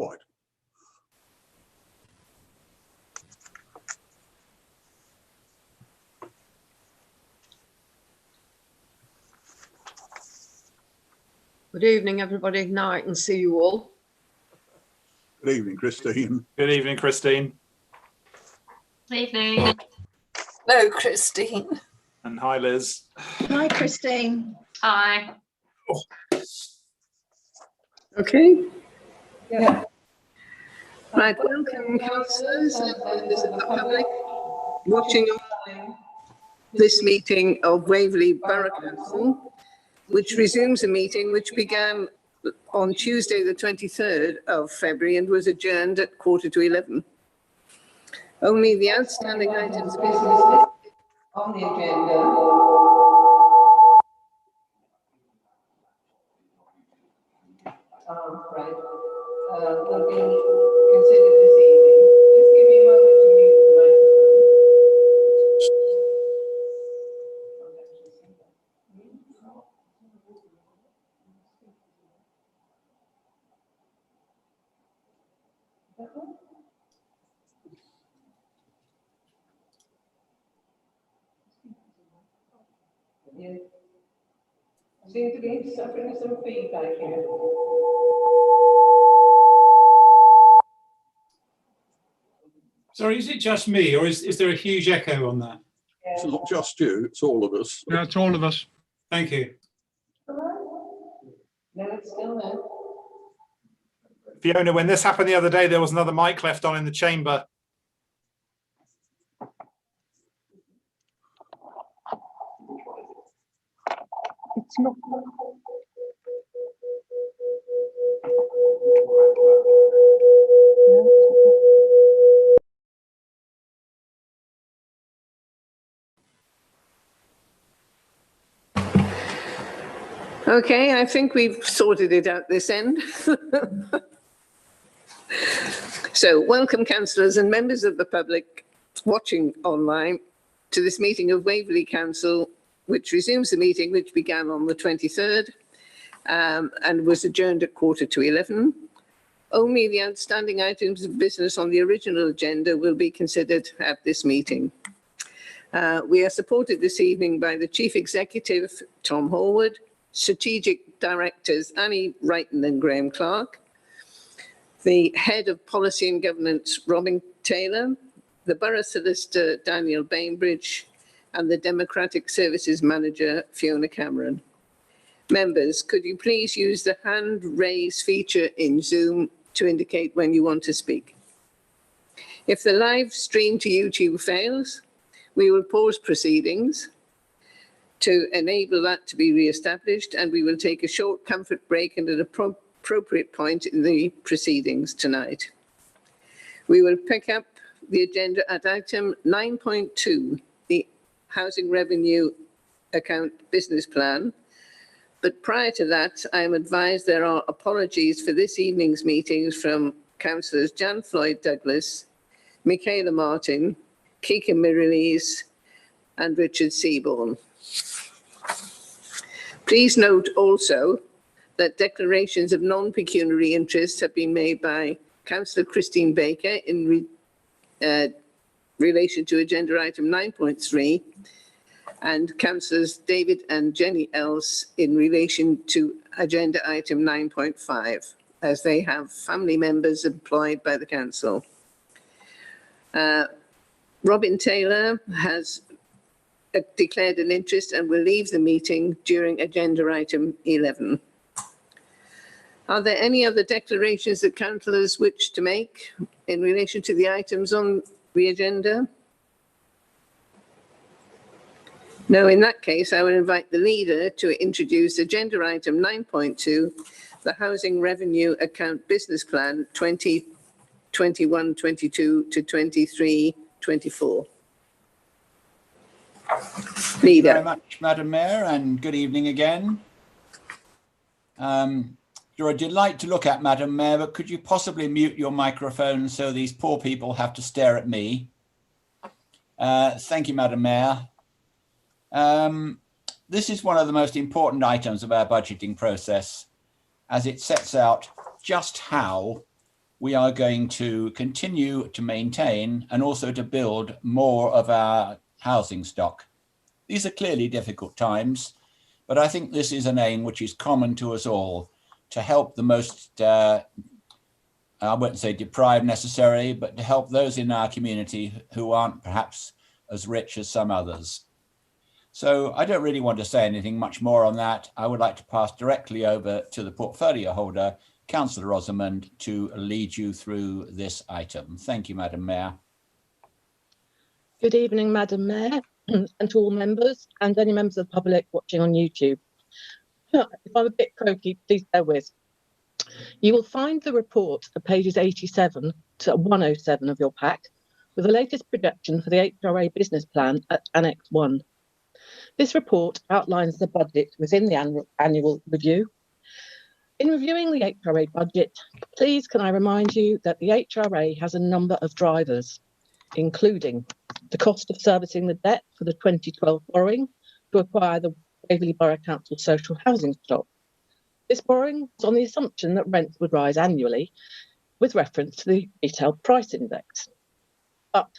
Right. Good evening, everybody. Now I can see you all. Good evening, Christine. Good evening, Christine. Good evening. Hello, Christine. And hi, Liz. Hi, Christine. Hi. Okay. Yeah. Right, welcome, councillors and members of the public watching this meeting of Waverley Borough Council, which resumes a meeting which began on Tuesday, the 23rd of February and was adjourned at 11:15. Only the outstanding items of business on the agenda will be considered this evening. Just give me a moment to mute the microphone. You seem to be suffering some feedback here. Sorry, is it just me, or is there a huge echo on that? It's not just you, it's all of us. Yeah, it's all of us. Thank you. No, it's still there. Fiona, when this happened the other day, there was another mic left on in the chamber. It's not. Okay, I think we've sorted it out this end. So, welcome councillors and members of the public watching online to this meeting of Waverley Council, which resumes the meeting which began on the 23rd and was adjourned at 11:15. Only the outstanding items of business on the original agenda will be considered at this meeting. We are supported this evening by the Chief Executive, Tom Horwood, Strategic Directors Annie Wrighton and Graham Clark, the Head of Policy and Governance Robin Taylor, the Borough Solicitor Daniel Bainbridge, and the Democratic Services Manager Fiona Cameron. Members, could you please use the hand raise feature in Zoom to indicate when you want to speak? If the live stream to YouTube fails, we will pause proceedings to enable that to be re-established, and we will take a short comfort break at an appropriate point in the proceedings tonight. We will pick up the agenda at item 9.2, the Housing Revenue Account Business Plan. But prior to that, I am advised there are apologies for this evening's meetings from councillors Jan Floyd Douglas, Michaela Martin, Kika Miralles, and Richard Seaborn. Please note also that declarations of non-pecuniary interest have been made by Councillor Christine Baker in relation to agenda item 9.3 and Councillors David and Jenny Else in relation to agenda item 9.5, as they have family members employed by the council. Robin Taylor has declared an interest and will leave the meeting during agenda item 11. Are there any other declarations that councillors wish to make in relation to the items on the agenda? No, in that case, I will invite the leader to introduce agenda item 9.2, the Housing Revenue Account Business Plan 2021-22 to 23-24. Thank you very much, Madam Mayor, and good evening again. You're a delight to look at, Madam Mayor, but could you possibly mute your microphone so these poor people have to stare at me? Thank you, Madam Mayor. This is one of the most important items of our budgeting process, as it sets out just how we are going to continue to maintain and also to build more of our housing stock. These are clearly difficult times, but I think this is an aim which is common to us all, to help the most, I wouldn't say deprived necessarily, but to help those in our community who aren't perhaps as rich as some others. So I don't really want to say anything much more on that. I would like to pass directly over to the portfolio holder, Councillor Rosamond, to lead you through this item. Thank you, Madam Mayor. Good evening, Madam Mayor, and to all members and any members of the public watching on YouTube. If I'm a bit croaky, please bear with. You will find the report at pages 87 to 107 of your pack, with the latest projection for the HRA business plan at Annex 1. This report outlines the budget within the annual review. In reviewing the HRA budget, please can I remind you that the HRA has a number of drivers, including the cost of servicing the debt for the 2012 borrowing to acquire the Waverley Borough Council social housing stock. This borrowing was on the assumption that rents would rise annually with reference to the retail price index. But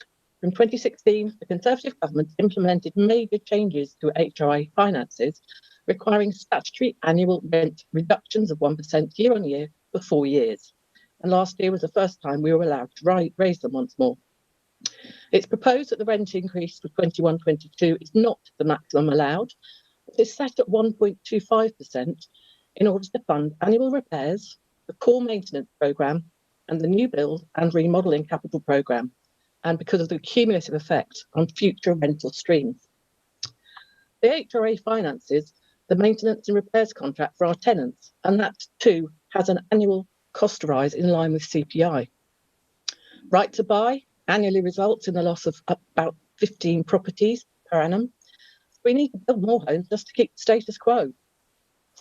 from 2016, the Conservative government implemented major changes to HRA finances, requiring statutory annual rent reductions of 1% year on year for 4 years. And last year was the first time we were allowed to raise them once more. It's proposed that the rent increase for 21-22 is not the maximum allowed, but is set at 1.25% in order to fund annual repairs, the core maintenance programme, and the new build and remodelling capital programme, and because of the cumulative effect on future rental streams. The HRA finances the maintenance and repairs contract for our tenants, and that too has an annual cost rise in line with CPI. Right to buy annually results in the loss of about 15 properties per annum. We need to build more homes just to keep the status quo.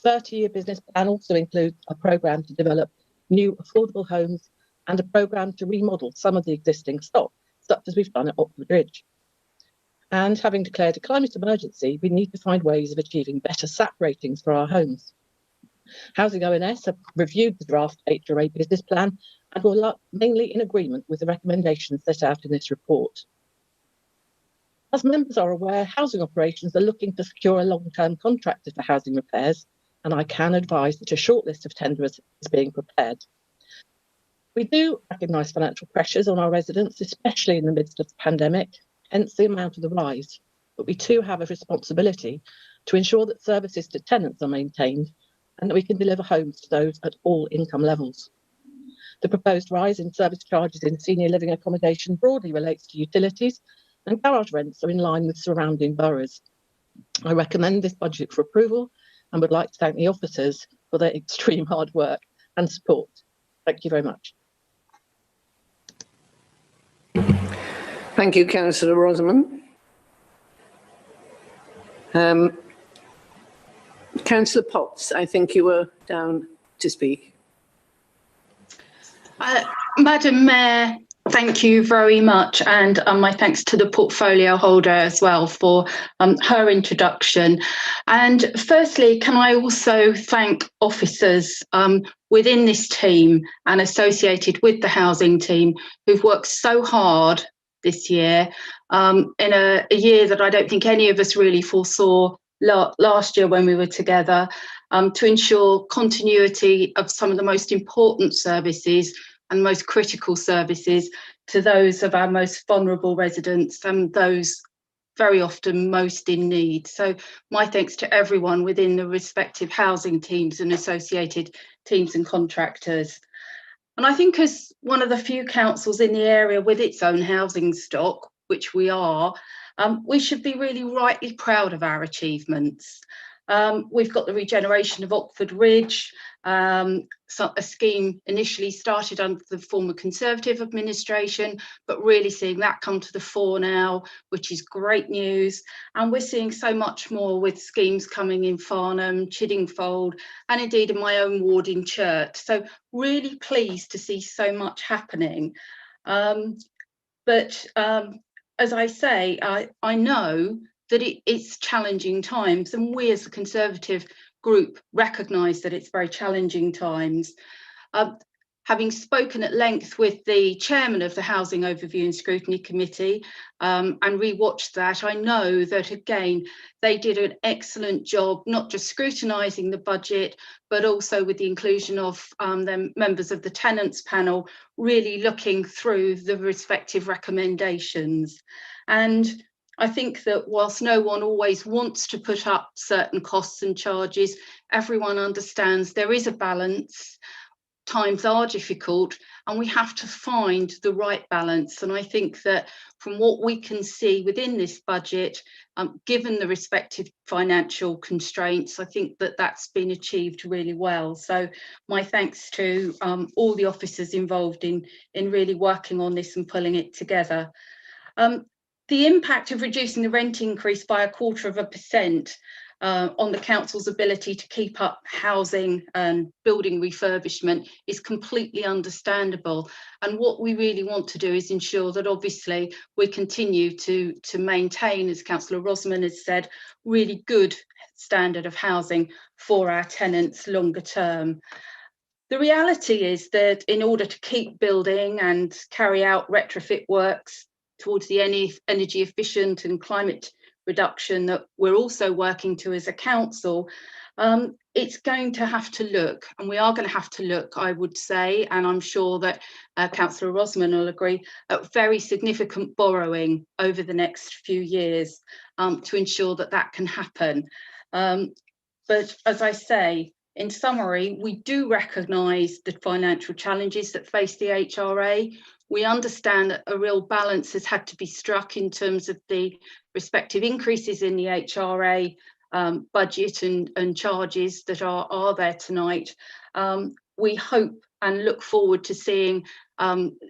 30-year business plan also includes a programme to develop new affordable homes and a programme to remodel some of the existing stock, such as we've done at Oxford Ridge. And having declared a climate emergency, we need to find ways of achieving better SAP ratings for our homes. Housing ONS have reviewed the draft HRA business plan and were mainly in agreement with the recommendations set out in this report. As members are aware, housing operations are looking to secure a long-term contractor for housing repairs, and I can advise that a short list of tenders is being prepared. We do recognise financial pressures on our residents, especially in the midst of the pandemic, hence the amount of the rise, but we too have a responsibility to ensure that services to tenants are maintained and that we can deliver homes to those at all income levels. The proposed rise in service charges in senior living accommodation broadly relates to utilities, and garage rents are in line with surrounding boroughs. I recommend this budget for approval and would like to thank the officers for their extreme hard work and support. Thank you very much. Thank you, Councillor Rosamond. Councillor Potts, I think you were down to speak. Madam Mayor, thank you very much, and my thanks to the portfolio holder as well for her introduction. And firstly, can I also thank officers within this team and associated with the housing team who've worked so hard this year, in a year that I don't think any of us really foresaw last year when we were together, to ensure continuity of some of the most important services and most critical services to those of our most vulnerable residents and those very often most in need. So my thanks to everyone within the respective housing teams and associated teams and contractors. And I think as one of the few councils in the area with its own housing stock, which we are, we should be really rightly proud of our achievements. We've got the regeneration of Oxford Ridge, a scheme initially started under the former Conservative administration, but really seeing that come to the fore now, which is great news. And we're seeing so much more with schemes coming in Farnham, Chiddingfold, and indeed in my own ward in Churt. So really pleased to see so much happening. But as I say, I know that it's challenging times, and we as a Conservative group recognise that it's very challenging times. having spoken at length with the chairman of the Housing Overview and Scrutiny Committee and rewatched that, I know that, again, they did an excellent job, not just scrutinising the budget, but also with the inclusion of the members of the tenants panel, really looking through the respective recommendations. And I think that whilst no one always wants to put up certain costs and charges, everyone understands there is a balance. Times are difficult and we have to find the right balance. And I think that from what we can see within this budget, given the respective financial constraints, I think that that's been achieved really well. So my thanks to all the officers involved in really working on this and pulling it together. The impact of reducing the rent increase by 0.25% on the council's ability to keep up housing and building refurbishment is completely understandable. And what we really want to do is ensure that obviously we continue to maintain, as Councillor Rosman has said, really good standard of housing for our tenants longer term. The reality is that in order to keep building and carry out retrofit works towards the energy efficient and climate reduction that we're also working to as a council, it's going to have to look, and we are going to have to look, I would say, and I'm sure that Councillor Rosman will agree, at very significant borrowing over the next few years to ensure that that can happen. But as I say, in summary, we do recognise the financial challenges that face the HRA. We understand that a real balance has had to be struck in terms of the respective increases in the HRA budget and charges that are there tonight. We hope and look forward to seeing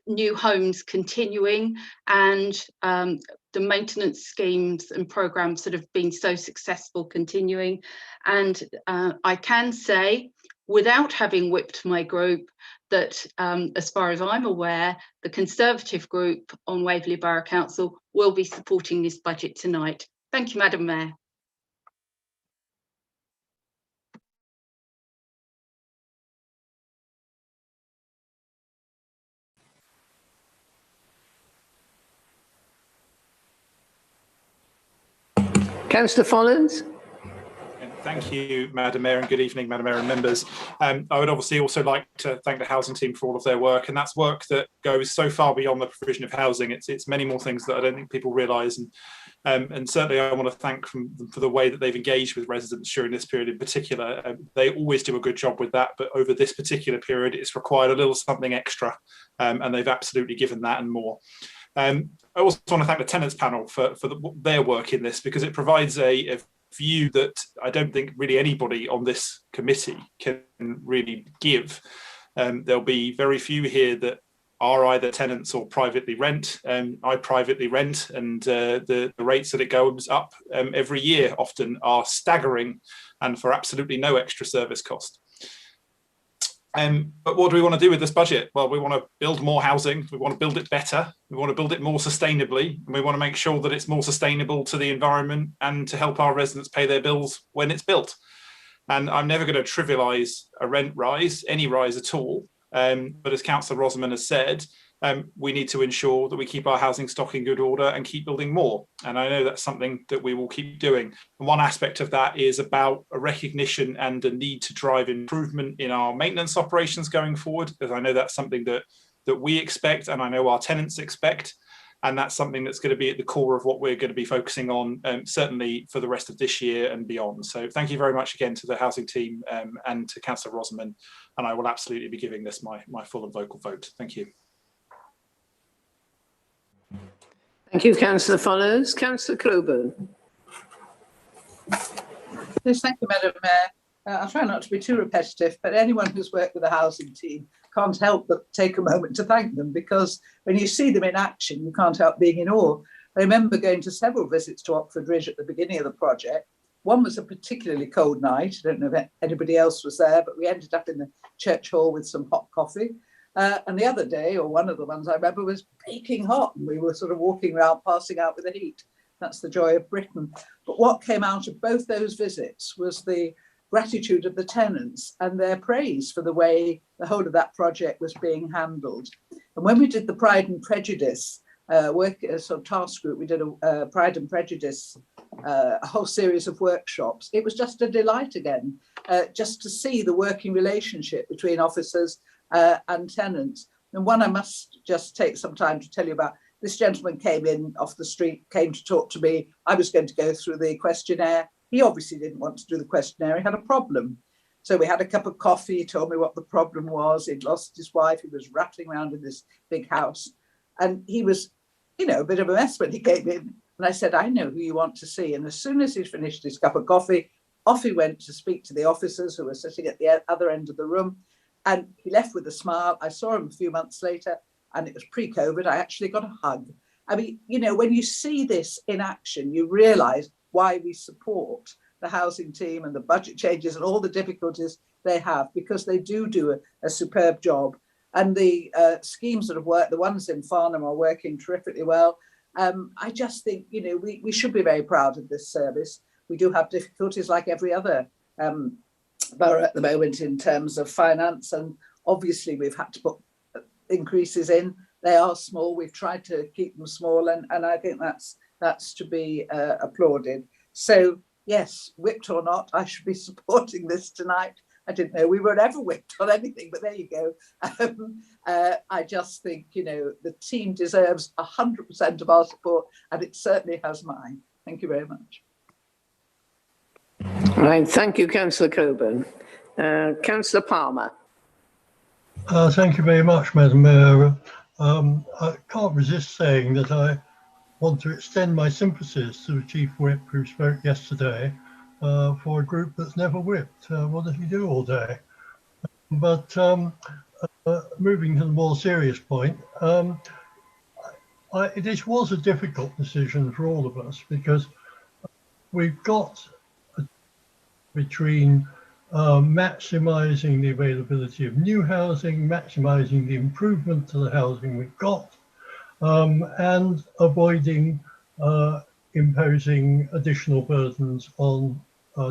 new homes continuing and the maintenance schemes and programmes that have been so successful continuing. And I can say, without having whipped my group, that as far as I'm aware, the Conservative group on Waverley Borough Council will be supporting this budget tonight. Thank you, Madam Mayor. Councillor Follins. Thank you, Madam Mayor, and good evening, Madam Mayor and members. I would obviously also like to thank the housing team for all of their work, and that's work that goes so far beyond the provision of housing. It's many more things that I don't think people realise, and certainly I want to thank them for the way that they've engaged with residents during this period in particular. They always do a good job with that, but over this particular period, it's required a little something extra, and they've absolutely given that and more. I also want to thank the tenants panel for their work in this, because it provides a view that I don't think really anybody on this committee can really give. There'll be very few here that are either tenants or privately rent. I privately rent, and the rates that it goes up every year often are staggering, and for absolutely no extra service cost. But what do we want to do with this budget? Well, we want to build more housing, we want to build it better, we want to build it more sustainably, and we want to make sure that it's more sustainable to the environment and to help our residents pay their bills when it's built. And I'm never going to trivialise a rent rise, any rise at all, but as Councillor Rosman has said, we need to ensure that we keep our housing stock in good order and keep building more. And I know that's something that we will keep doing. And one aspect of that is about a recognition and a need to drive improvement in our maintenance operations going forward, because I know that's something that we expect, and I know our tenants expect. And that's something that's going to be at the core of what we're going to be focusing on, certainly for the rest of this year and beyond. So thank you very much again to the housing team and to Councillor Rosman. And I will absolutely be giving this my full and vocal vote. Thank you. Thank you, Councillor Follins. Councillor Coburn. Yes, thank you, Madam Mayor. I'll try not to be too repetitive, but anyone who's worked with the housing team can't help but take a moment to thank them, because when you see them in action, you can't help being in awe. I remember going to several visits to Oxford Ridge at the beginning of the project. One was a particularly cold night. I don't know if anybody else was there, but we ended up in the church hall with some hot coffee. And the other day, or one of the ones I remember, was baking hot, and we were sort of walking around, passing out with the heat. That's the joy of Britain. But what came out of both those visits was the gratitude of the tenants and their praise for the way the whole of that project was being handled. And when we did the Pride and Prejudice sort of task group, we did a Pride and Prejudice, a whole series of workshops. It was just a delight again, just to see the working relationship between officers and tenants. And one I must just take some time to tell you about. This gentleman came in off the street, came to talk to me. I was going to go through the questionnaire. He obviously didn't want to do the questionnaire. He had a problem. So we had a cup of coffee. He told me what the problem was. He'd lost his wife. He was rattling around in this big house. And he was, you know, a bit of a mess when he came in. And I said, I know who you want to see. And as soon as he finished his cup of coffee, off he went to speak to the officers who were sitting at the other end of the room. And he left with a smile. I saw him a few months later, and it was pre-COVID. I actually got a hug. I mean, you know, when you see this in action, you realize why we support the housing team and the budget changes and all the difficulties they have, because they do a superb job. And the schemes that have worked, the ones in Farnham are working terrifically well. I just think, you know, we should be very proud of this service. We do have difficulties like every other borough at the moment in terms of finance. And obviously we've had to put increases in. They are small. We've tried to keep them small. And I think that's to be applauded. So yes, whipped or not, I should be supporting this tonight. I didn't know we were ever whipped on anything, but there you go. I just think, you know, the team deserves 100% of our support, and it certainly has mine. Thank you very much. Right, thank you, Councillor Coburn. Councillor Palmer. Thank you very much, Madam Mayor. I can't resist saying that I want to extend my sympathies to the Chief Whip who spoke yesterday for a group that's never whipped. What does he do all day? But moving to the more serious point, this was a difficult decision for all of us, because we've got between maximising the availability of new housing, maximising the improvement to the housing we've got, and avoiding imposing additional burdens on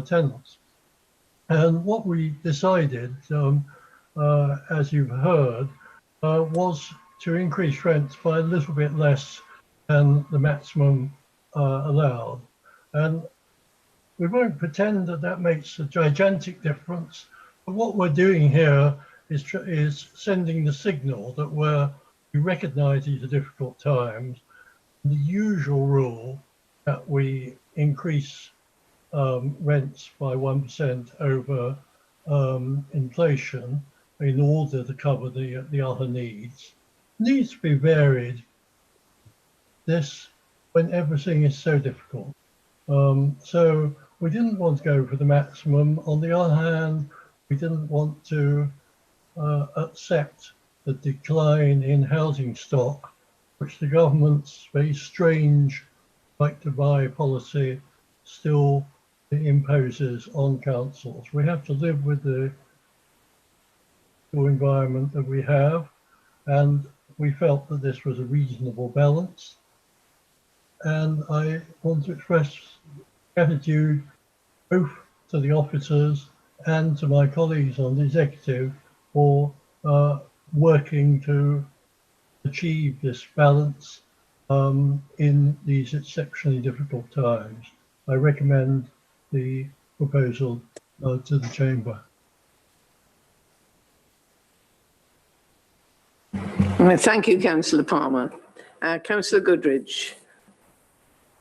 tenants. And what we decided, as you've heard, was to increase rents by a little bit less than the maximum allowed. And we won't pretend that that makes a gigantic difference, but what we're doing here is sending the signal that we recognise these are difficult times. The usual rule that we increase rents by 1% over inflation in order to cover the other needs to be varied. This, when everything is so difficult. So we didn't want to go for the maximum. On the other hand, we didn't want to accept the decline in housing stock, which the government's very strange right to buy policy still imposes on councils. We have to live with the environment that we have, and we felt that this was a reasonable balance. And I want to express gratitude both to the officers and to my colleagues on the executive for working to achieve this balance in these exceptionally difficult times. I recommend the proposal to the Chamber. Thank you, Councillor Palmer. Councillor Goodridge.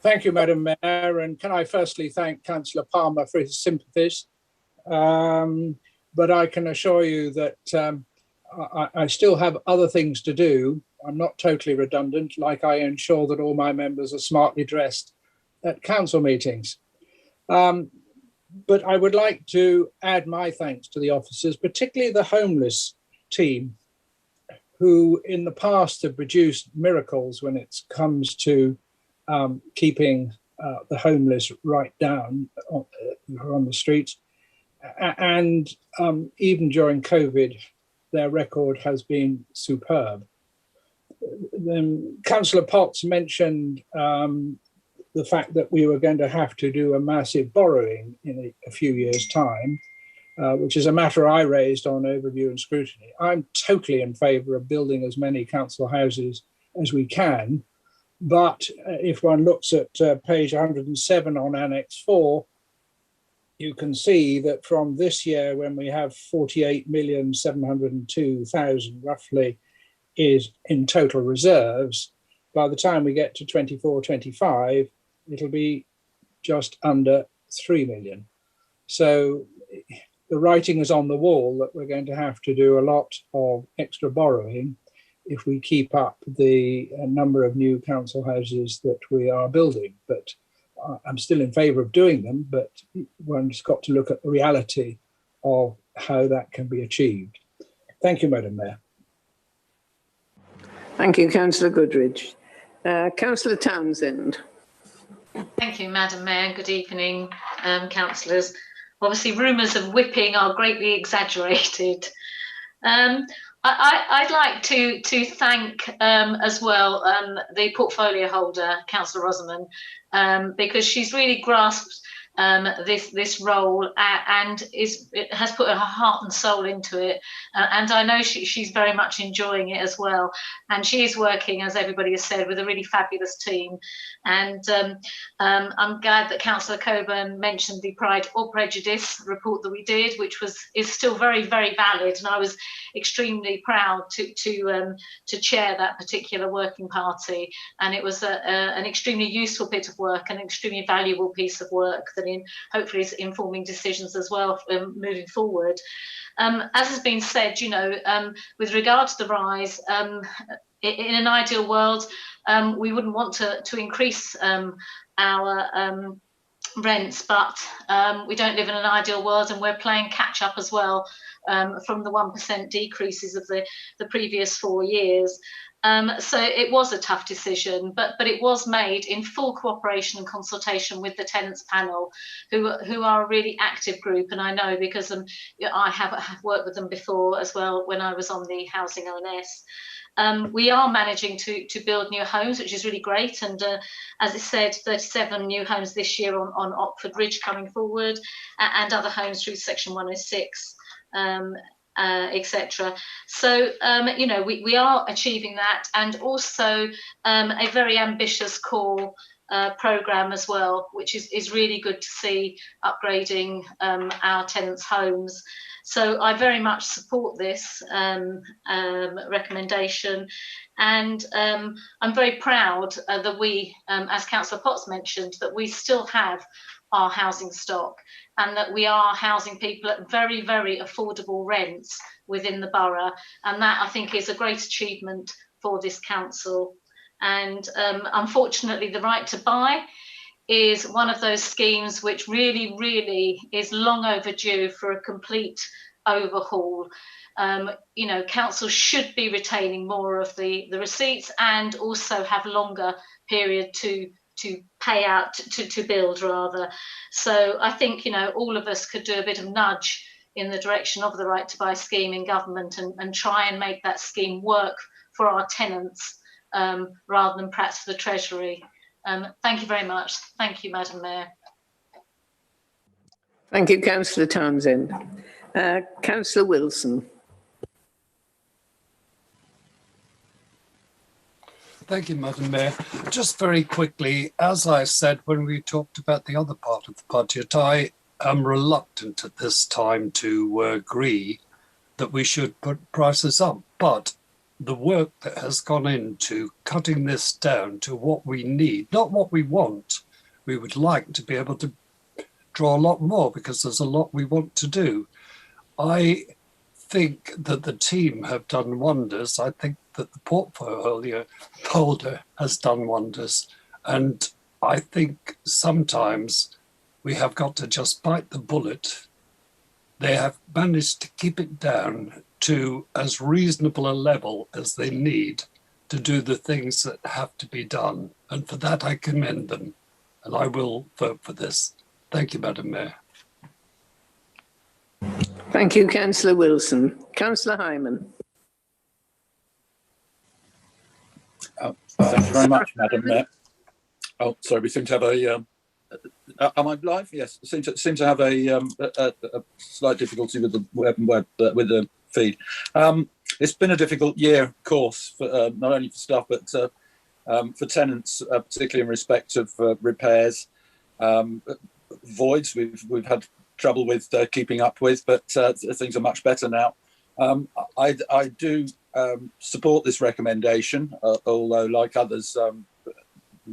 Thank you, Madam Mayor. And can I firstly thank Councillor Palmer for his sympathies. But I can assure you that I still have other things to do. I'm not totally redundant, like I ensure that all my members are smartly dressed at council meetings. But I would like to add my thanks to the officers, particularly the homeless team, who in the past have produced miracles when it comes to keeping the homeless right down on the streets. And even during COVID, their record has been superb. Then Councillor Potts mentioned the fact that we were going to have to do a massive borrowing in a few years' time. which is a matter I raised on overview and scrutiny. I'm totally in favour of building as many council houses as we can, but if one looks at page 107 on Annex 4, you can see that from this year, when we have 48,702,000 roughly is in total reserves, by the time we get to 24-25, it'll be just under 3 million. So the writing is on the wall that we're going to have to do a lot of extra borrowing if we keep up the number of new council houses that we are building. But I'm still in favour of doing them, but one's got to look at the reality of how that can be achieved. Thank you, Madam Mayor. Thank you, Councillor Goodridge. Councillor Townsend. Thank you, Madam Mayor. Good evening, councillors. Obviously, rumours of whipping are greatly exaggerated. I'd like to thank as well the portfolio holder, Councillor Rosamond, because she's really grasped this role and has put her heart and soul into it, and I know she's very much enjoying it as well, and she is working, as everybody has said, with a really fabulous team. And I'm glad that Councillor Coburn mentioned the Pride or Prejudice report that we did, which is still very, very valid, and I was extremely proud to chair that particular working party, and it was an extremely useful bit of work, an extremely valuable piece of work that hopefully is informing decisions as well moving forward. As has been said, with regard to the rise, in an ideal world, we wouldn't want to increase our rents, but we don't live in an ideal world, and we're playing catch up as well from the 1% decreases of the previous 4 years. So it was a tough decision, but it was made in full cooperation and consultation with the tenants panel, who are a really active group, and I know because I have worked with them before as well when I was on the Housing ONS. We are managing to build new homes, which is really great, and as it said, 37 new homes this year on Oxford Ridge coming forward, and other homes through Section 106. Etc. So we are achieving that, and also a very ambitious core programme as well, which is really good to see, upgrading our tenants' homes. So I very much support this recommendation, and I'm very proud that we, as Councillor Potts mentioned, that we still have our housing stock, and that we are housing people at very, very affordable rents within the borough, and that I think is a great achievement for this council. And unfortunately, the right to buy is one of those schemes which really, really is long overdue for a complete overhaul. Council should be retaining more of the receipts, and also have longer period to pay out, to build rather. So I think all of us could do a bit of nudge in the direction of the right to buy scheme in government, and try and make that scheme work for our tenants rather than perhaps for the Treasury. Thank you very much. Thank you, Madam Mayor. Thank you, Councillor Townsend. Councillor Wilson. Thank you, Madam Mayor. Just very quickly, as I said when we talked about the other part of the budget, I am reluctant at this time to agree that we should put prices up. But the work that has gone into cutting this down to what we need, not what we want, we would like to be able to draw a lot more, because there's a lot we want to do. I think that the team have done wonders. I think that the portfolio holder has done wonders. And I think sometimes we have got to just bite the bullet. They have managed to keep it down to as reasonable a level as they need to do the things that have to be done. And for that, I commend them. And I will vote for this. Thank you, Madam Mayor. Thank you, Councillor Wilson. Councillor Hyman. Thank you very much, Madam Mayor. Oh, sorry, we seem to have Am I live? Yes. Seem to have a slight difficulty with the with the feed. It's been a difficult year, of course, for, not only for staff but for tenants, particularly in respect of repairs, voids. We've had trouble with keeping up with, but things are much better now. I do support this recommendation, although, like others,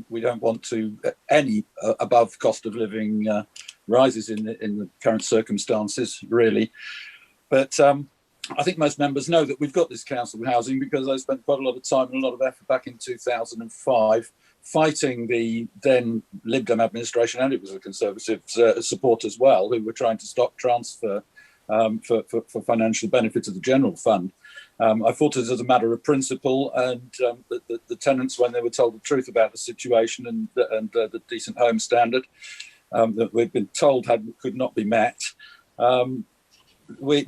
we don't want to any above cost of living rises in the current circumstances, really. But I think most members know that we've got this council housing because I spent quite a lot of time and a lot of effort back in 2005 fighting the then Lib Dem administration, and it was a Conservative support as well, who were trying to stop transfer for financial benefit of the general fund. I fought it as a matter of principle, and the tenants, when they were told the truth about the situation and the decent home standard that we'd been told could not be met, we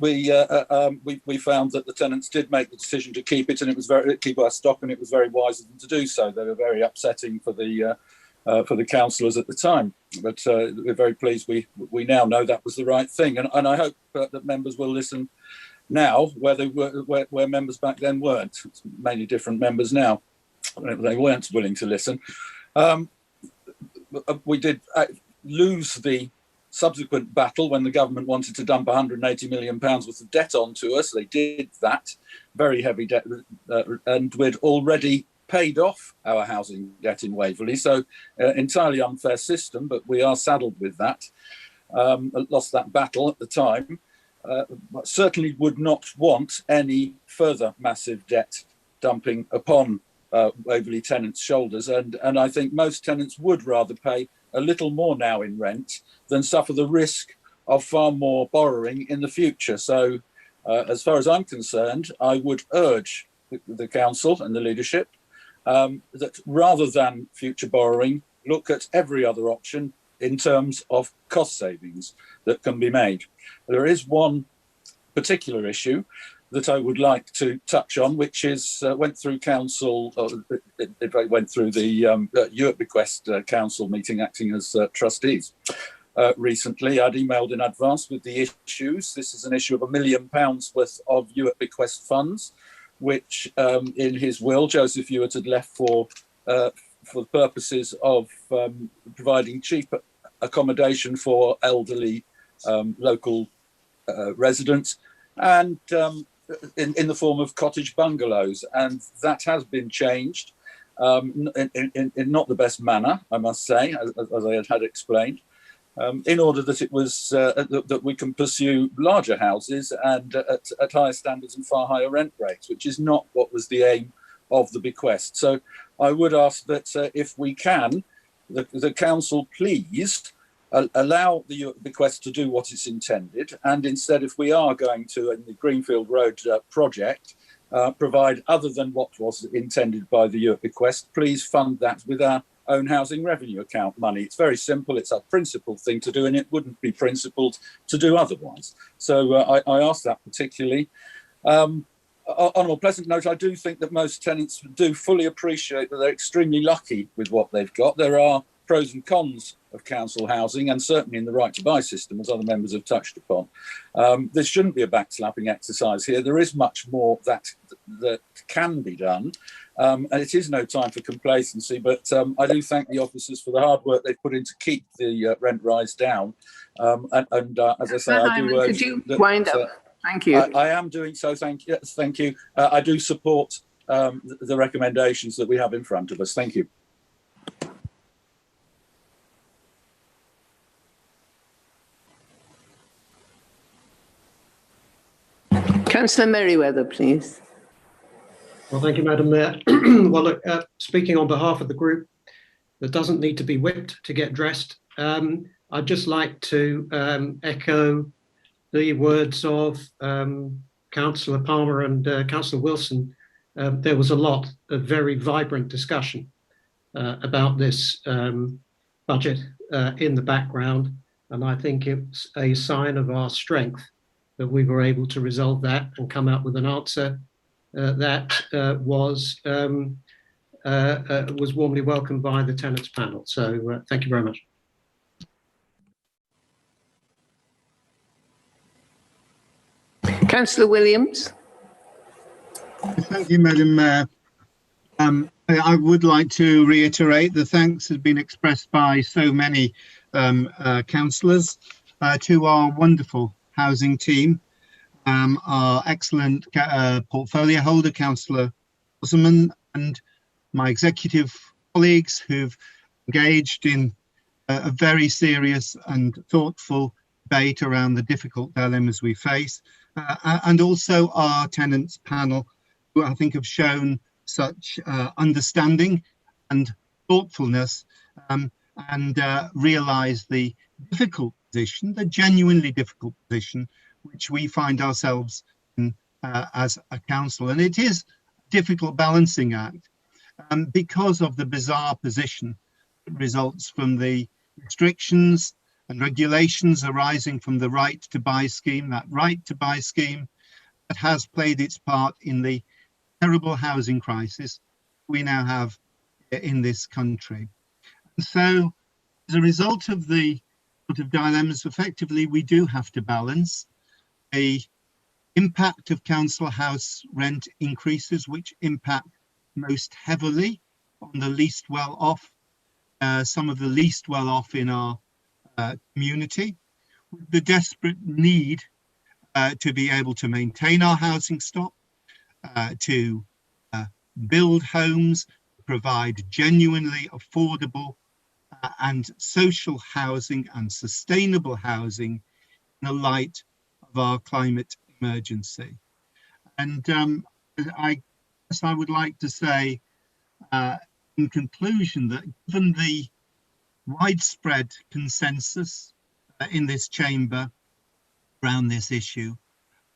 found that the tenants did make the decision to keep it, and it was keep our stock, and it was very wise of them to do so. They were very upsetting for the councillors at the time, but we're very pleased we now know that was the right thing, and I hope that members will listen now where members back then weren't. It's mainly different members now. They weren't willing to listen. We did lose the subsequent battle when the government wanted to dump £180 million worth of debt onto us. They did that, very heavy debt, and we'd already paid off our housing debt in Waverley. So entirely unfair system, but we are saddled with that. Lost that battle at the time. But certainly would not want any further massive debt dumping upon Waverley tenants' shoulders. And I think most tenants would rather pay a little more now in rent than suffer the risk of far more borrowing in the future. So as far as I'm concerned, I would urge the council and the leadership that rather than future borrowing, look at every other option in terms of cost savings that can be made. There is one particular issue that I would like to touch on, which is went through council, it went through the Ewart Bequest council meeting acting as trustees. Recently, I'd emailed in advance with the issues. This is an issue of £1 million worth of Ewart Bequest funds, which in his will, Joseph Ewart had left for the purposes of providing cheap accommodation for elderly local residents, and in the form of cottage bungalows. And that has been changed in not the best manner, I must say, as I had explained, in order that it was that we can pursue larger houses and at higher standards and far higher rent rates, which is not what was the aim of the bequest. So I would ask that if we can, the council please allow the bequest to do what it's intended, and instead, if we are going to, in the Greenfield Road project, provide other than what was intended by the Ewart bequest, please fund that with our own housing revenue account money. It's very simple. It's a principled thing to do, and it wouldn't be principled to do otherwise. So I ask that particularly. On a more pleasant note, I do think that most tenants do fully appreciate that they're extremely lucky with what they've got. There are pros and cons of council housing, and certainly in the right to buy system, as other members have touched upon. There shouldn't be a backslapping exercise here. There is much more that can be done, and it is no time for complacency, but I do thank the officers for the hard work they've put in to keep the rent rise down. And as I say, I do urge... Could you wind up? Thank you. I am doing so, thank you. Thank you. I do support the recommendations that we have in front of us. Thank you. Councillor Merriweather, please. Well, thank you, Madam Mayor. Well, look, speaking on behalf of the group that doesn't need to be whipped to get dressed, I'd just like to echo the words of Councillor Palmer and Councillor Wilson. There was a lot of very vibrant discussion about this budget in the background, and I think it's a sign of our strength that we were able to resolve that and come out with an answer that was warmly welcomed by the tenants panel. So thank you very much. Councillor Williams. Thank you, Madam Mayor. I would like to reiterate the thanks have been expressed by so many councillors to our wonderful housing team, our excellent portfolio holder, Councillor Osman, and my executive colleagues who've engaged in a very serious and thoughtful debate around the difficult dilemmas we face, and also our tenants panel, who I think have shown such understanding and thoughtfulness, and realise the difficult position, the genuinely difficult position, which we find ourselves in as a council. And it is a difficult balancing act because of the bizarre position that results from the restrictions and regulations arising from the right to buy scheme, that right to buy scheme that has played its part in the terrible housing crisis we now have in this country. And so as a result of the sort of dilemmas, effectively we do have to balance the impact of council house rent increases, which impact most heavily on the least well off, some of the least well off in our community, with the desperate need to be able to maintain our housing stock, to build homes, provide genuinely affordable and social housing and sustainable housing in the light of our climate emergency. And I guess I would like to say in conclusion that given the widespread consensus in this chamber around this issue,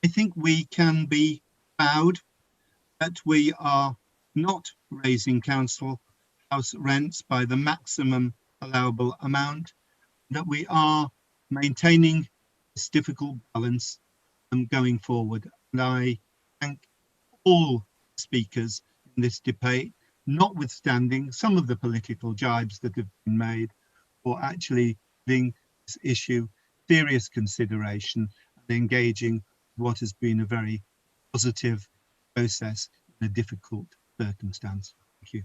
I think we can be proud that we are not raising council house rents by the maximum allowable amount, that we are maintaining this difficult balance going forward. And I thank all speakers in this debate, notwithstanding some of the political jibes that have been made, for actually giving this issue serious consideration and engaging what has been a very positive process in a difficult circumstance. Thank you.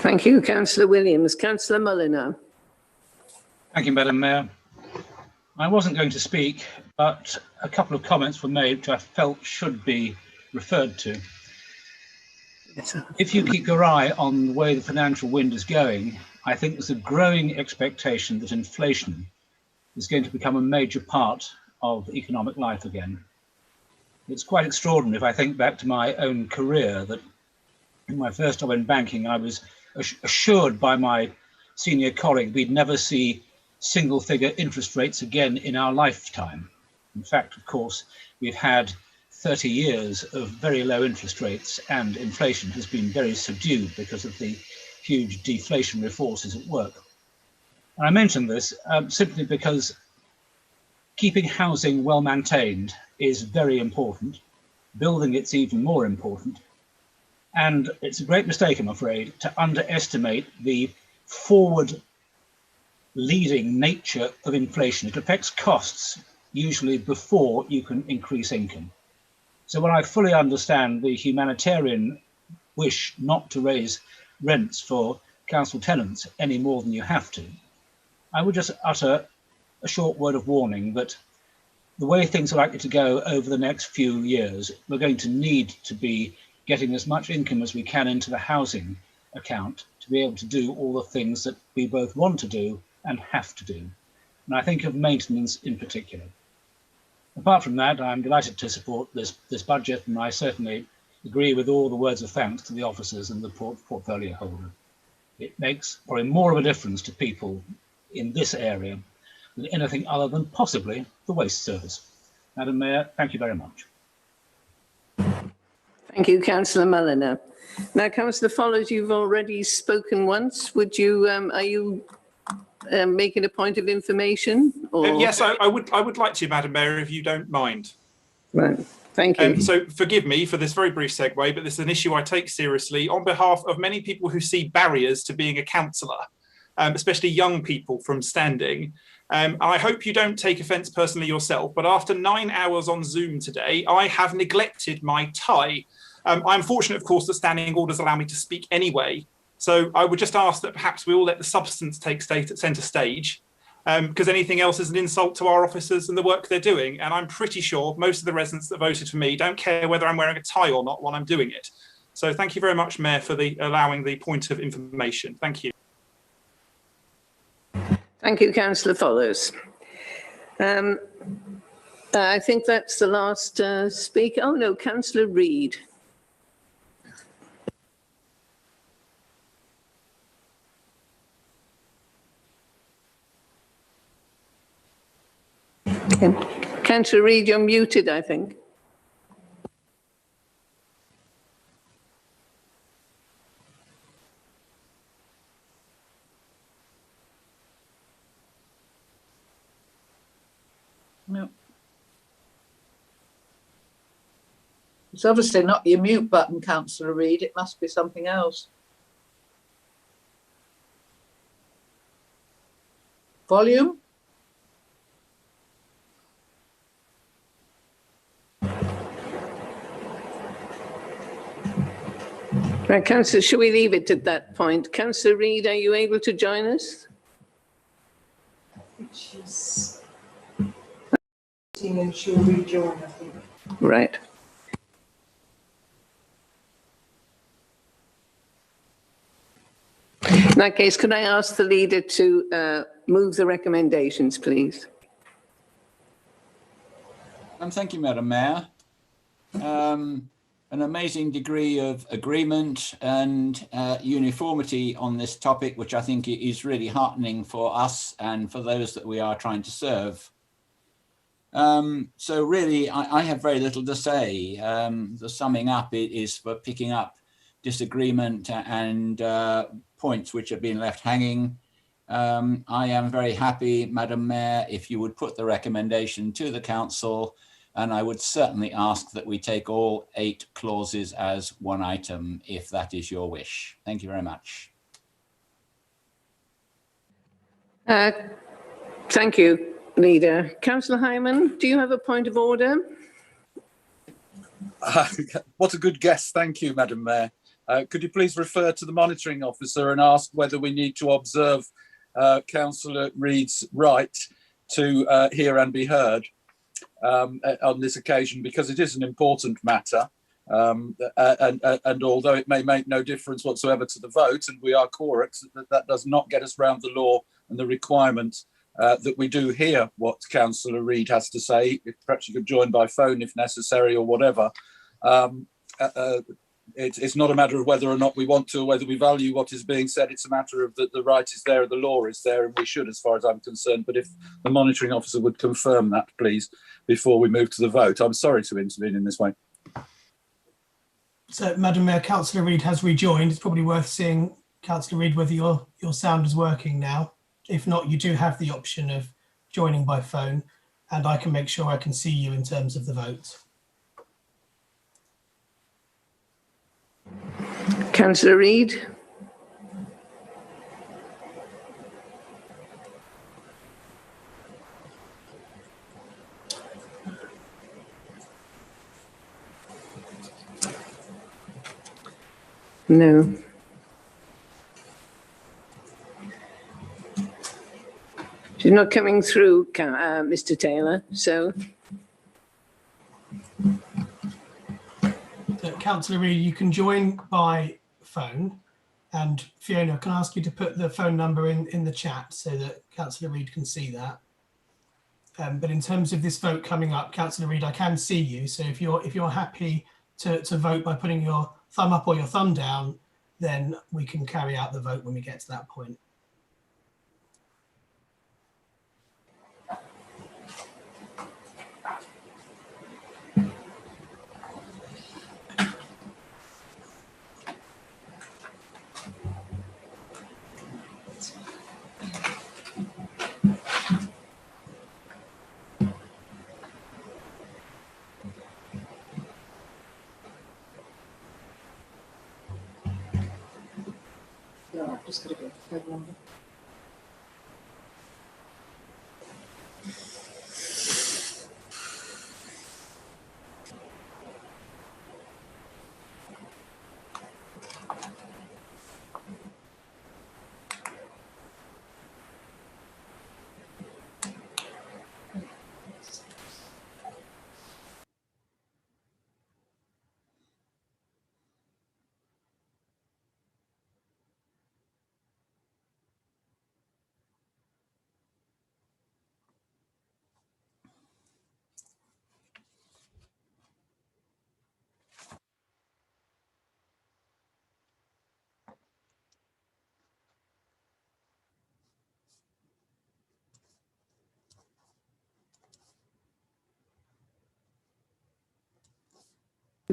Thank you, Councillor Williams. Councillor Mulliner. Thank you, Madam Mayor. I wasn't going to speak, but a couple of comments were made which I felt should be referred to. If you keep your eye on the way the financial wind is going, I think there's a growing expectation that inflation is going to become a major part of economic life again. It's quite extraordinary if I think back to my own career that in my first job in banking, I was assured by my senior colleague we'd never see single figure interest rates again in our lifetime. In fact, of course, we've had 30 years of very low interest rates, and inflation has been very subdued because of the huge deflationary forces at work. And I mention this simply because keeping housing well maintained is very important. Building it's even more important. And it's a great mistake, I'm afraid, to underestimate the forward leading nature of inflation. It affects costs usually before you can increase income. So when I fully understand the humanitarian wish not to raise rents for council tenants any more than you have to, I would just utter a short word of warning that the way things are likely to go over the next few years, we're going to need to be getting as much income as we can into the housing account to be able to do all the things that we both want to do and have to do. And I think of maintenance in particular. Apart from that, I'm delighted to support this budget, and I certainly agree with all the words of thanks to the officers and the portfolio holder. It makes probably more of a difference to people in this area than anything other than possibly the waste service. Madam Mayor, thank you very much. Thank you, Councillor Mulliner. Now, Councillor Follows, you've already spoken once. Would you, are you making a point of information? Or? Yes, I would like to, Madam Mayor, if you don't mind. Right, thank you. So forgive me for this very brief segue, but this is an issue I take seriously on behalf of many people who see barriers to being a councillor, especially young people from standing. I hope you don't take offence personally yourself, but after 9 hours on Zoom today, I have neglected my tie. I'm fortunate, of course, that standing orders allow me to speak anyway. So I would just ask that perhaps we all let the substance take centre stage, because anything else is an insult to our officers and the work they're doing. And I'm pretty sure most of the residents that voted for me don't care whether I'm wearing a tie or not while I'm doing it. So thank you very much, Mayor, for allowing the point of information. Thank you. Thank you, Councillor Follows. I think that's the last speaker. Oh no, Councillor Reid. Okay. Councillor Reid, you're muted, I think. No. It's obviously not your mute button, Councillor Reid. It must be something else. Volume? Right, Councillor, shall we leave it at that point? Councillor Reid, are you able to join us? She's and she'll rejoin, I think. Right. In that case, could I ask the leader to move the recommendations, please? Thank you, Madam Mayor. An amazing degree of agreement and uniformity on this topic, which I think is really heartening for us and for those that we are trying to serve. So really, I have very little to say. The summing up is for picking up disagreement and points which have been left hanging. I am very happy, Madam Mayor, if you would put the recommendation to the council, and I would certainly ask that we take all 8 clauses as one item, if that is your wish. Thank you very much. Thank you, Leader. Councillor Hyman, do you have a point of order? What a good guess. Thank you, Madam Mayor. Could you please refer to the monitoring officer and ask whether we need to observe Councillor Reid's right to hear and be heard on this occasion, because it is an important matter. And although it may make no difference whatsoever to the vote, and we are correct, that does not get us round the law and the requirement that we do hear what Councillor Reid has to say. Perhaps you could join by phone if necessary or whatever. It's not a matter of whether or not we want to, or whether we value what is being said. It's a matter of that the right is there, the law is there, and we should, as far as I'm concerned. But if the monitoring officer would confirm that, please, before we move to the vote. I'm sorry to intervene in this way. So, Madam Mayor, Councillor Reid has rejoined. It's probably worth seeing, Councillor Reid, whether your sound is working now. If not, you do have the option of joining by phone, and I can make sure I can see you in terms of the vote. Councillor Reid. No. She's not coming through, Mr. Taylor, so. Councillor Reid, you can join by phone, and Fiona, can I ask you to put the phone number in the chat so that Councillor Reid can see that. But in terms of this vote coming up, Councillor Reid, I can see you. So if you're happy to vote by putting your thumb up or your thumb down, then we can carry out the vote when we get to that point. No, I've just got to get the phone number.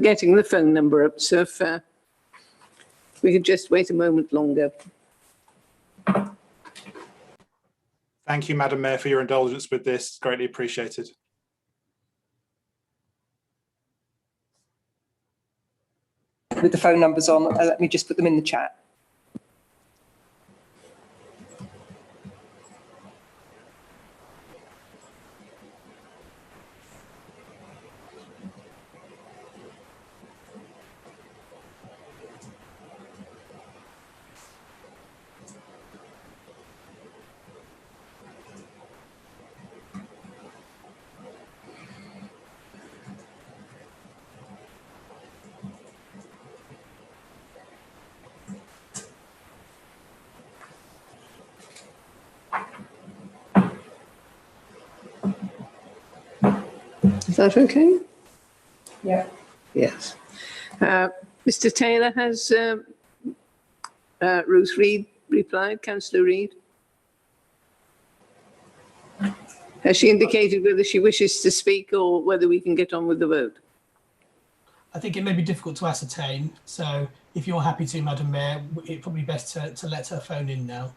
getting the phone number up, so if we could just wait a moment longer. Thank you, Madam Mayor, for your indulgence with this. Greatly appreciated. With the phone numbers on, let me just put them in the chat. Is that okay? Yeah. Yes. Mr. Taylor, has Ruth Reid replied? Councillor Reid? Has she indicated whether she wishes to speak or whether we can get on with the vote? I think it may be difficult to ascertain. So if you're happy to, Madam Mayor, it's probably best to let her phone in now.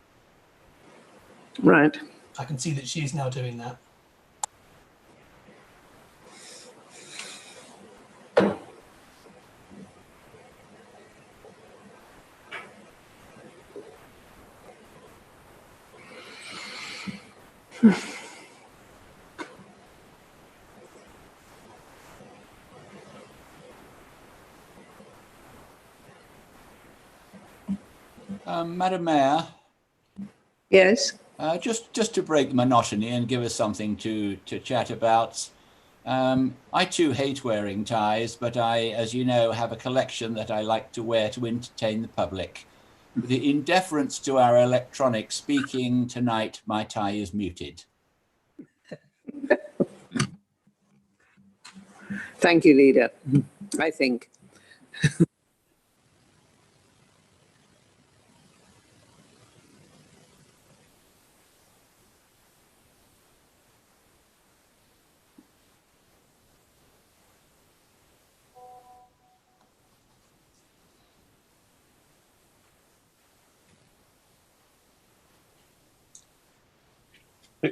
Right. I can see that she is now doing that. Madam Mayor. Yes. Just to break the monotony and give us something to chat about. I too hate wearing ties, but I, as you know, have a collection that I like to wear to entertain the public. In deference to our electronic speaking tonight, my tie is muted. Thank you, Leader. I think.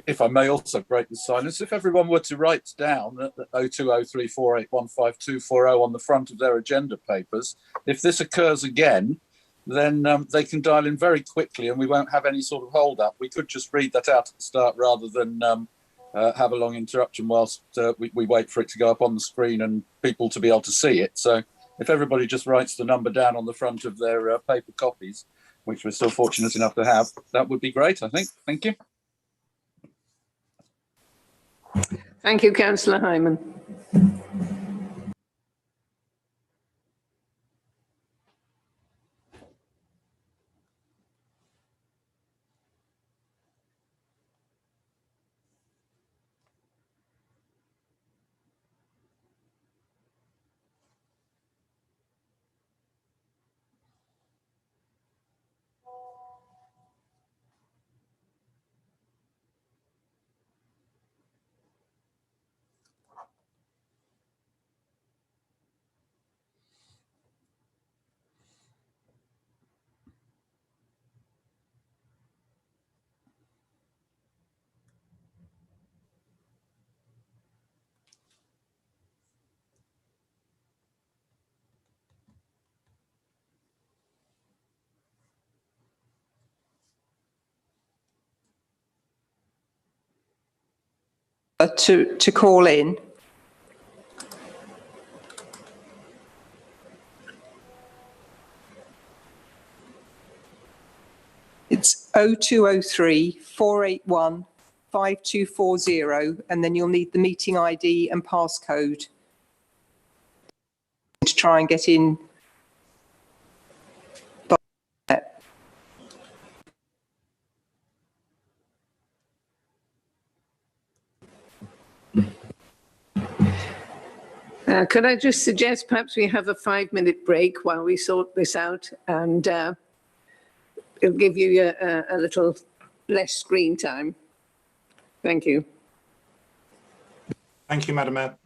If I may also break the silence, if everyone were to write down at 020348155240 on the front of their agenda papers, if this occurs again, then they can dial in very quickly and we won't have any sort of hold up. We could just read that out at the start rather than have a long interruption whilst we wait for it to go up on the screen and people to be able to see it. So if everybody just writes the number down on the front of their paper copies, which we're still fortunate enough to have, that would be great, I think. Thank you. Thank you, Councillor Hyman. To call in. It's 0203 481 5240, and then you'll need the meeting ID and passcode to try and get in. Could I just suggest perhaps we have a 5-minute break while we sort this out, and it'll give you a little less screen time. Thank you. Thank you, Madam Mayor.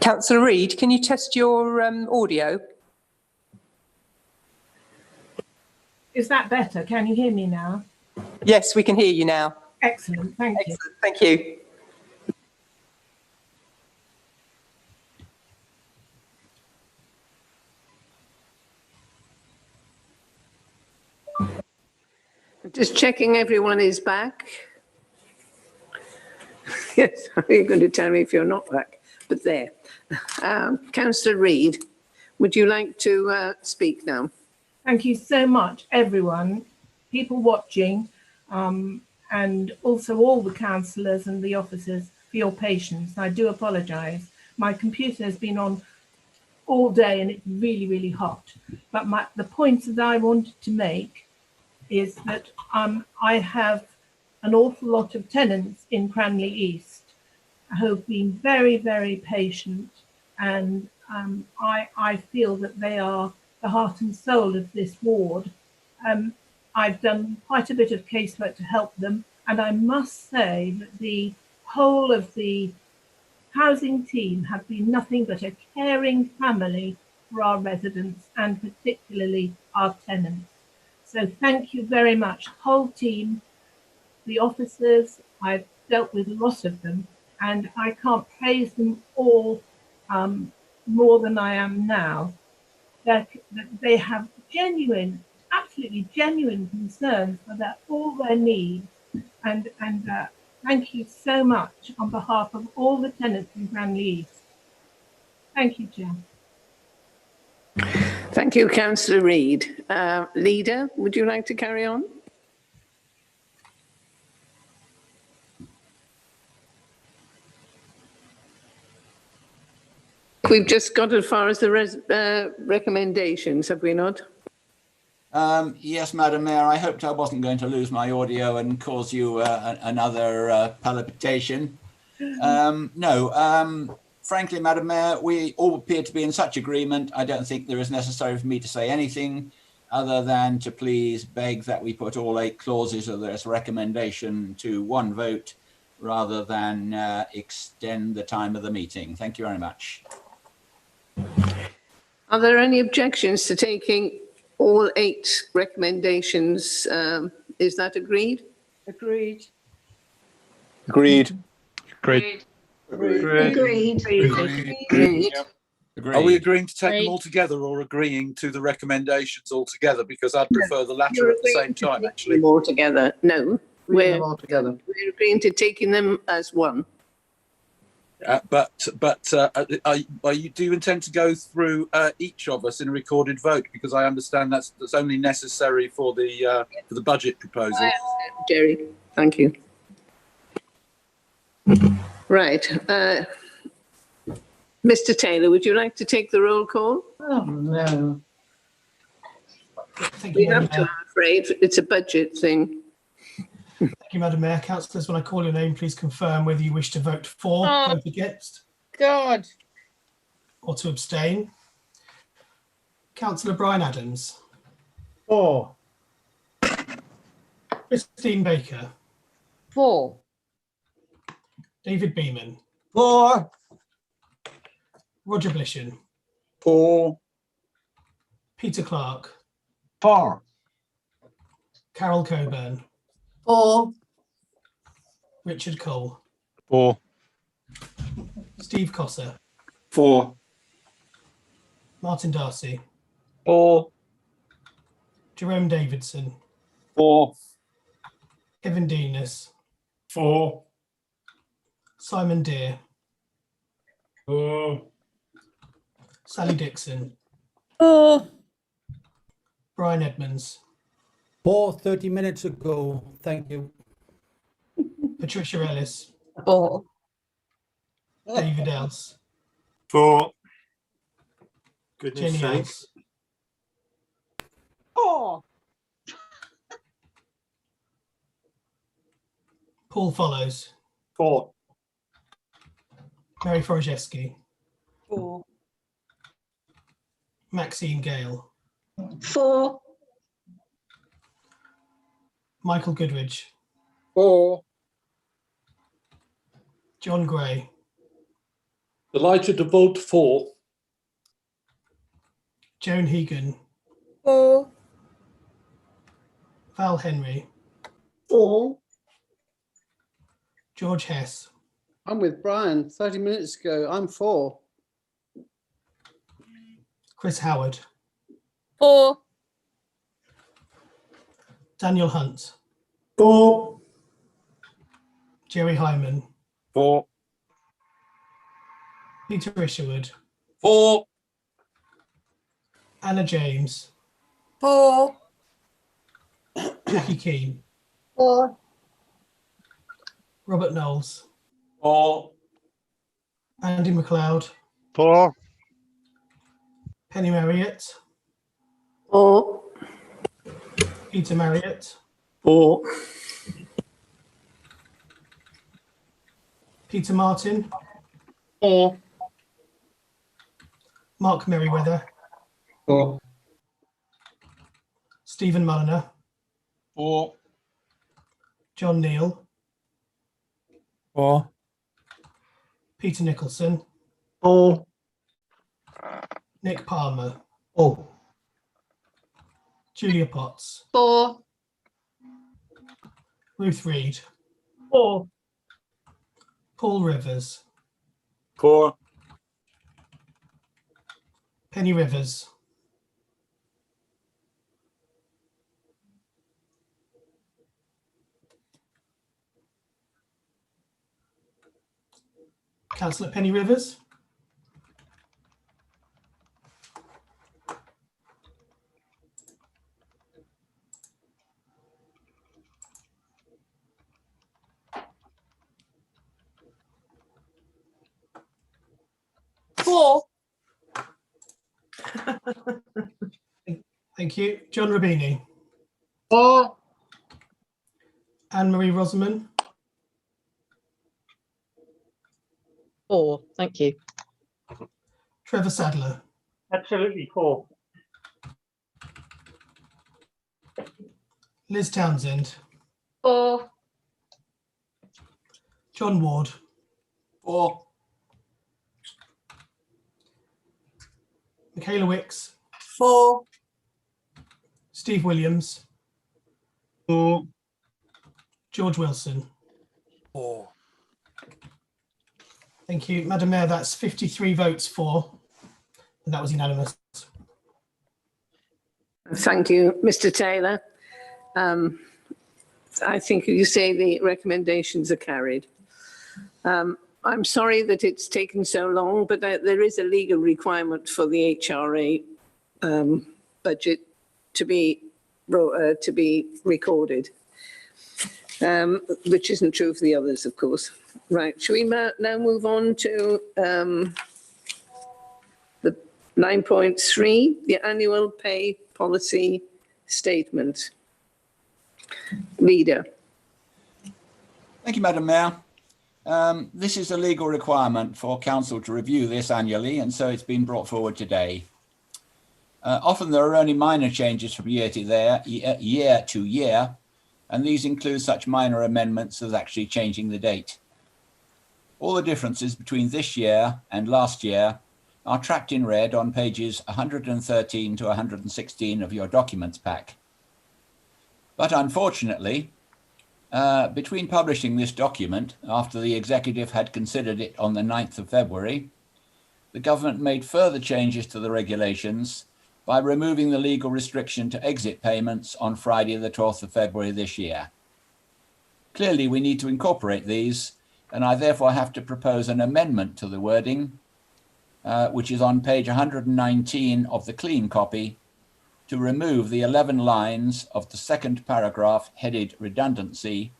Councillor Reid, can you test your audio? Is that better? Can you hear me now? Yes, we can hear you now. Excellent, thank you. Excellent, thank you. Just checking everyone is back. Yes, you're going to tell me if you're not back, but there. Councillor Reid, would you like to speak now? Thank you so much, everyone, people watching, and also all the councillors and the officers for your patience. I do apologise. My computer has been on all day and it's really, really hot. But the points that I wanted to make is that I have an awful lot of tenants in Cranley East who have been very, very patient, and I feel that they are the heart and soul of this ward. I've done quite a bit of casework to help them, and I must say that the whole of the housing team have been nothing but a caring family for our residents and particularly our tenants. So thank you very much, whole team, the officers. I've dealt with lots of them, and I can't praise them all more than I am now. That they have genuine, absolutely genuine concerns for all their needs, and thank you so much on behalf of all the tenants in Cranley East. Thank you, Chair. Thank you, Councillor Reid. Leader, would you like to carry on? We've just got as far as the recommendations, have we not? Yes, Madam Mayor, I hoped I wasn't going to lose my audio and cause you another palpitation. No, frankly, Madam Mayor, we all appear to be in such agreement. I don't think there is necessary for me to say anything other than to please beg that we put all 8 clauses of this recommendation to one vote rather than extend the time of the meeting. Thank you very much. Are there any objections to taking all 8 recommendations? Is that agreed? Agreed. Agreed. Agreed. Agreed. Agreed. Are we agreeing to take them all together or agreeing to the recommendations all together? Because I'd prefer the latter You're at the same time, actually. All together? No, Them all together. we're agreeing to taking them as one. Do you intend to go through each of us in a recorded vote? Because I understand that's only necessary for the budget proposal. I understand, Jerry. Thank you. Right. Mr. Taylor, would you like to take the roll call? Oh, no. Thank We you, Madam have to, Mayor. I'm afraid. It's a budget thing. Thank you, Madam Mayor. Councillors, when I call your name, please confirm whether you wish to vote for, vote against, God. or to abstain. Councillor Brian Adams. For. Christine Baker. For. David Beeman. For. Roger Blishen. For. Peter Clark. For. Carol Coburn. For. Richard Cole. For. Steve Cotter. For. Martin Darcy. For. Jerome Davidson. For. Kevin Deanis. For. Simon Deere. For. Sally Dixon. For. Brian Edmonds. For 30 minutes ago. Thank you. Patricia Ellis. For. David Else. For. Goodness Jenny sake. Else. For. Paul Follows. For. Mary Forojewski. For. Maxine Gale. For. Michael Goodridge. For. John Gray. Delighted to vote for. Joan Hegan. For. Val Henry. For. George Hess. I'm with Brian 30 minutes ago. I'm for. Chris Howard. For. Daniel Hunt. For. Jerry Hyman. For. Peter Isherwood. For. Anna James. For. Jackie Keane. For. Robert Knowles. For. Andy MacLeod. For. Penny Marriott. For. Peter Marriott. For. Peter Martin. For. Mark Merriweather. For. Stephen Mulliner. For. John Neal. For. Peter Nicholson. For. Nick Palmer. For. Julia Potts. For. Ruth Reed. For. Paul Rivers. For. Penny Rivers. Councillor Penny Rivers. For. Thank you. John Rabini. For. Anne-Marie Rosamond. For. Thank you. Trevor Sadler. Absolutely for. Liz Townsend. For. John Ward. For. Michaela Wicks. For. Steve Williams. For. George Wilson. For. Thank you. Madam Mayor, that's 53 votes for, and that was unanimous. Thank you, Mr. Taylor. I think you say the recommendations are carried. I'm sorry that it's taken so long, but there is a legal requirement for the HRA budget to be recorded, which isn't true for the others, of course. Right, shall we now move on to the 9.3, the annual pay policy statement. Leader. Thank you, Madam Mayor. This is a legal requirement for Council to review this annually, and so it's been brought forward today. Often there are only minor changes from year to year, and these include such minor amendments as actually changing the date. All the differences between this year and last year are tracked in red on pages 113 to 116 of your documents pack. But unfortunately, between publishing this document after the executive had considered it on the 9th of February, the government made further changes to the regulations by removing the legal restriction to exit payments on Friday the 12th of February this year. Clearly, we need to incorporate these, and I therefore have to propose an amendment to the wording, which is on page 119 of the clean copy, to remove the 11 lines of the second paragraph headed redundancy,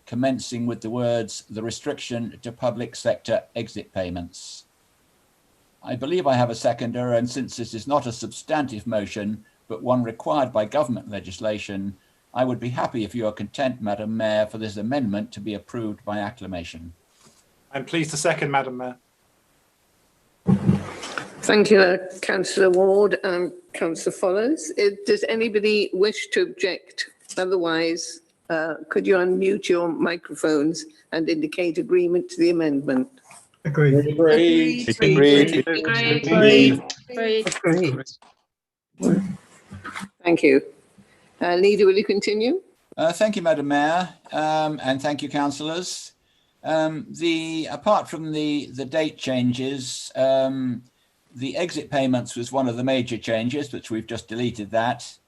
commencing with the words, the restriction to public sector exit payments. I believe I have a seconder, and since this is not a substantive motion, but one required by government legislation, I would be happy if you are content, Madam Mayor, for this amendment to be approved by acclamation. I'm pleased to second, Madam Mayor. Thank you, Councillor Ward and Councillor Follows. Does anybody wish to object? Otherwise, could you unmute your microphones and indicate agreement to the amendment? Agreed. Agreed. Thank you. Leader, will you continue? Thank you, Madam Mayor, and thank you, councillors. Apart from the date changes, the exit payments was one of the major changes, which we've just deleted that.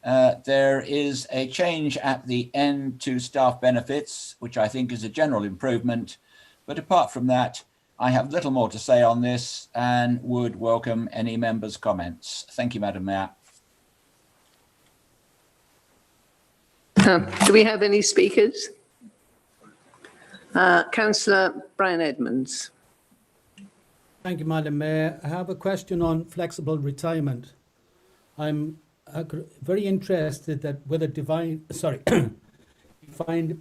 There is a change at the end to staff benefits, which I think is a general improvement. But apart from that, I have little more to say on this and would welcome any members' comments. Thank you, Madam Mayor. Do we have any speakers? Councillor Brian Edmonds. Thank you, Madam Mayor. I have a question on flexible retirement. I'm very interested that with a defined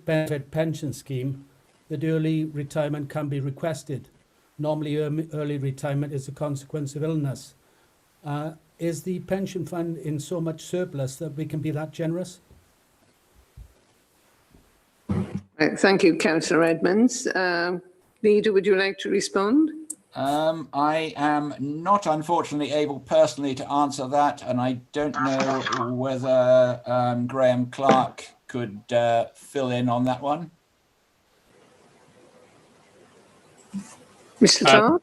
benefit pension scheme, that early retirement can be requested. Normally, early retirement is a consequence of illness. Is the pension fund in so much surplus that we can be that generous? Thank you, Councillor Edmonds. Leader, would you like to respond? I am not, unfortunately, able personally to answer that, and I don't know whether Graham Clark could fill in on that one. Mr. Clark?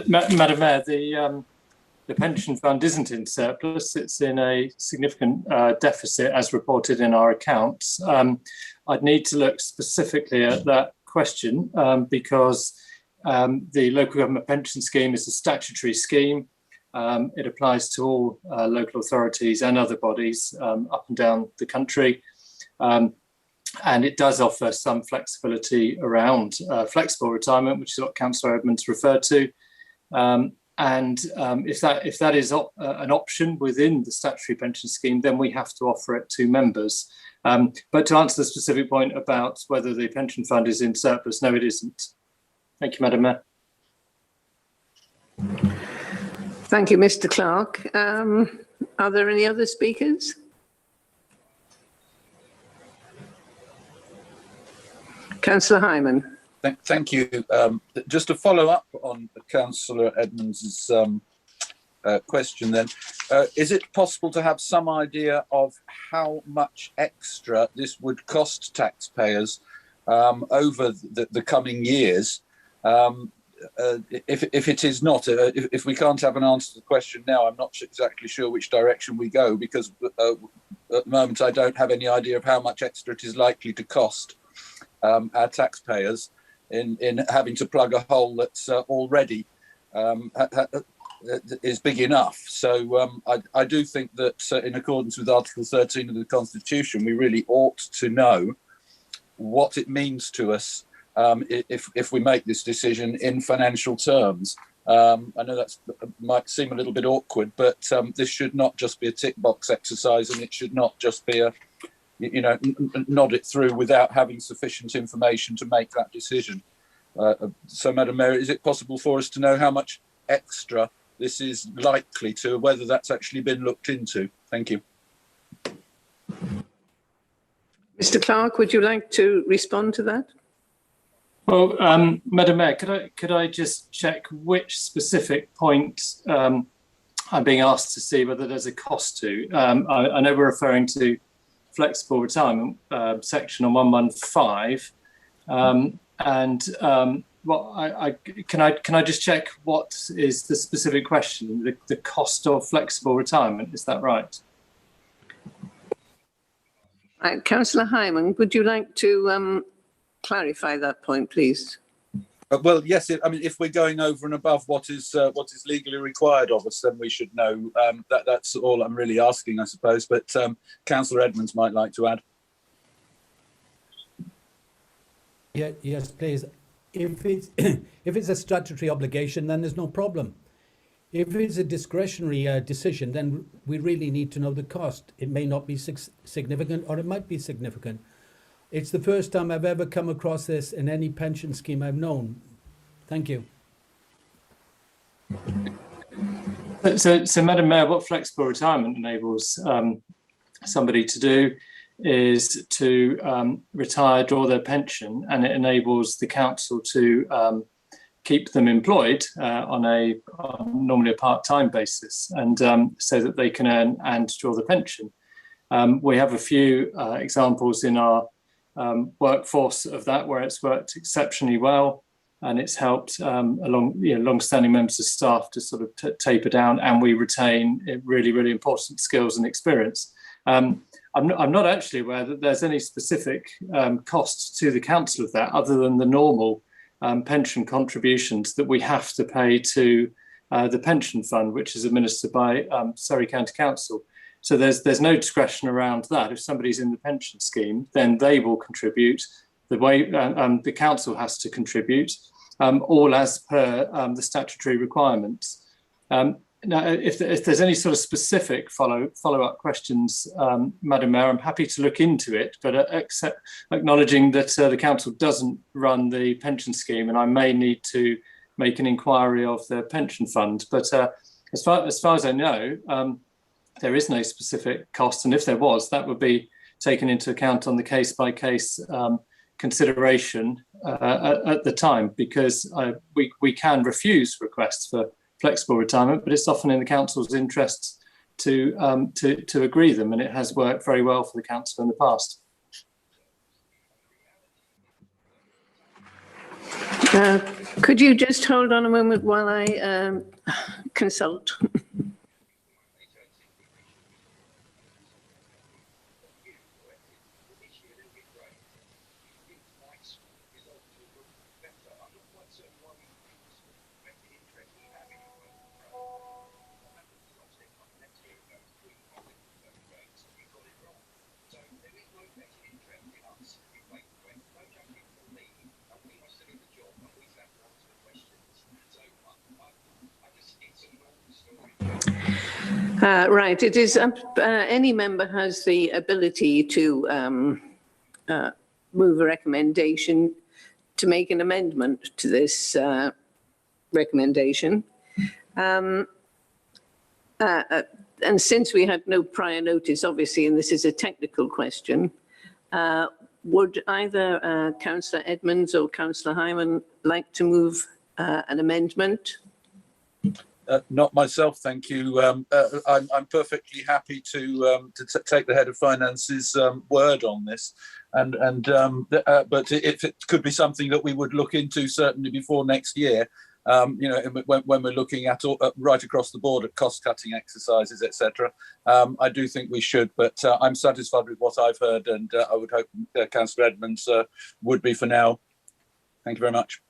Madam Mayor, the pension fund isn't in surplus. It's in a significant deficit as reported in our accounts. I'd need to look specifically at that question because the local government pension scheme is a statutory scheme. It applies to all local authorities and other bodies up and down the country. And it does offer some flexibility around flexible retirement, which is what Councillor Edmonds referred to. If that is an option within the statutory pension scheme, then we have to offer it to members. But to answer the specific point about whether the pension fund is in surplus, no, it isn't. Thank you, Madam Mayor. Thank you, Mr. Clark. Are there any other speakers? Councillor Hyman. Thank you. Just to follow up on Councillor Edmonds' question then, is it possible to have some idea of how much extra this would cost taxpayers over the coming years? If it is not, if we can't have an answer to the question now, I'm not exactly sure which direction we go, because at the moment I don't have any idea of how much extra it is likely to cost our taxpayers in having to plug a hole that's already is big enough. So I do think that in accordance with Article 13 of the Constitution, we really ought to know what it means to us if we make this decision in financial terms. I know that might seem a little bit awkward, but this should not just be a tick box exercise, and it should not just be a nod it through without having sufficient information to make that decision. So, Madam Mayor, is it possible for us to know how much extra this is likely to, whether that's actually been looked into? Thank you. Mr. Clark, would you like to respond to that? Well, Madam Mayor, could I just check which specific point I'm being asked to see whether there's a cost to? I know we're referring to flexible retirement section on 115, can I just check what is the specific question? The cost of flexible retirement, is that right? Councillor Hyman, would you like to clarify that point, please? Well, yes. I mean, if we're going over and above what is legally required of us, then we should know. That's all I'm really asking, I suppose. But Councillor Edmonds might like to add. Yeah, yes, please. If it's a statutory obligation, then there's no problem. If it's a discretionary decision, then we really need to know the cost. It may not be significant, or it might be significant. It's the first time I've ever come across this in any pension scheme I've known. Thank you. So Madam Mayor, what flexible retirement enables somebody to do is to retire, draw their pension, and it enables the council to keep them employed on normally a part-time basis, and so that they can earn and draw the pension. We have a few examples in our workforce of that where it's worked exceptionally well, and it's helped long-standing members of staff to sort of taper down, and we retain really, really important skills and experience. I'm not actually aware that there's any specific costs to the council of that, other than the normal pension contributions that we have to pay to the pension fund, which is administered by Surrey County Council. So there's no discretion around that. If somebody's in the pension scheme, then they will contribute the way the council has to contribute, all as per the statutory requirements. Now, if there's any sort of specific follow-up questions, Madam Mayor, I'm happy to look into it, but acknowledging that the council doesn't run the pension scheme, and I may need to make an inquiry of the pension fund. But as far as I know, there is no specific cost, and if there was, that would be taken into account on the case-by-case consideration at the time, because we can refuse requests for flexible retirement, but it's often in the council's interests to agree them, and it has worked very well for the council in the past. Could you just hold on a moment while I consult? Right, it is any member has the ability to move a recommendation to make an amendment to this recommendation. And since we had no prior notice, obviously, and this is a technical question, would either Councillor Edmonds or Councillor Hyman like to move an amendment? Not myself, thank you. I'm perfectly happy to take the head of finance's word on this, but if it could be something that we would look into certainly before next year, when we're looking at right across the board at cost-cutting exercises, etc. I do think we should, but I'm satisfied with what I've heard, and I would hope Councillor Edmonds would be for now. Thank you very much.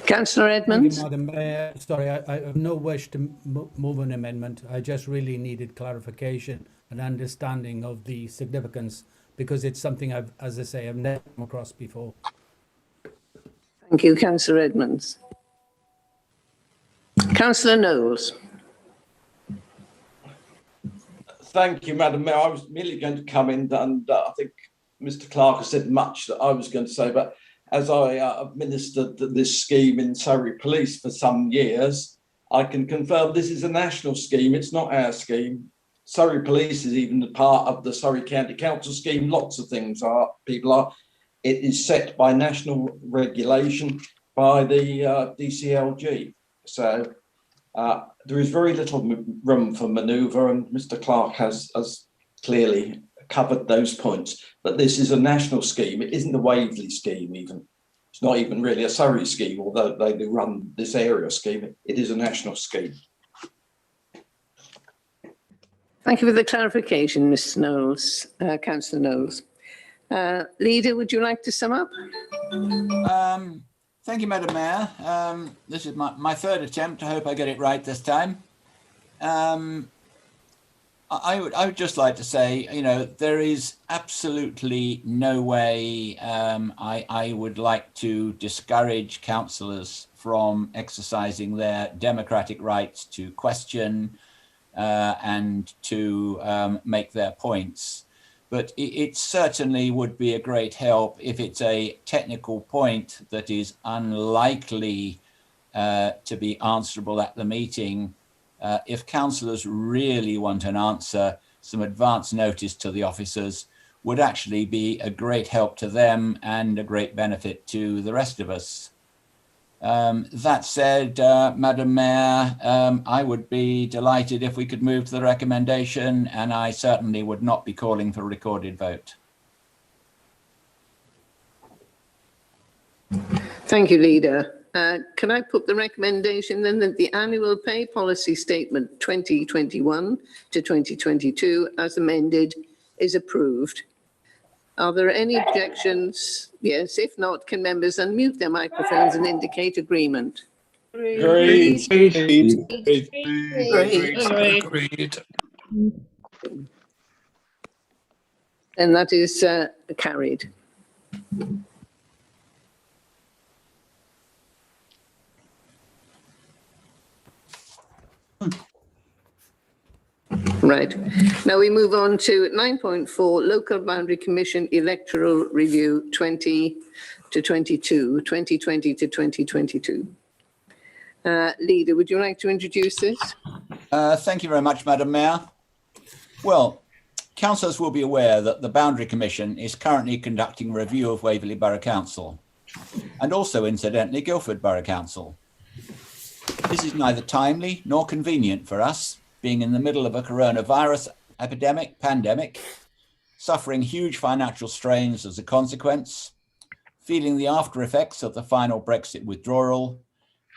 Councillor Edmonds. Madam Mayor, sorry, I have no wish to move an amendment. I just really needed clarification and understanding of the significance, because it's something as I say, I've never come across before. Thank you, Councillor Edmonds. Councillor Knowles. Thank you, Madam Mayor. I was merely going to come in, and I think Mr. Clark has said much that I was going to say, but as I administered this scheme in Surrey Police for some years, I can confirm this is a national scheme. It's not our scheme. Surrey Police is even a part of the Surrey County Council scheme. Lots of things people are. It is set by national regulation by the DCLG. So there is very little room for manoeuvre, and Mr. Clark has clearly covered those points. But this is a national scheme. It isn't a Waverley scheme even. It's not even really a Surrey scheme, although they do run this area scheme. It is a national scheme. Thank you for the clarification, Ms. Knowles, Councillor Knowles. Leader, would you like to sum up? Thank you, Madam Mayor. This is my third attempt. I hope I get it right this time. I would just like to say, there is absolutely no way I would like to discourage councillors from exercising their democratic rights to question and to make their points. But it certainly would be a great help if it's a technical point that is unlikely to be answerable at the meeting. If councillors really want an answer, some advance notice to the officers, would actually be a great help to them and a great benefit to the rest of us. That said, Madam Mayor, I would be delighted if we could move to the recommendation, and I certainly would not be calling for a recorded vote. Thank you, Leader. Can I put the recommendation then that the annual pay policy statement 2021 to 2022 as amended is approved? Are there any objections? Yes, if not, can members unmute their microphones and indicate agreement? Agreed. Agreed. And that is carried. Right. Now we move on to 9.4, Local Boundary Commission Electoral Review 2020 to 2022. Leader, would you like to introduce this? Thank you very much, Madam Mayor. Well, councillors will be aware that the Boundary Commission is currently conducting a review of Waverley Borough Council and also, incidentally, Guildford Borough Council. This is neither timely nor convenient for us, being in the middle of a coronavirus pandemic, suffering huge financial strains as a consequence, feeling the after effects of the final Brexit withdrawal,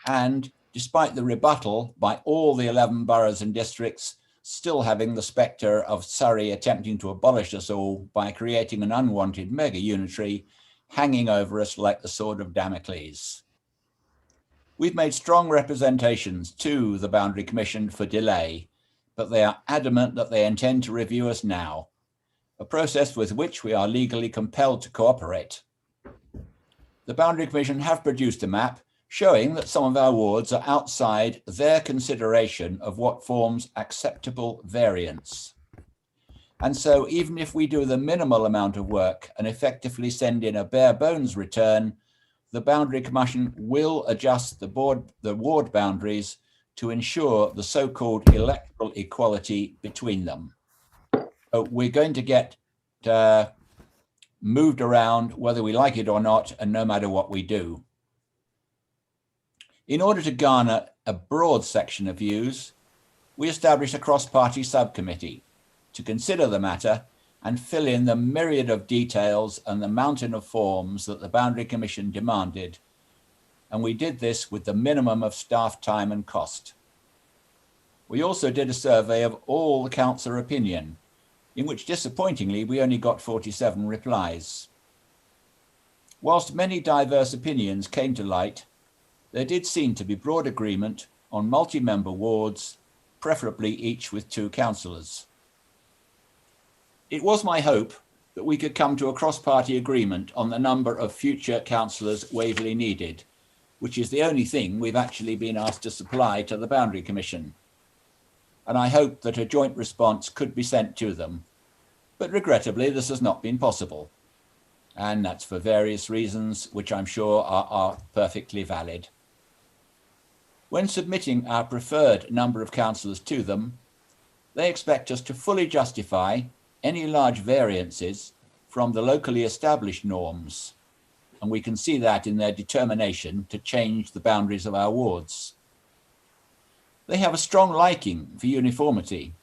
and despite the rebuttal by all the 11 boroughs and districts, still having the spectre of Surrey attempting to abolish us all by creating an unwanted mega unitary hanging over us like the sword of Damocles. We've made strong representations to the Boundary Commission for delay, but they are adamant that they intend to review us now, a process with which we are legally compelled to cooperate. The Boundary Commission have produced a map showing that some of our wards are outside their consideration of what forms acceptable variance. And so even if we do the minimal amount of work and effectively send in a bare bones return, the Boundary Commission will adjust the ward boundaries to ensure the so-called electoral equality between them. So we're going to get moved around whether we like it or not, and no matter what we do. In order to garner a broad section of views, we established a cross-party subcommittee to consider the matter and fill in the myriad of details and the mountain of forms that the Boundary Commission demanded. And we did this with the minimum of staff time and cost. We also did a survey of all the councillor opinion, in which disappointingly we only got 47 replies. Whilst many diverse opinions came to light, there did seem to be broad agreement on multi-member wards, preferably each with 2 councillors. It was my hope that we could come to a cross-party agreement on the number of future councillors Waverley needed, which is the only thing we've actually been asked to supply to the Boundary Commission. And I hope that a joint response could be sent to them. But regrettably, this has not been possible. And that's for various reasons, which I'm sure are perfectly valid. When submitting our preferred number of councillors to them, they expect us to fully justify any large variances from the locally established norms. And we can see that in their determination to change the boundaries of our wards. They have a strong liking for uniformity,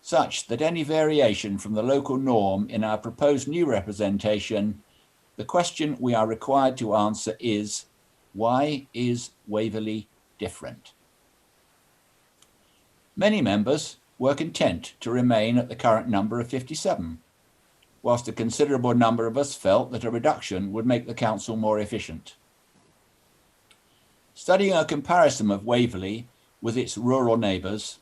such that any variation from the local norm in our proposed new representation, the question we are required to answer is, why is Waverley different? Many members were content to remain at the current number of 57, whilst a considerable number of us felt that a reduction would make the council more efficient. Studying a comparison of Waverley with its rural neighbours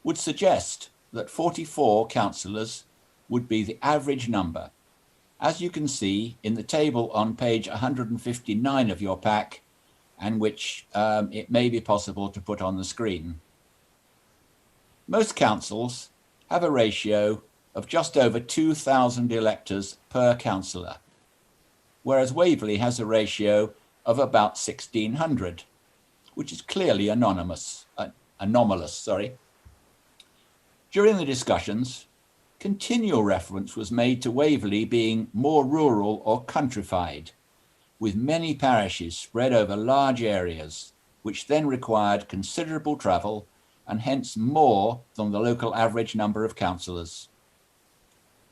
would suggest that 44 councillors would be the average number, as you can see in the table on page 159 of your pack, and which it may be possible to put on the screen. Most councils have a ratio of just over 2,000 electors per councillor, whereas Waverley has a ratio of about 1,600, which is clearly anomalous. During the discussions, continual reference was made to Waverley being more rural or countrified, with many parishes spread over large areas, which then required considerable travel and hence more than the local average number of councillors.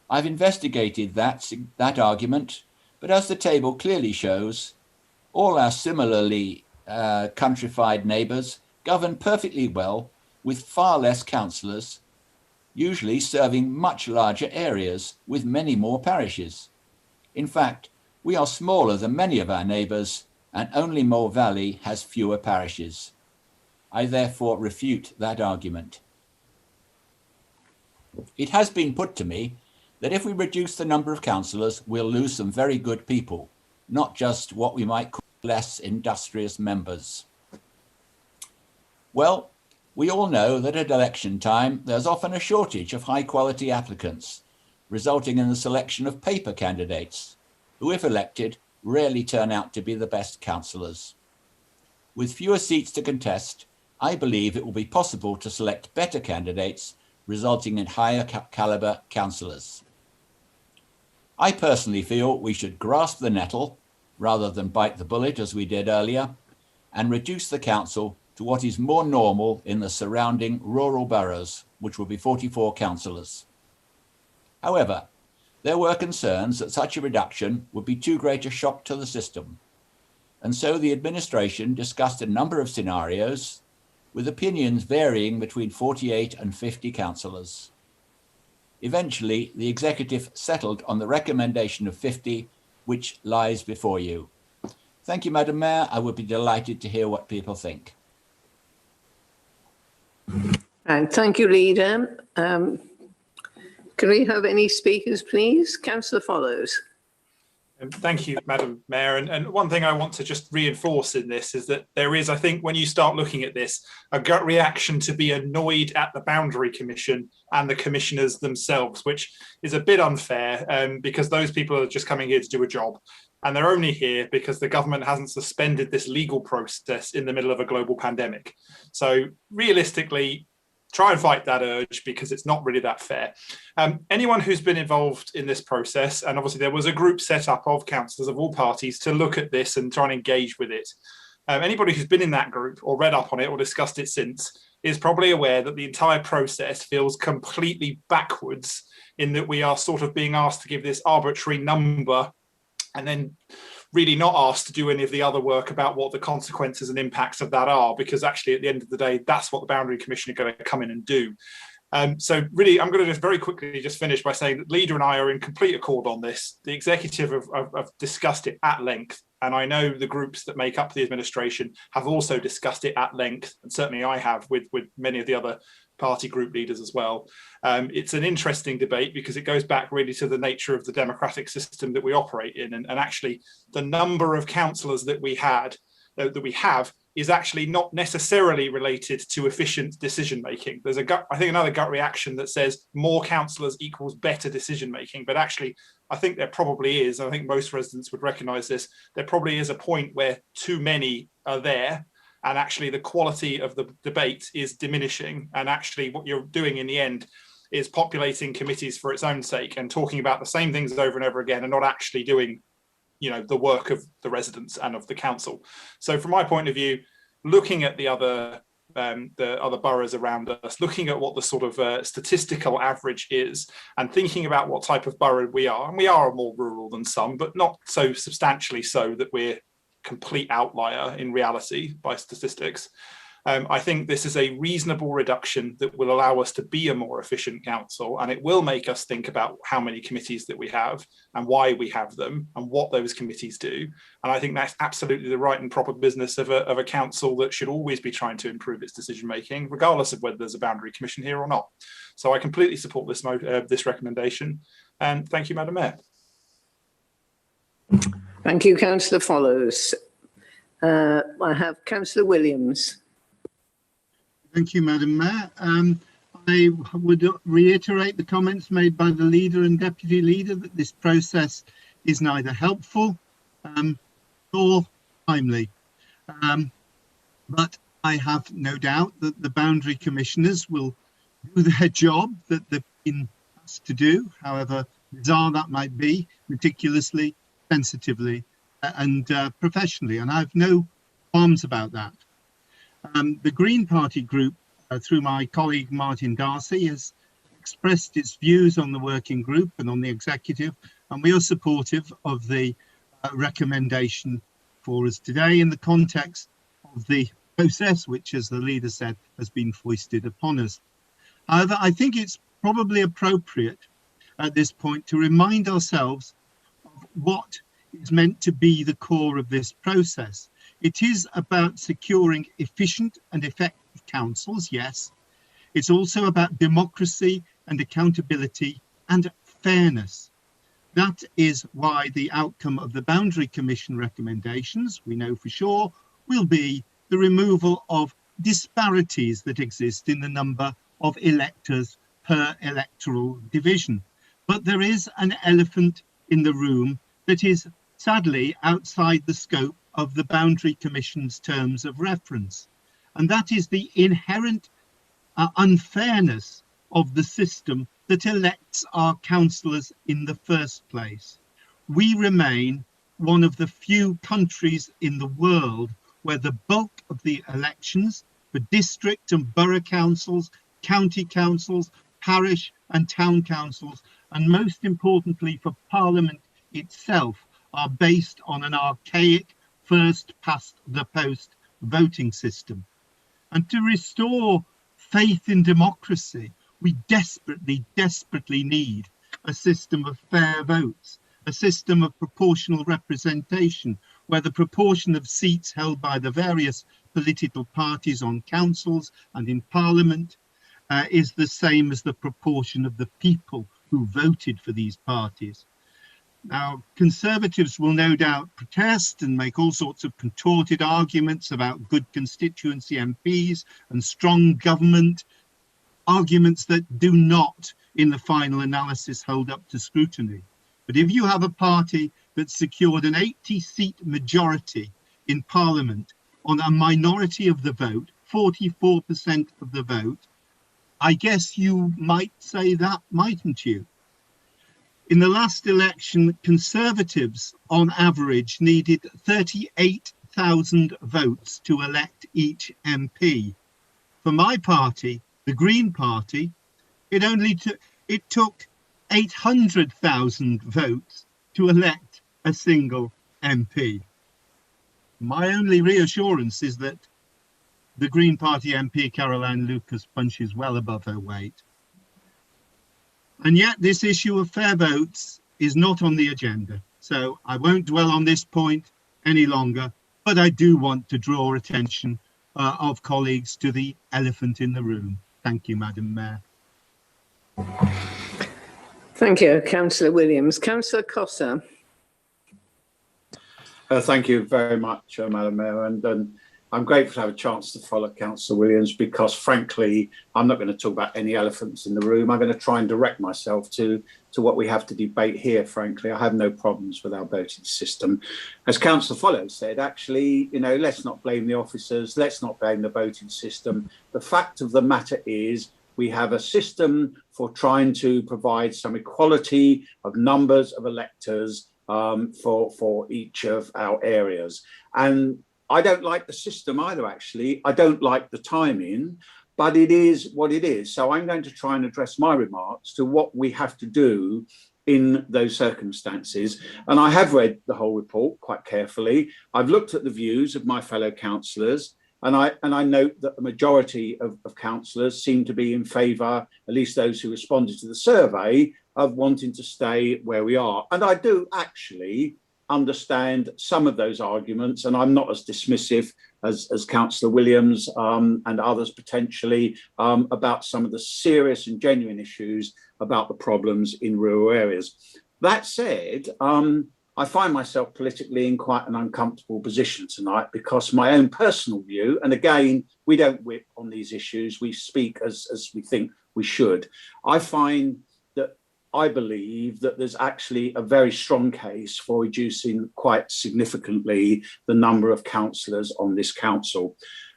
I've investigated that argument, but as the table clearly shows, all our similarly countrified neighbours govern perfectly well with far less councillors, usually serving much larger areas with many more parishes. In fact, we are smaller than many of our neighbours, and only Moor Valley has fewer parishes. I therefore refute that argument. It has been put to me that if we reduce the number of councillors, we'll lose some very good people, not just what we might call less industrious members. Well, we all know that at election time, there's often a shortage of high-quality applicants, resulting in the selection of paper candidates, who, if elected, rarely turn out to be the best councillors. With fewer seats to contest, I believe it will be possible to select better candidates, resulting in higher calibre councillors. I personally feel we should grasp the nettle, rather than bite the bullet as we did earlier, and reduce the council to what is more normal in the surrounding rural boroughs, which will be 44 councillors. However, there were concerns that such a reduction would be too great a shock to the system, and so the administration discussed a number of scenarios, with opinions varying between 48 and 50 councillors. Eventually, the executive settled on the recommendation of 50, which lies before you. Thank you, Madam Mayor. I would be delighted to hear what people think. And thank you, Leader. Can we have any speakers, please? Councillor Follows. Thank you, Madam Mayor. And one thing I want to just reinforce in this is that there is, I think, when you start looking at this, a gut reaction to be annoyed at the Boundary Commission and the commissioners themselves, which is a bit unfair because those people are just coming here to do a job. And they're only here because the government hasn't suspended this legal process in the middle of a global pandemic. So realistically, try and fight that urge because it's not really that fair. Anyone who's been involved in this process, and obviously there was a group set up of councillors of all parties to look at this and try and engage with it. Anybody who's been in that group or read up on it or discussed it since is probably aware that the entire process feels completely backwards in that we are sort of being asked to give this arbitrary number and then really not asked to do any of the other work about what the consequences and impacts of that are, because actually at the end of the day, that's what the Boundary Commission are going to come in and do. So really, I'm going to just very quickly just finish by saying that Leader and I are in complete accord on this. The executive have discussed it at length, and I know the groups that make up the administration have also discussed it at length, and certainly I have with many of the other party group leaders as well. It's an interesting debate because it goes back really to the nature of the democratic system that we operate in, and actually the number of councillors that we have is actually not necessarily related to efficient decision making. There's I think another gut reaction that says more councillors equals better decision making, but actually I think there probably is, and I think most residents would recognise this, there probably is a point where too many are there, and actually the quality of the debate is diminishing, and actually what you're doing in the end is populating committees for its own sake and talking about the same things over and over again and not actually doing, you know, the work of the residents and of the council. So from my point of view, looking at the other boroughs around us, looking at what the sort of statistical average is and thinking about what type of borough we are, and we are more rural than some, but not so substantially so that we're complete outlier in reality by statistics. I think this is a reasonable reduction that will allow us to be a more efficient council, and it will make us think about how many committees that we have and why we have them and what those committees do. And I think that's absolutely the right and proper business of a council that should always be trying to improve its decision making, regardless of whether there's a Boundary Commission here or not. So I completely support this recommendation, and thank you, Madam Mayor. Thank you, Councillor Follows. I have Councillor Williams. Thank you, Madam Mayor. I would reiterate the comments made by the Leader and Deputy Leader that this process is neither helpful nor timely. But I have no doubt that the Boundary Commissioners will do their job that they've been us to do, however bizarre that might be, meticulously, sensitively, and professionally. And I have no qualms about that. The Green Party group, through my colleague Martin Darcy, has expressed its views on the working group and on the executive, and we are supportive of the recommendation for us today in the context of the process, which, as the leader said, has been foisted upon us. However, I think it's probably appropriate at this point to remind ourselves of what is meant to be the core of this process. It is about securing efficient and effective councils, yes. It's also about democracy and accountability and fairness. That is why the outcome of the Boundary Commission recommendations, we know for sure, will be the removal of disparities that exist in the number of electors per electoral division. But there is an elephant in the room that is sadly outside the scope of the Boundary Commission's terms of reference, and that is the inherent unfairness of the system that elects our councillors in the first place. We remain one of the few countries in the world where the bulk of the elections for district and borough councils, county councils, parish and town councils, and most importantly for Parliament itself, are based on an archaic first past the post voting system. And to restore faith in democracy, we desperately need a system of fair votes, a system of proportional representation, where the proportion of seats held by the various political parties on councils and in Parliament is the same as the proportion of the people who voted for these parties. Now, Conservatives will no doubt protest and make all sorts of contorted arguments about good constituency MPs and strong government, arguments that do not, in the final analysis, hold up to scrutiny. But if you have a party that secured an 80-seat majority in Parliament on a minority of the vote, 44% of the vote, I guess you might say that, mightn't you? In the last election, Conservatives, on average, needed 38,000 votes to elect each MP. For my party, the Green Party, it took 800,000 votes to elect a single MP. My only reassurance is that the Green Party MP, Caroline Lucas, punches well above her weight. And yet this issue of fair votes is not on the agenda. So I won't dwell on this point any longer, but I do want to draw attention of colleagues to the elephant in the room. Thank you, Madam Mayor. Thank you, Councillor Williams. Councillor Cossa. Thank you very much, Madam Mayor. And I'm grateful to have a chance to follow Councillor Williams because, frankly, I'm not going to talk about any elephants in the room. I'm going to try and direct myself to what we have to debate here, frankly. I have no problems with our voting system. As Councillor Follow said, actually, you know, let's not blame the officers. Let's not blame the voting system. The fact of the matter is we have a system for trying to provide some equality of numbers of electors for each of our areas. And I don't like the system either, actually. I don't like the timing, but it is what it is. So I'm going to try and address my remarks to what we have to do in those circumstances. And I have read the whole report quite carefully. I've looked at the views of my fellow councillors, and I note that the majority of councillors seem to be in favour, at least those who responded to the survey, of wanting to stay where we are. And I do actually understand some of those arguments, and I'm not as dismissive as Councillor Williams and others potentially about some of the serious and genuine issues about the problems in rural areas. That said, I find myself politically in quite an uncomfortable position tonight because my own personal view, and again, we don't whip on these issues, we speak as we think we should. I believe that there's actually a very strong case for reducing quite significantly the number of councillors on this council.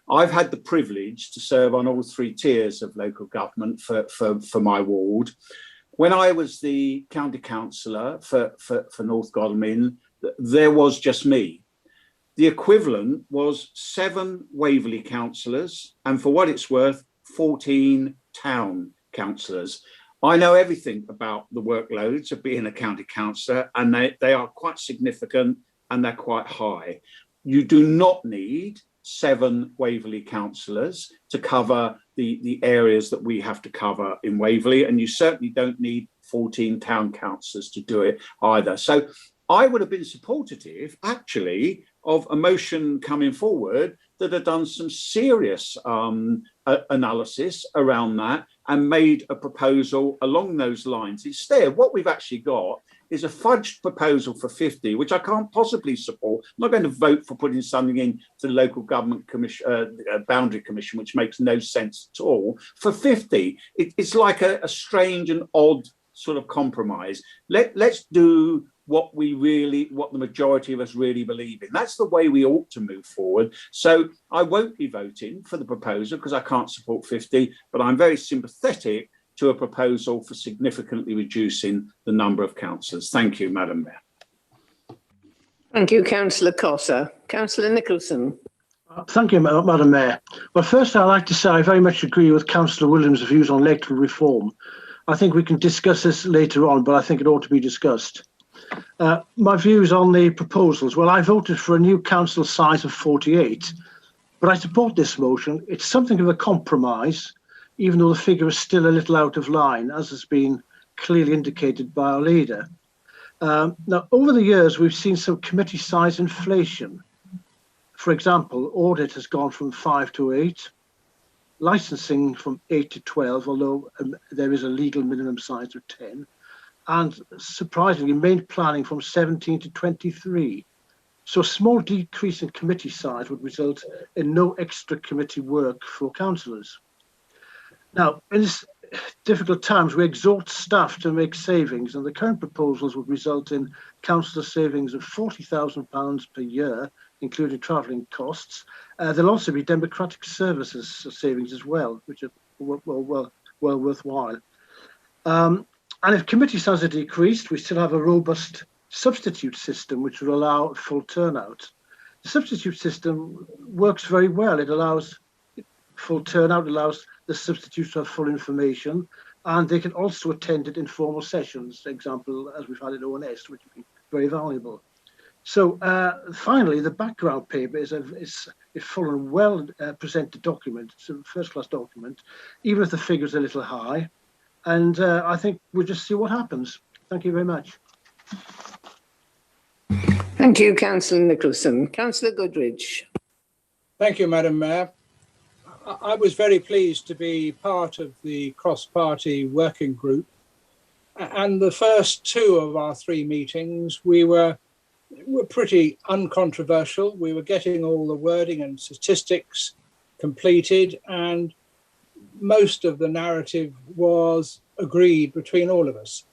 I've had the privilege to serve on all three tiers of local government for my ward. When I was the county councillor for North Godalming, there was just me. The equivalent was 7 Waverley councillors, and for what it's worth, 14 town councillors. I know everything about the workloads of being a county councillor, and they are quite significant and they're quite high. You do not need 7 Waverley councillors to cover the areas that we have to cover in Waverley, and you certainly don't need 14 town councillors to do it either. So I would have been supportive, actually, of a motion coming forward that had done some serious analysis around that and made a proposal along those lines. Instead, what we've actually got is a fudged proposal for 50, which I can't possibly support. I'm not going to vote for putting something in to the local government commission, boundary commission, which makes no sense at all. For 50, it's like a strange and odd sort of compromise. Let's do what the majority of us really believe in. That's the way we ought to move forward. So I won't be voting for the proposal because I can't support 50, but I'm very sympathetic to a proposal for significantly reducing the number of councillors. Thank you, Madam Mayor. Thank you, Councillor Cossa. Councillor Nicholson. Thank you, Madam Mayor. Well, first I'd like to say I very much agree with Councillor Williams' views on electoral reform. I think we can discuss this later on, but I think it ought to be discussed. My views on the proposals. Well, I voted for a new council size of 48, but I support this motion. It's something of a compromise, even though the figure is still a little out of line, as has been clearly indicated by our leader. Now, over the years, we've seen some committee size inflation. For example, audit has gone from 5 to 8, licensing from 8 to 12, although there is a legal minimum size of 10, and surprisingly, main planning from 17 to 23. So a small decrease in committee size would result in no extra committee work for councillors. Now, in this difficult times, we exhort staff to make savings, and the current proposals would result in councillor savings of £40,000 per year, including travelling costs. There'll also be democratic services savings as well, which are well worthwhile. And if committee size are decreased, we still have a robust substitute system which will allow full turnout. The substitute system works very well. It allows full turnout, allows the substitutes to have full information, and they can also attend informal sessions, for example, as we've had at ONS, which have been very valuable. So finally, the background paper is a full and well presented document. It's a first-class document, even if the figure's a little high. And I think we'll just see what happens. Thank you very much. Thank you, Councillor Nicholson. Councillor Goodridge. Thank you, Madam Mayor. I was very pleased to be part of the cross-party working group. And the first 2 of our 3 meetings, we were pretty uncontroversial. We were getting all the wording and statistics completed, and most of the narrative was agreed between all of us,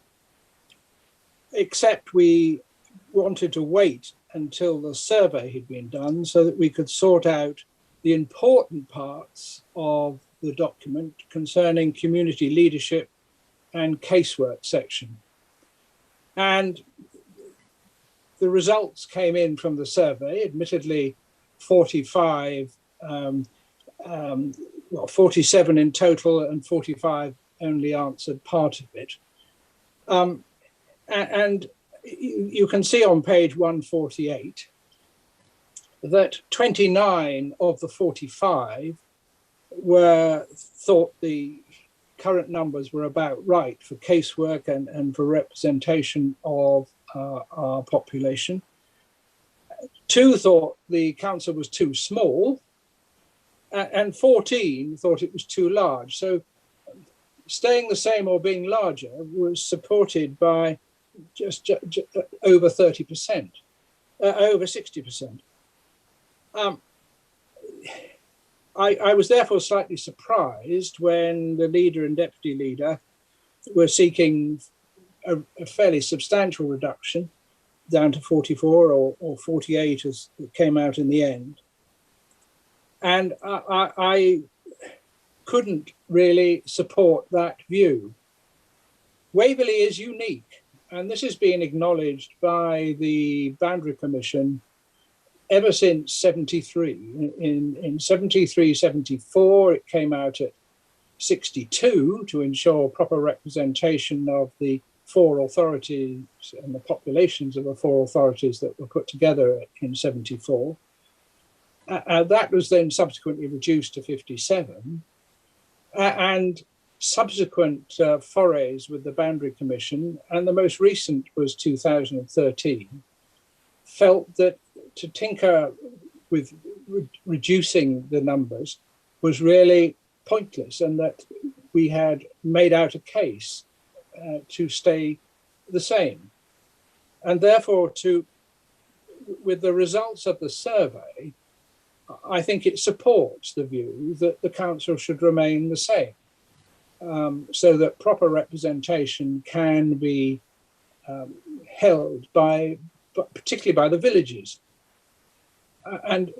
except we wanted to wait until the survey had been done so that we could sort out the important parts of the document concerning community leadership and casework section. And the results came in from the survey, admittedly 45, 47 in total, and 45 only answered part of it. And you can see on page 148 that 29 of the 45 thought the current numbers were about right for casework and for representation of our population. 2 thought the council was too small, and 14 thought it was too large. So staying the same or being larger was supported by just over 30%, over 60%. I was therefore slightly surprised when the leader and deputy leader were seeking a fairly substantial reduction down to 44 or 48 as it came out in the end. And I couldn't really support that view. Waverley is unique, and this has been acknowledged by the Boundary Commission ever since 73. In 73, 74, it came out at 62 to ensure proper representation of the 4 authorities and the populations of the 4 authorities that were put together in 74. That was then subsequently reduced to 57. And subsequent forays with the Boundary Commission, and the most recent was 2013, felt that to tinker with reducing the numbers was really pointless, and that we had made out a case to stay the same. And therefore, with the results of the survey, I think it supports the view that the council should remain the same, so that proper representation can be held particularly by the villages. And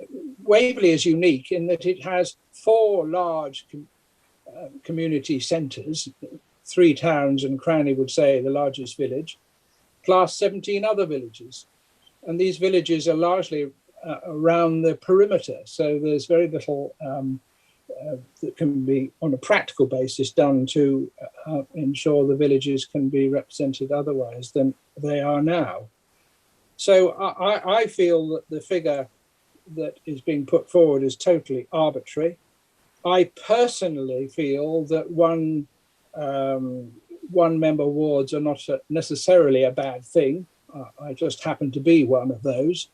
Waverley is unique in that it has 4 large community centres, 3 towns and Cranley would say the largest village, plus 17 other villages. And these villages are largely around the perimeter, so there's very little that can be on a practical basis done to ensure the villages can be represented otherwise than they are now. So I feel that the figure that is being put forward is totally arbitrary. I personally feel that one member wards are not necessarily a bad thing. I just happen to be one of those.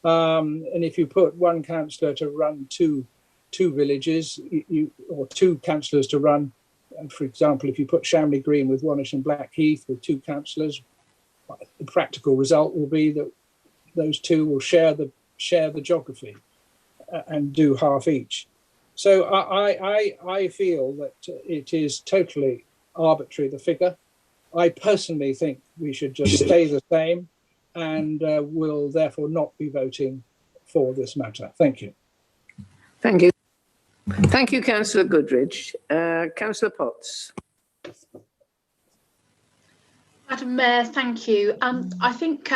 And if you put one councillor to run two villages, or 2 councillors to run, for example, if you put Shamley Green with Wannish and Blackheath with 2 councillors, the practical result will be that those 2 will share the geography and do half each. So I feel that it is totally arbitrary, the figure. I personally think we should just stay the same, and will therefore not be voting for this matter. Thank you. Thank you. Thank you, Councillor Goodridge. Councillor Potts. Madam Mayor, thank you. I think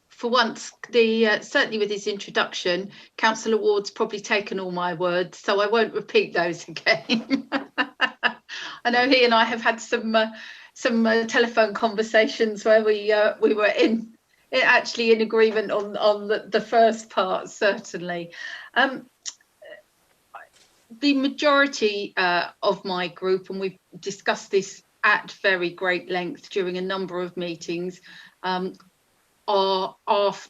for once, certainly with his introduction, Councillor Ward's probably taken all my words, so I won't repeat those again. I know he and I have had some telephone conversations where we were actually in agreement on the first part, certainly. The majority of my group, and we've discussed this at very great length during a number of meetings, are of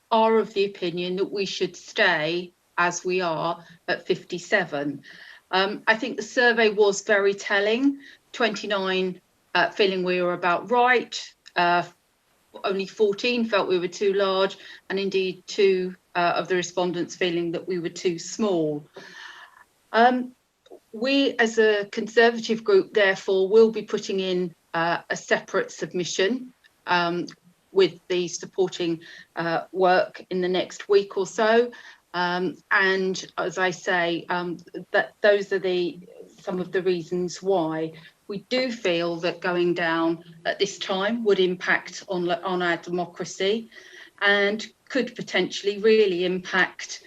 the opinion that we should stay as we are at 57. I think the survey was very telling. 29 feeling we were about right, only 14 felt we were too large, and indeed 2 of the respondents feeling that we were too small. We as a Conservative group therefore will be putting in a separate submission with the supporting work in the next week or so. And as I say, that those are some of the reasons why we do feel that going down at this time would impact on our democracy and could potentially really impact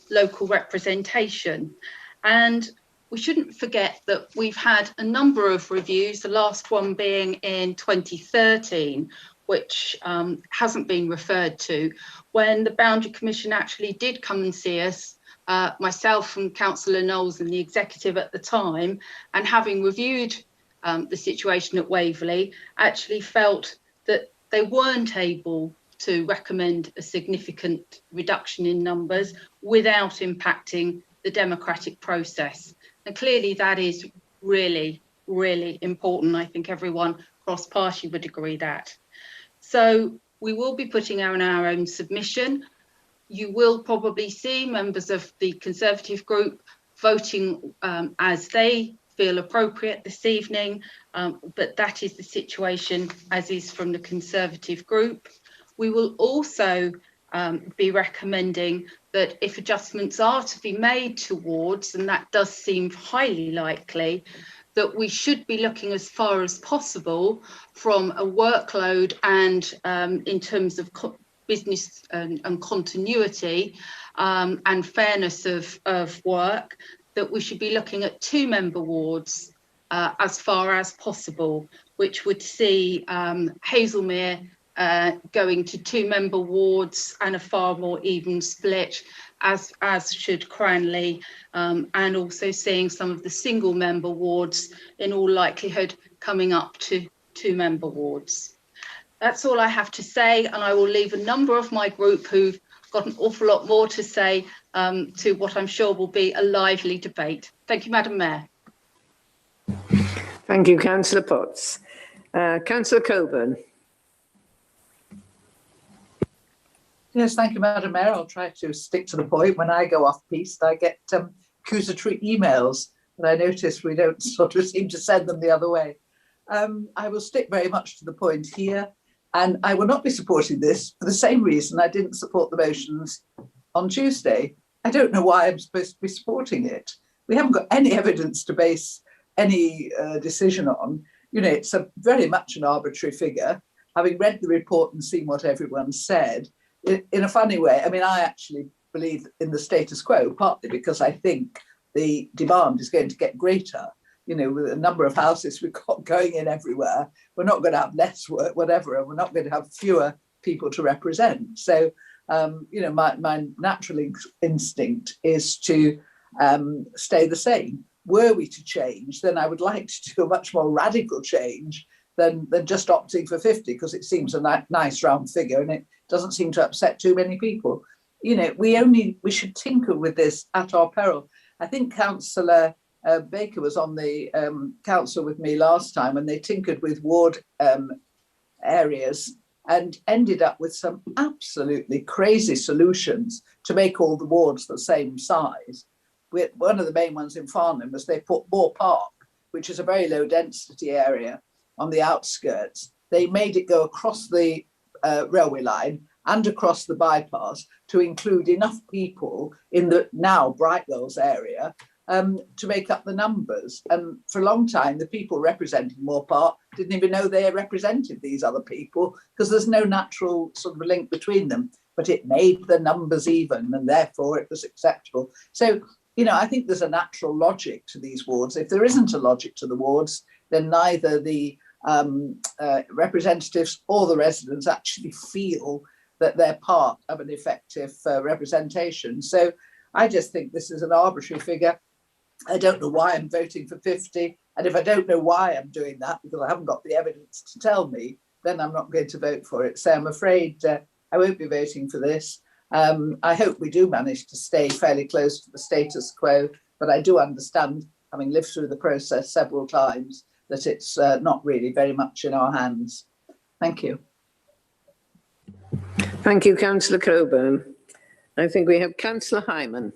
local representation. And we shouldn't forget that we've had a number of reviews, the last one being in 2013, which hasn't been referred to, when the Boundary Commission actually did come and see us, myself and Councillor Knowles and the executive at the time, and having reviewed the situation at Waverley, actually felt that they weren't able to recommend a significant reduction in numbers without impacting the democratic process. And clearly that is really, really important. I think everyone cross-party would agree that. So we will be putting out our own submission. You will probably see members of the Conservative group voting as they feel appropriate this evening, but that is the situation as is from the Conservative group. We will also be recommending that if adjustments are to be made towards, and that does seem highly likely, that we should be looking as far as possible from a workload and in terms of business and continuity and fairness of work, that we should be looking at 2-member wards as far as possible, which would see Hazelmere going to 2-member wards and a far more even split, as should Cranley, and also seeing some of the single-member wards in all likelihood coming up to 2-member wards. That's all I have to say, and I will leave a number of my group who've got an awful lot more to say to what I'm sure will be a lively debate. Thank you, Madam Mayor. Thank you, Councillor Potts. Councillor Coburn. Yes, thank you, Madam Mayor. I'll try to stick to the point. When I go off-piste, I get accusatory emails, but I notice we don't sort of seem to send them the other way. I will stick very much to the point here, and I will not be supporting this for the same reason I didn't support the motions on Tuesday. I don't know why I'm supposed to be supporting it. We haven't got any evidence to base any decision on. You know, it's very much an arbitrary figure. Having read the report and seen what everyone said, in a funny way, I mean, I actually believe in the status quo, partly because I think the demand is going to get greater. You know, with the number of houses we've got going in everywhere, we're not going to have less work, whatever, and we're not going to have fewer people to represent. So, you know, my natural instinct is to stay the same. Were we to change, then I would like to do a much more radical change than just opting for 50, because it seems a nice round figure and it doesn't seem to upset too many people. You know, we should tinker with this at our peril. I think Councillor Baker was on the council with me last time, and they tinkered with ward areas and ended up with some absolutely crazy solutions to make all the wards the same size. One of the main ones in Farnham was they put Moor Park, which is a very low density area on the outskirts. They made it go across the railway line and across the bypass to include enough people in the now Brightwells area to make up the numbers. And for a long time, the people representing Moor Park didn't even know they represented these other people, because there's no natural sort of link between them. But it made the numbers even, and therefore it was acceptable. So, you know, I think there's a natural logic to these wards. If there isn't a logic to the wards, then neither the representatives or the residents actually feel that they're part of an effective representation. So I just think this is an arbitrary figure. I don't know why I'm voting for 50. And if I don't know why I'm doing that, because I haven't got the evidence to tell me, then I'm not going to vote for it. So I'm afraid I won't be voting for this. I hope we do manage to stay fairly close to the status quo, but I do understand, having lived through the process several times, that it's not really very much in our hands. Thank you. Thank you, Councillor Coburn. I think we have Councillor Hyman.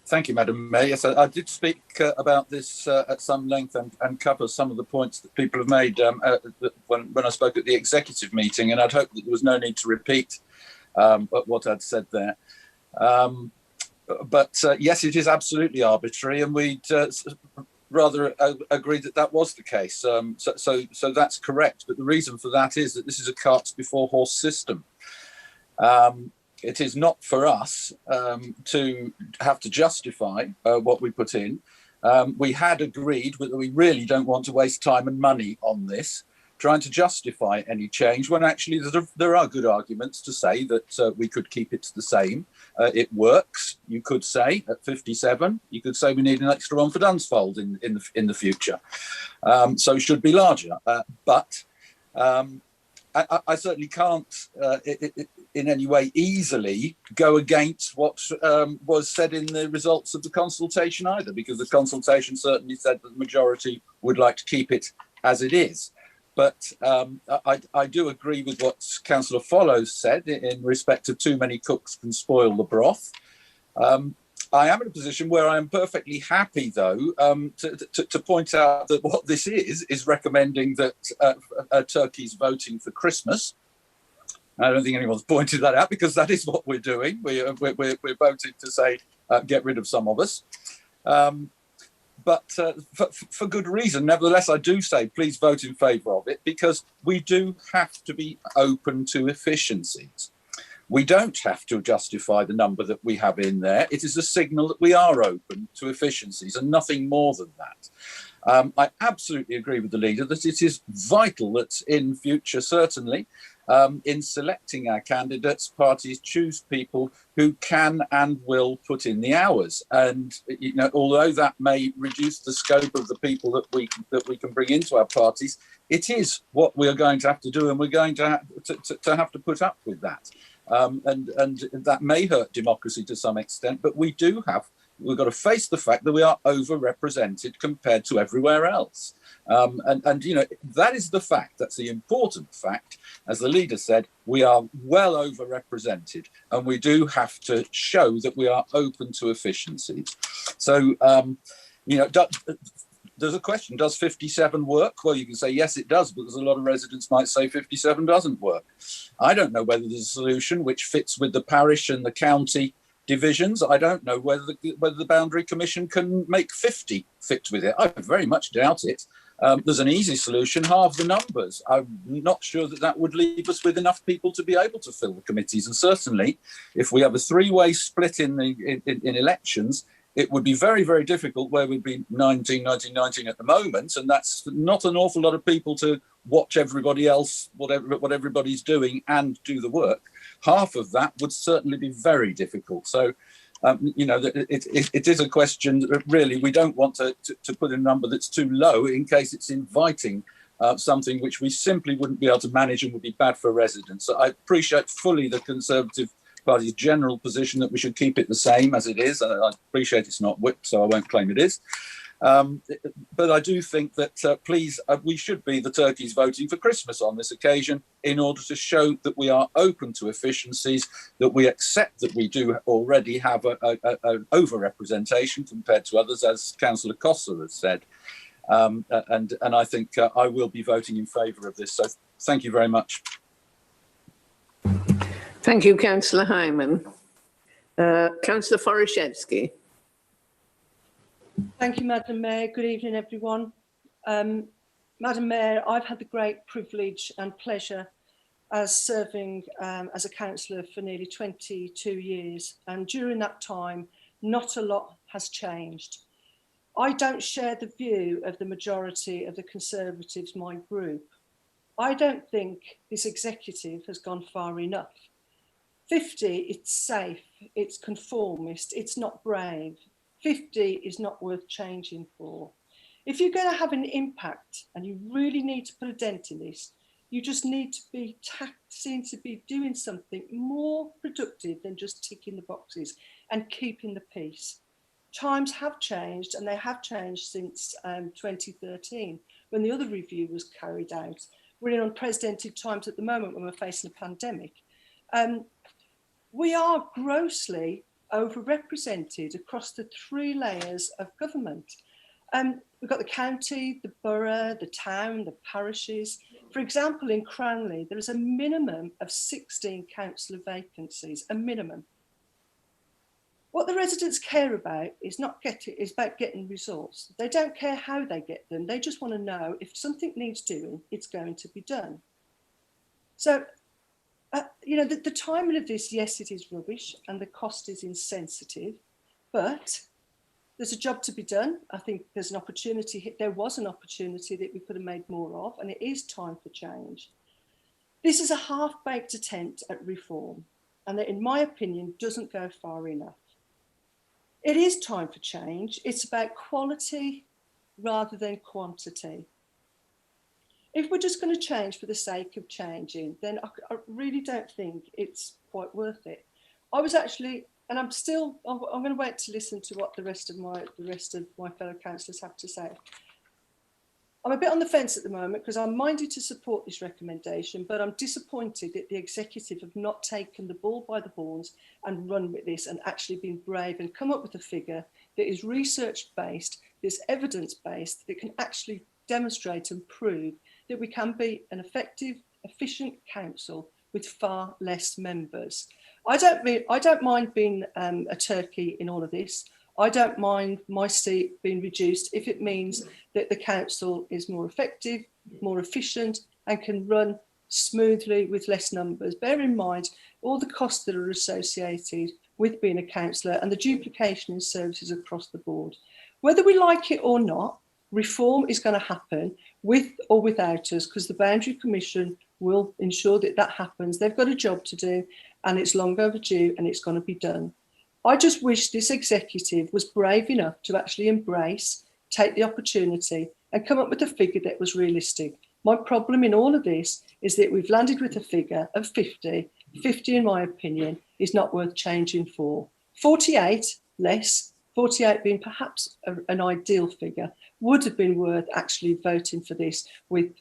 Thank you, Madam Mayor. Yes, I did speak about this at some length and cover some of the points that people have made when I spoke at the executive meeting, and I'd hope that there was no need to repeat what I'd said there. But yes, it is absolutely arbitrary, and we'd rather agree that that was the case. So that's correct. But the reason for that is that this is a carts before horse system. It is not for us to have to justify what we put in. We had agreed that we really don't want to waste time and money on this, trying to justify any change, when actually there are good arguments to say that we could keep it the same. It works, you could say, at 57. You could say we need an extra one for Dunsfold in the future. So it should be larger. But I certainly can't in any way easily go against what was said in the results of the consultation either, because the consultation certainly said that the majority would like to keep it as it is. But I do agree with what Councillor Follows said in respect of too many cooks can spoil the broth. I am in a position where I am perfectly happy, though, to point out that what this is recommending that turkeys voting for Christmas. I don't think anyone's pointed that out, because that is what we're doing. We're voting to say, get rid of some of us. But for good reason. Nevertheless, I do say please vote in favour of it, because we do have to be open to efficiencies. We don't have to justify the number that we have in there. It is a signal that we are open to efficiencies and nothing more than that. I absolutely agree with the leader that it is vital that in future, certainly, in selecting our candidates, parties choose people who can and will put in the hours. And although that may reduce the scope of the people that we can bring into our parties, it is what we are going to have to do, and we're going to have to put up with that. And that may hurt democracy to some extent, but we've got to face the fact that we are overrepresented compared to everywhere else. And that is the fact, that's the important fact. As the leader said, we are well overrepresented, and we do have to show that we are open to efficiencies. So, there's a question, does 57 work? Well, you can say, yes, it does, but there's a lot of residents might say 57 doesn't work. I don't know whether there's a solution which fits with the parish and the county divisions. I don't know whether the Boundary Commission can make 50 fit with it. I very much doubt it. There's an easy solution, halve the numbers. I'm not sure that would leave us with enough people to be able to fill the committees. And certainly, if we have a three-way split in elections, it would be very, very difficult, where we'd be 19 at the moment, and that's not an awful lot of people to watch everybody else, what everybody's doing, and do the work. Half of that would certainly be very difficult. So, it is a question that really we don't want to put a number that's too low in case it's inviting something which we simply wouldn't be able to manage and would be bad for residents. So I appreciate fully the Conservative Party's general position that we should keep it the same as it is. I appreciate it's not whipped, so I won't claim it is. But I do think that, please, we should be the turkeys voting for Christmas on this occasion, in order to show that we are open to efficiencies, that we accept that we do already have an over-representation compared to others, as Councillor Costa has said. And I think I will be voting in favour of this. So thank you very much. Thank you, Councillor Hyman. Councillor Forashevsky. Thank you, Madam Mayor. Good evening, everyone. Madam Mayor, I've had the great privilege and pleasure as serving as a councillor for nearly 22 years. And during that time, not a lot has changed. I don't share the view of the majority of the Conservatives, my group. I don't think this executive has gone far enough. 50, it's safe, it's conformist, it's not brave. 50 is not worth changing for. If you're going to have an impact and you really need to put a dent in this, you just need to be seen to be doing something more productive than just ticking the boxes and keeping the peace. Times have changed, and they have changed since 2013, when the other review was carried out. We're in unprecedented times at the moment when we're facing a pandemic. We are grossly overrepresented across the three layers of government. We've got the county, the borough, the town, the parishes. For example, in Cranley, there is a minimum of 16 councillor vacancies, a minimum. What the residents care about is about getting results. They don't care how they get them. They just want to know if something needs doing, it's going to be done. So, the timing of this, yes, it is rubbish and the cost is insensitive, but there's a job to be done. I think there's an opportunity. There was an opportunity that we could have made more of, and it is time for change. This is a half-baked attempt at reform, and that, in my opinion, doesn't go far enough. It is time for change. It's about quality rather than quantity. If we're just going to change for the sake of changing, then I really don't think it's quite worth it. I was actually, and I'm going to wait to listen to what the rest of my fellow councillors have to say. I'm a bit on the fence at the moment because I'm minded to support this recommendation, but I'm disappointed that the executive have not taken the bull by the horns and run with this and actually been brave and come up with a figure that is research-based, that's evidence-based, that can actually demonstrate and prove that we can be an effective, efficient council with far less members. I don't mind being a turkey in all of this. I don't mind my seat being reduced if it means that the council is more effective, more efficient, and can run smoothly with less numbers. Bear in mind all the costs that are associated with being a councillor and the duplication in services across the board. Whether we like it or not, reform is going to happen with or without us, because the Boundary Commission will ensure that that happens. They've got a job to do and it's long overdue and it's going to be done. I just wish this executive was brave enough to actually embrace, take the opportunity and come up with a figure that was realistic. My problem in all of this is that we've landed with a figure of 50. 50, in my opinion, is not worth changing for. 48, less, 48 being perhaps an ideal figure, would have been worth actually voting for this with,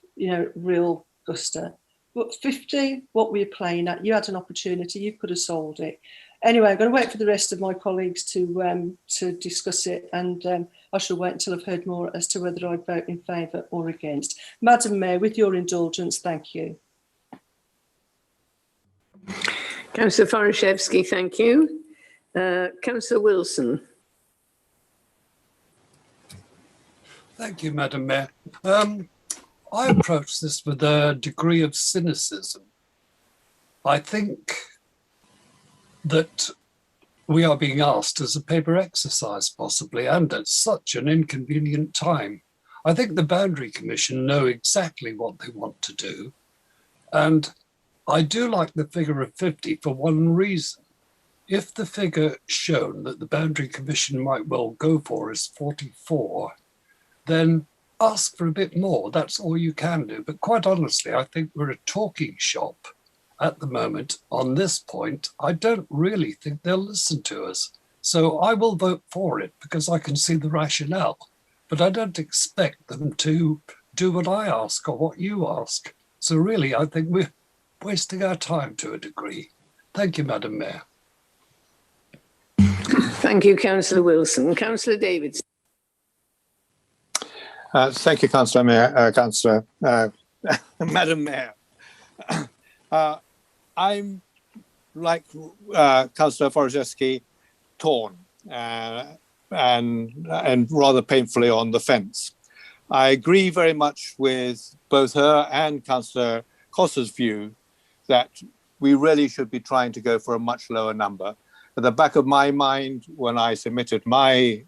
real gusto. But 50, what we're playing at, you had an opportunity, you could have sold it. Anyway, I'm going to wait for the rest of my colleagues to discuss it, and I shall wait until I've heard more as to whether I vote in favour or against. Madam Mayor, with your indulgence, thank you. Councillor Forashevsky, thank you. Councillor Wilson. Thank you, Madam Mayor. I approach this with a degree of cynicism. I think that we are being asked as a paper exercise, possibly, and at such an inconvenient time. I think the Boundary Commission know exactly what they want to do. And I do like the figure of 50 for one reason. If the figure shown that the Boundary Commission might well go for is 44, then ask for a bit more. That's all you can do. But quite honestly, I think we're a talking shop at the moment on this point. I don't really think they'll listen to us. So I will vote for it because I can see the rationale. But I don't expect them to do what I ask or what you ask. So really, I think we're wasting our time to a degree. Thank you, Madam Mayor. Thank you, Councillor Wilson. Councillor Davidson. Thank you, Councillor Mayor, Madam Mayor. I'm like Councillor Foraszewski, torn and rather painfully on the fence. I agree very much with both her and Councillor Costa's view that we really should be trying to go for a much lower number. At the back of my mind, when I submitted my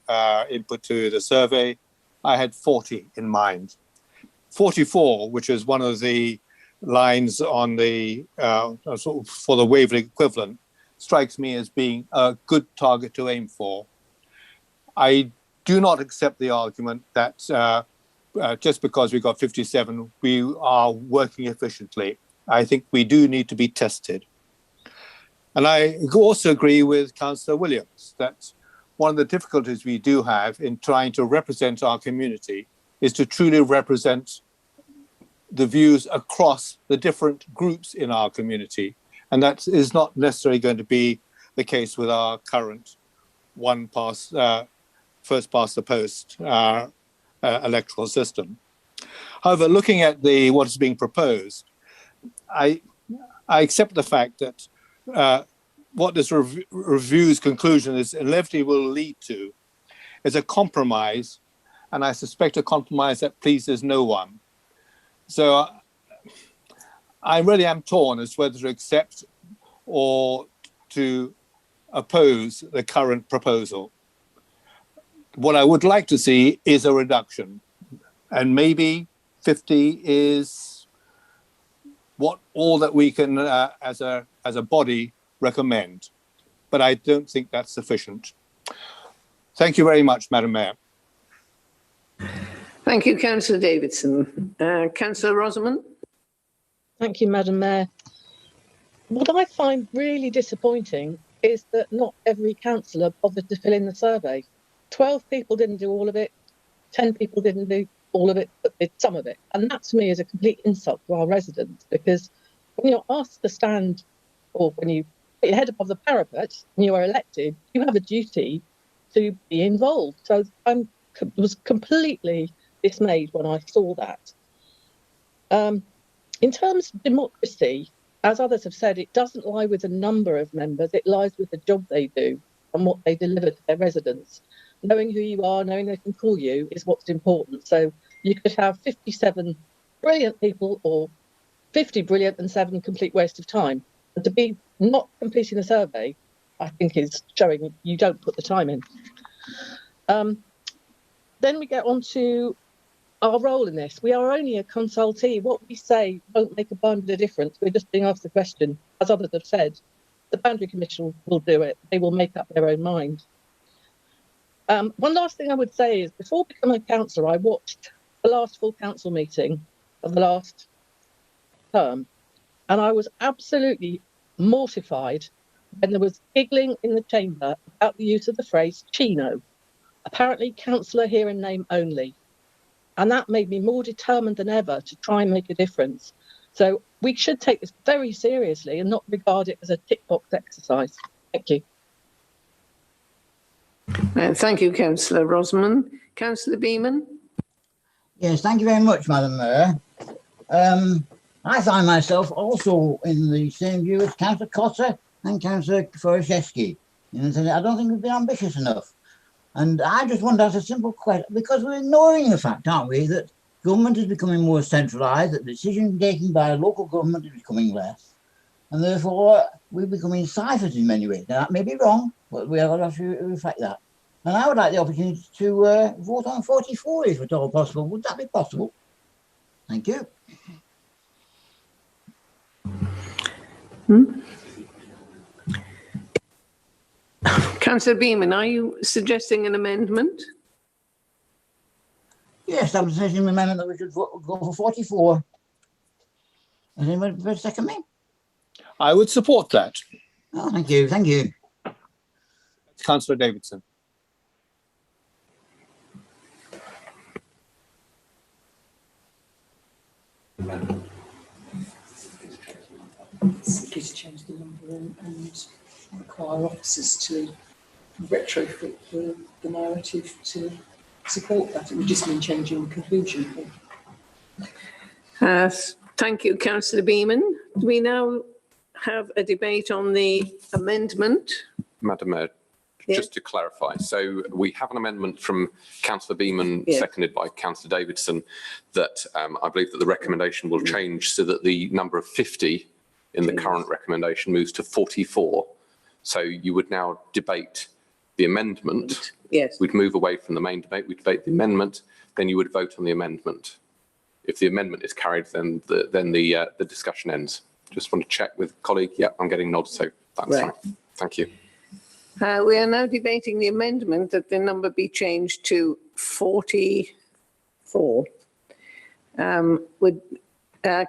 input to the survey, I had 40 in mind. 44, which is one of the lines on the for the Waverley equivalent, strikes me as being a good target to aim for. I do not accept the argument that just because we got 57, we are working efficiently. I think we do need to be tested. And I also agree with Councillor Williams that one of the difficulties we do have in trying to represent our community is to truly represent the views across the different groups in our community. And that is not necessarily going to be the case with our current first past the post electoral system. However, looking at what is being proposed, I accept the fact that what this review's conclusion is inevitably will lead to is a compromise, and I suspect a compromise that pleases no one. So I really am torn as to whether to accept or to oppose the current proposal. What I would like to see is a reduction, and maybe 50 is all that we can, as a body, recommend. But I don't think that's sufficient. Thank you very much, Madam Mayor. Thank you, Councillor Davidson. Councillor Rosamond. Thank you, Madam Mayor. What I find really disappointing is that not every councillor bothered to fill in the survey. 12 people didn't do all of it, 10 people didn't do all of it, but did some of it. And that to me is a complete insult to our residents, because when you're asked to stand, or when you put your head above the parapet and you are elected, you have a duty to be involved. So I was completely dismayed when I saw that. In terms of democracy, as others have said, it doesn't lie with the number of members, it lies with the job they do. on what they deliver to their residents. Knowing who you are, knowing they can call you is what's important. So you could have 57 brilliant people or 50 brilliant and 7 complete waste of time. And to be not completing a survey, I think is showing you don't put the time in. Then we get on to our role in this. We are only a consultee. What we say won't make a bit of difference. We're just being asked the question. As others have said, the Boundary Commission will do it. They will make up their own mind. One last thing I would say is, before becoming a councillor, I watched the last full council meeting of the last term, and I was absolutely mortified when there was giggling in the chamber about the use of the phrase Chino, apparently councillor here in name only. And that made me more determined than ever to try and make a difference. So we should take this very seriously and not regard it as a tick box exercise. Thank you. Thank you, Councillor Rosman. Councillor Beeman. Yes, thank you very much, Madam Mayor. I find myself also in the same view as Councillor Cotter and Councillor Foraszewski. I don't think we've been ambitious enough. And I just want to ask a simple question, because we're ignoring the fact, aren't we, that government is becoming more centralised, that decision making by local government is becoming less, and therefore we're becoming siphoned in many ways. Now, that may be wrong, but we have to reflect that. And I would like the opportunity to vote on 44 if at all possible. Would that be possible? Thank you. Councillor Beeman, are you suggesting an amendment? Yes, I'm suggesting an amendment that we should go for 44. Has anyone second me? I would support that. Oh, thank you. Thank you. Councillor Davidson. Simply to change the number and require officers to retrofit the narrative to support that. It would just mean changing the conclusion. Thank you, Councillor Beeman. Do we now have a debate on the amendment? Madam Mayor, just to clarify, so we have an amendment from Councillor Beeman, seconded by Councillor Davidson, that I believe that the recommendation will change so that the number of 50 in the current recommendation moves to 44. So you would now debate the amendment. Yes. We'd move away from the main debate, we'd debate the amendment, then you would vote on the amendment. If the amendment is carried, then the discussion ends. Just want to check with colleague. Yeah, I'm getting nods, so that's fine. Thank you. We are now debating the amendment that the number be changed to 44. Would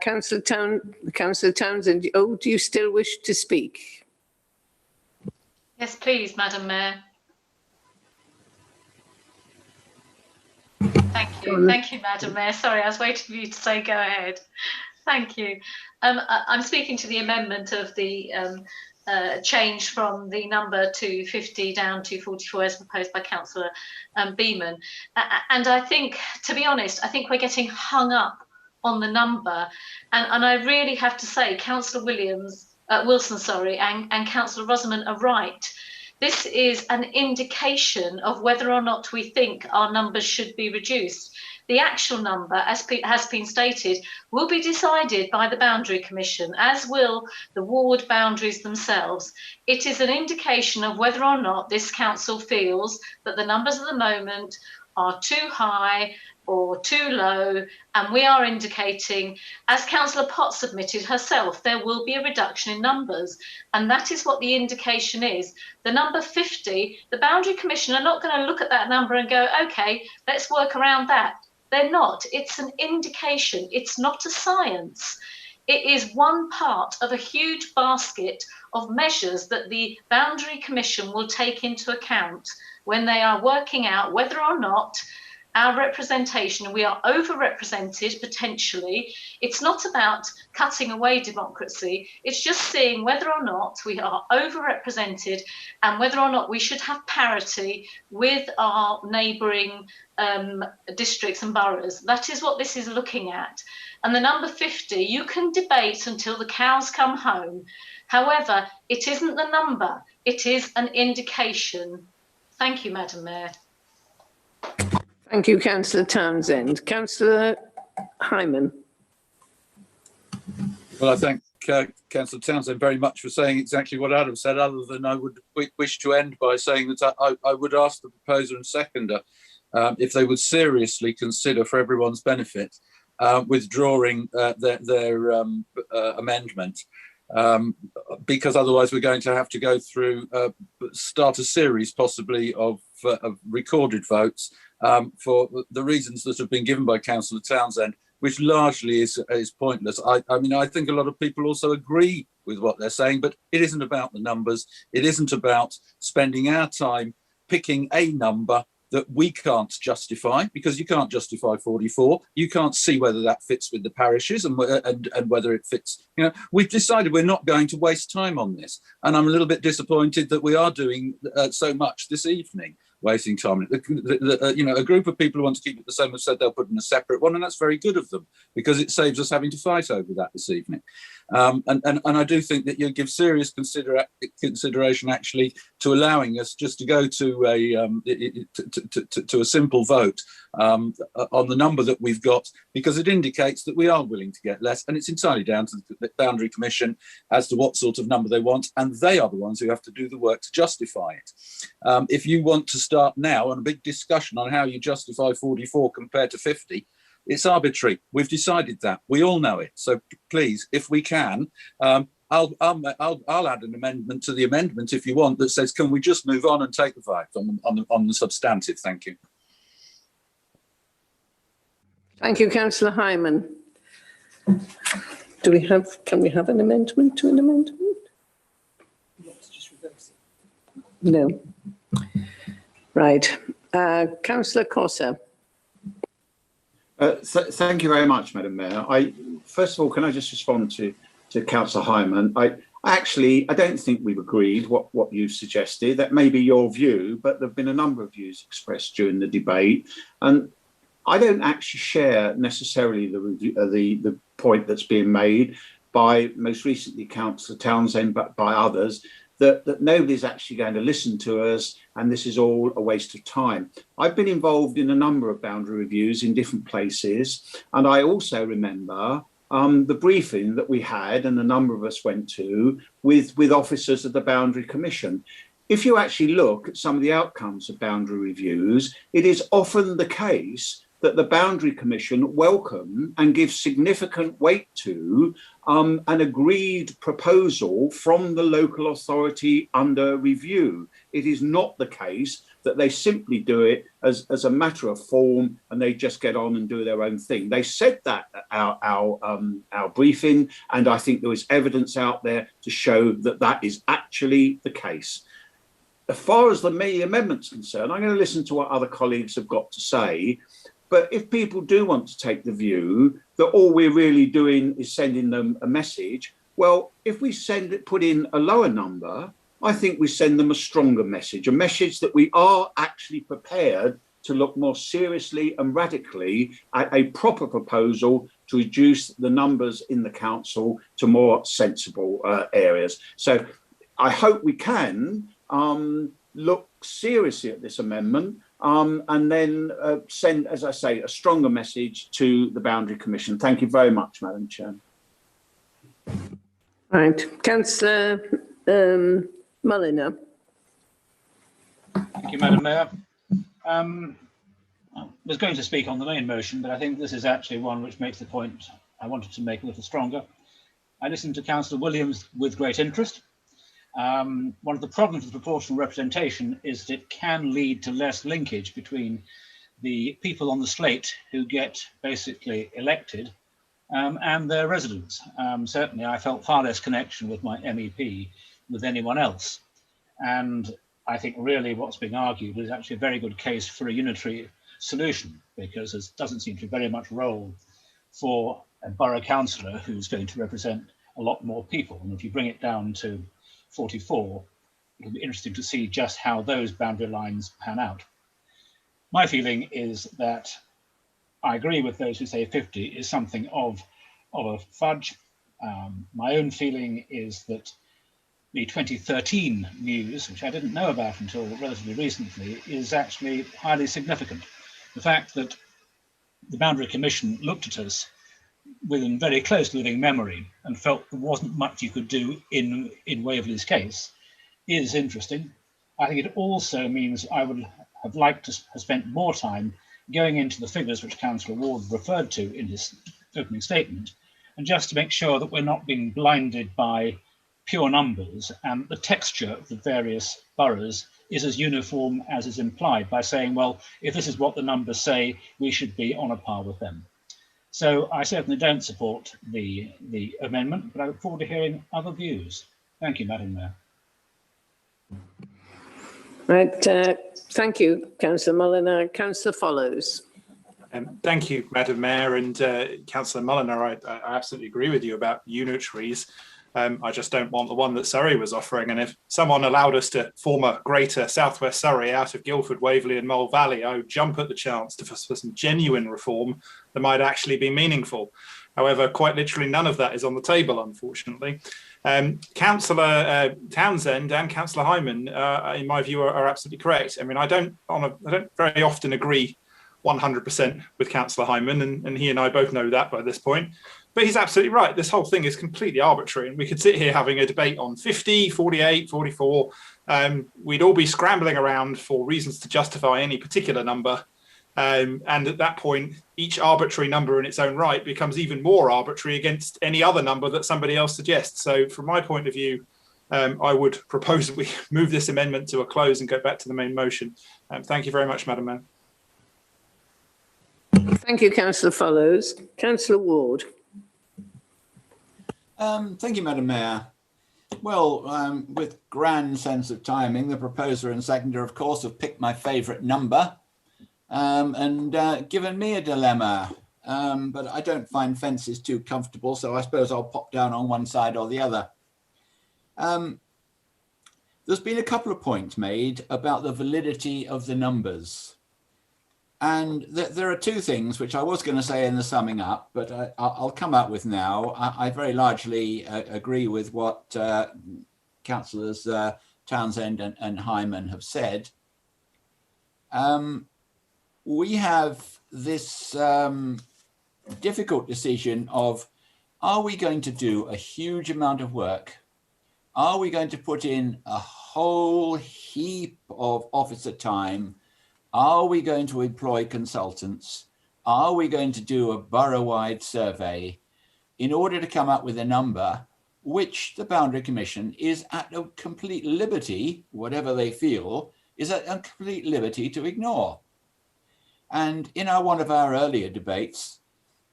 Councillor Townsend, do you still wish to speak? Yes, please, Madam Mayor. Thank you. Thank you, Madam Mayor. Sorry, I was waiting for you to say go ahead. Thank you. I'm speaking to the amendment of the change from the number to 50 down to 44 as proposed by Councillor Beeman. And I think, to be honest, I think we're getting hung up on the number. And I really have to say, Councillor Wilson, and Councillor Rosamond are right. This is an indication of whether or not we think our numbers should be reduced. The actual number, as has been stated, will be decided by the Boundary Commission, as will the ward boundaries themselves. It is an indication of whether or not this council feels that the numbers at the moment are too high or too low, and we are indicating, as Councillor Potts submitted herself, there will be a reduction in numbers, and that is what the indication is. The number 50, the Boundary Commission are not going to look at that number and go, okay, let's work around that. They're not. It's an indication. It's not a science. It is one part of a huge basket of measures that the Boundary Commission will take into account when they are working out whether or not our representation, and we are overrepresented potentially. It's not about cutting away democracy. It's just seeing whether or not we are overrepresented and whether or not we should have parity with our neighbouring districts and boroughs. That is what this is looking at. And the number 50, you can debate until the cows come home. However, it isn't the number, it is an indication. Thank you, Madam Mayor. Thank you, Councillor Townsend. Councillor Hyman. Well, I thank Councillor Townsend very much for saying exactly what Adam said, other than I would wish to end by saying that I would ask the proposer and seconder if they would seriously consider, for everyone's benefit, withdrawing their amendment. Because otherwise we're going to have to go through, start a series possibly of recorded votes for the reasons that have been given by Councillor Townsend, which largely is pointless. I mean, I think a lot of people also agree with what they're saying, but it isn't about the numbers. It isn't about spending our time picking a number that we can't justify, because you can't justify 44. You can't see whether that fits with the parishes and whether it fits. You know, we've decided we're not going to waste time on this, and I'm a little bit disappointed that we are doing so much this evening, wasting time. You know, a group of people who want to keep it the same have said they'll put in a separate one, and that's very good of them, because it saves us having to fight over that this evening. And I do think that you give serious consideration actually to allowing us just to go to a simple vote on the number that we've got, because it indicates that we are willing to get less, and it's entirely down to the Boundary Commission as to what sort of number they want, and they are the ones who have to do the work to justify it. If you want to start now on a big discussion on how you justify 44 compared to 50, it's arbitrary. We've decided that. We all know it. So please, if we can, I'll add an amendment to the amendment if you want that says, can we just move on and take the vote on the substantive? Thank you. Thank you, Councillor Hyman. Can we have an amendment to an amendment? No. Right. Councillor Corser. Thank you very much, Madam Mayor. First of all, can I just respond to Councillor Hyman? I don't think we've agreed what you've suggested. That may be your view, but there have been a number of views expressed during the debate, and I don't actually share necessarily the point that's being made by most recently Councillor Townsend, but by others, that nobody's actually going to listen to us and this is all a waste of time. I've been involved in a number of boundary reviews in different places, and I also remember the briefing that we had and a number of us went to with officers of the Boundary Commission. If you actually look at some of the outcomes of boundary reviews, it is often the case that the Boundary Commission welcome and give significant weight to an agreed proposal from the local authority under review. It is not the case that they simply do it as a matter of form and they just get on and do their own thing. They said that at our briefing, and I think there was evidence out there to show that that is actually the case. As far as the amendment's concerned, I'm going to listen to what other colleagues have got to say. But if people do want to take the view that all we're really doing is sending them a message, well, if we put in a lower number, I think we send them a stronger message, a message that we are actually prepared to look more seriously and radically at a proper proposal to reduce the numbers in the council to more sensible areas. So I hope we can look seriously at this amendment and then send, as I say, a stronger message to the Boundary Commission. Thank you very much, Madam Chair. Right. Councillor Mulliner. Thank you, Madam Mayor. I was going to speak on the main motion, but I think this is actually one which makes the point I wanted to make a little stronger. I listened to Councillor Williams with great interest. One of the problems with proportional representation is that it can lead to less linkage between the people on the slate who get basically elected and their residents. Certainly, I felt far less connection with my MEP with anyone else. And I think really what's being argued is actually a very good case for a unitary solution, because there doesn't seem to be very much role for a borough councillor who's going to represent a lot more people. And if you bring it down to 44, it'll be interesting to see just how those boundary lines pan out. My feeling is that I agree with those who say 50 is something of a fudge. My own feeling is that the 2013 news, which I didn't know about until relatively recently, is actually highly significant. The fact that the Boundary Commission looked at us within very close living memory and felt there wasn't much you could do in Waverley's case is interesting. I think it also means I would have liked to have spent more time going into the figures which Councillor Ward referred to in his opening statement, and just to make sure that we're not being blinded by pure numbers and the texture of the various boroughs is as uniform as is implied by saying, well, if this is what the numbers say, we should be on a par with them. So I certainly don't support the amendment, but I look forward to hearing other views. Thank you, Madam Mayor. Right, thank you, Councillor Mulliner. Councillor Follows. Thank you, Madam Mayor, and Councillor Mulliner, I absolutely agree with you about unitaries. I just don't want the one that Surrey was offering. And if someone allowed us to form a greater Southwest Surrey out of Guildford, Waverley and Mole Valley, I would jump at the chance for some genuine reform that might actually be meaningful. However, quite literally none of that is on the table, unfortunately. Councillor Townsend and Councillor Hyman, in my view, are absolutely correct. I mean, I don't very often agree 100% with Councillor Hyman, and he and I both know that by this point. But he's absolutely right. This whole thing is completely arbitrary, and we could sit here having a debate on 50, 48, 44. We'd all be scrambling around for reasons to justify any particular number. And at that point, each arbitrary number in its own right becomes even more arbitrary against any other number that somebody else suggests. So from my point of view, I would propose that we move this amendment to a close and go back to the main motion. Thank you very much, Madam Mayor. Thank you, Councillor Follows. Councillor Ward. Thank you, Madam Mayor. Well, with grand sense of timing, the proposer and seconder, of course, have picked my favourite number and given me a dilemma. But I don't find fences too comfortable, so I suppose I'll pop down on one side or the other. There's been a couple of points made about the validity of the numbers. And there are two things which I was going to say in the summing up, but I'll come out with now. I very largely agree with what Councillors Townsend and Hyman have said. We have this difficult decision of, are we going to do a huge amount of work? Are we going to put in a whole heap of officer time? Are we going to employ consultants? Are we going to do a borough-wide survey in order to come up with a number which the Boundary Commission is at a complete liberty, whatever they feel, is at a complete liberty to ignore? And in one of our earlier debates,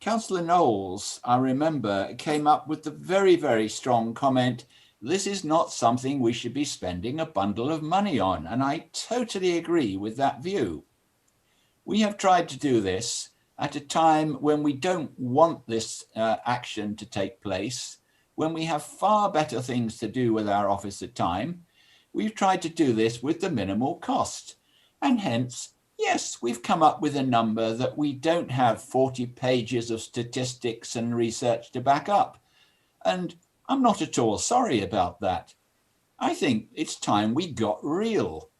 Councillor Knowles, I remember, came up with the very, very strong comment, this is not something we should be spending a bundle of money on. And I totally agree with that view. We have tried to do this at a time when we don't want this action to take place, when we have far better things to do with our officer time. We've tried to do this with the minimal cost. And hence, yes, we've come up with a number that we don't have 40 pages of statistics and research to back up. And I'm not at all sorry about that. I think it's time we got real.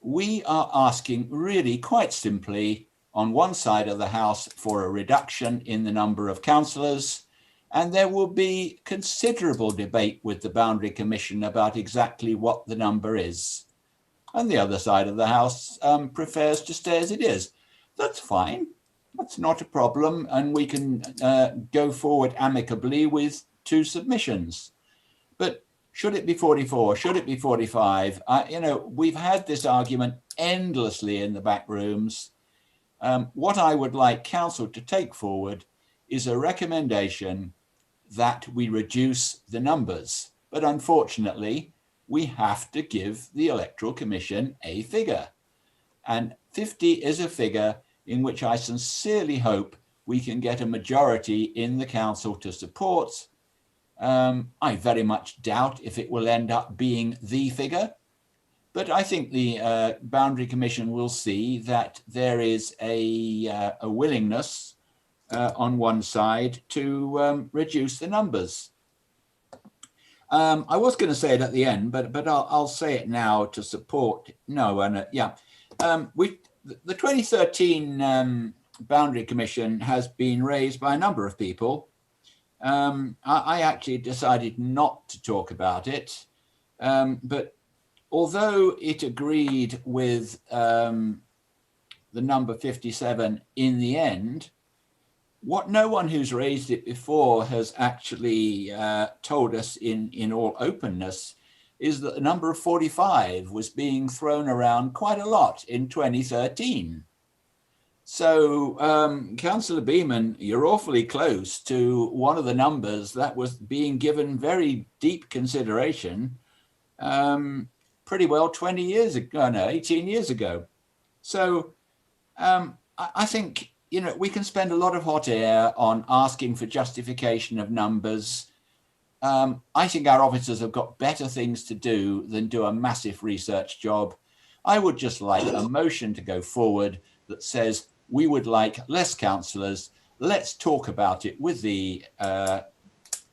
We are asking really quite simply on one side of the House for a reduction in the number of councillors, and there will be considerable debate with the Boundary Commission about exactly what the number is. And the other side of the House prefers to stay as it is. That's fine. That's not a problem. And we can go forward amicably with two submissions. But should it be 44? Should it be 45? We've had this argument endlessly in the back rooms. What I would like council to take forward is a recommendation that we reduce the numbers. But unfortunately, we have to give the Electoral Commission a figure. And 50 is a figure in which I sincerely hope we can get a majority in the council to support. I very much doubt if it will end up being the figure, but I think the Boundary Commission will see that there is a willingness on one side to reduce the numbers. I was going to say it at the end, but I'll say it now to support. No, and the 2013 Boundary Commission has been raised by a number of people. I actually decided not to talk about it, but although it agreed with the number 57 in the end, what no one who's raised it before has actually told us in all openness is that the number of 45 was being thrown around quite a lot in 2013. So, Councillor Beeman, you're awfully close to one of the numbers that was being given very deep consideration pretty well 20 years ago, no, 18 years ago. So, I think, you know, we can spend a lot of hot air on asking for justification of numbers. I think our officers have got better things to do than do a massive research job. I would just like a motion to go forward that says we would like less councillors. Let's talk about it with the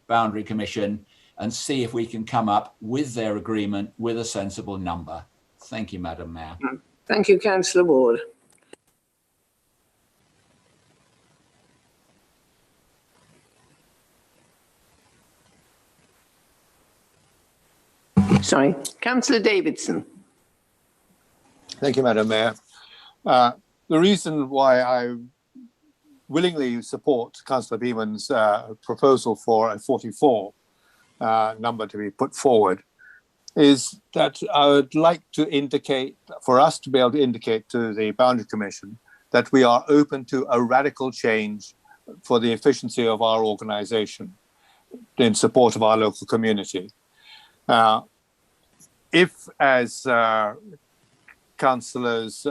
Boundary Commission and see if we can come up with their agreement with a sensible number. Thank you, Madam Mayor. Thank you, Councillor Ward. Sorry, Councillor Davidson. Thank you, Madam Mayor. The reason why I willingly support Councillor Beeman's proposal for a 44 number to be put forward is that I would like to indicate, for us to be able to indicate to the Boundary Commission that we are open to a radical change for the efficiency of our organisation in support of our local community. If, as Councillors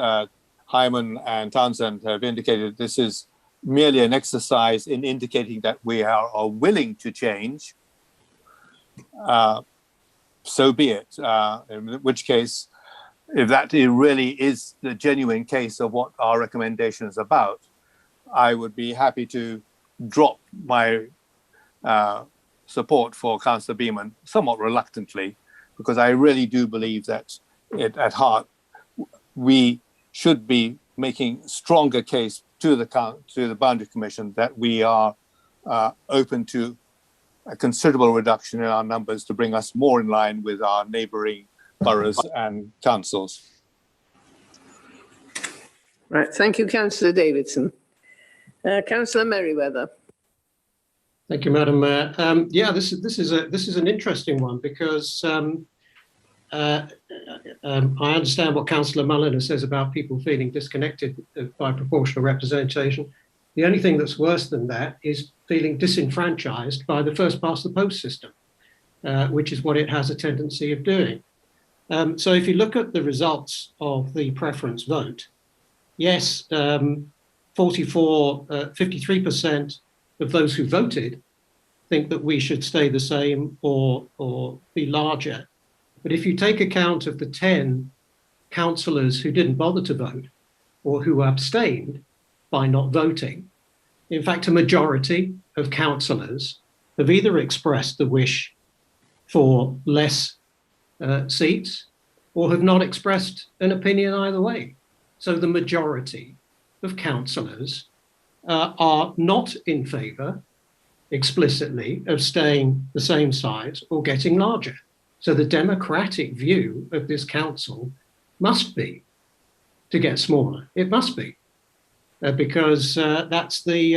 Hyman and Townsend have indicated, this is merely an exercise in indicating that we are willing to change, so be it. In which case, if that really is the genuine case of what our recommendation is about, I would be happy to drop my support for Councillor Beeman somewhat reluctantly, because I really do believe that at heart we should be making stronger case to the Boundary Commission that we are open to a considerable reduction in our numbers to bring us more in line with our neighbouring boroughs and councils. Right, thank you, Councillor Davidson. Councillor Merriweather. Thank you, Madam Mayor. Yeah, this is an interesting one because I understand what Councillor Mulliner says about people feeling disconnected by proportional representation. The only thing that's worse than that is feeling disenfranchised by the first past the post system, which is what it has a tendency of doing. So if you look at the results of the preference vote, yes, 53% of those who voted think that we should stay the same or be larger. But if you take account of the 10 councillors who didn't bother to vote or who abstained by not voting, in fact, a majority of councillors have either expressed the wish for less seats or have not expressed an opinion either way. So the majority of councillors are not in favour explicitly of staying the same size or getting larger. So the democratic view of this council must be to get smaller. It must be because that's the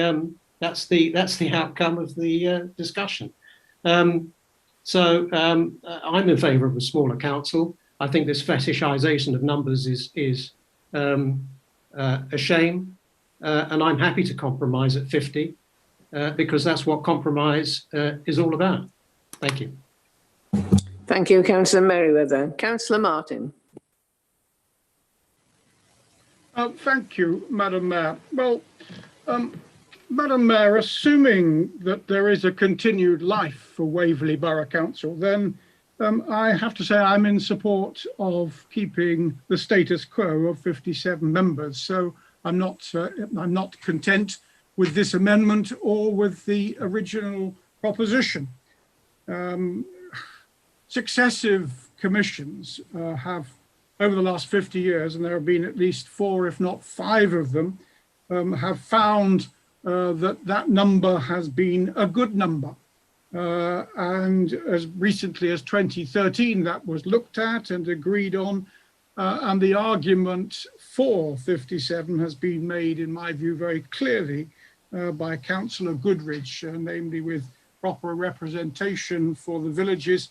outcome of the discussion. So I'm in favour of a smaller council. I think this fetishization of numbers is a shame, and I'm happy to compromise at 50 because that's what compromise is all about. Thank you. Thank you, Councillor Merriweather. Councillor Martin. Thank you, Madam Mayor. Well, Madam Mayor, assuming that there is a continued life for Waverley Borough Council, then I have to say I'm in support of keeping the status quo of 57 members. So I'm not content with this amendment or with the original proposition. Successive commissions have, over the last 50 years, and there have been at least 4, if not 5 of them, have found that number has been a good number. And as recently as 2013, that was looked at and agreed on. And the argument for 57 has been made, in my view, very clearly by Councillor Goodrich, namely with proper representation for the villages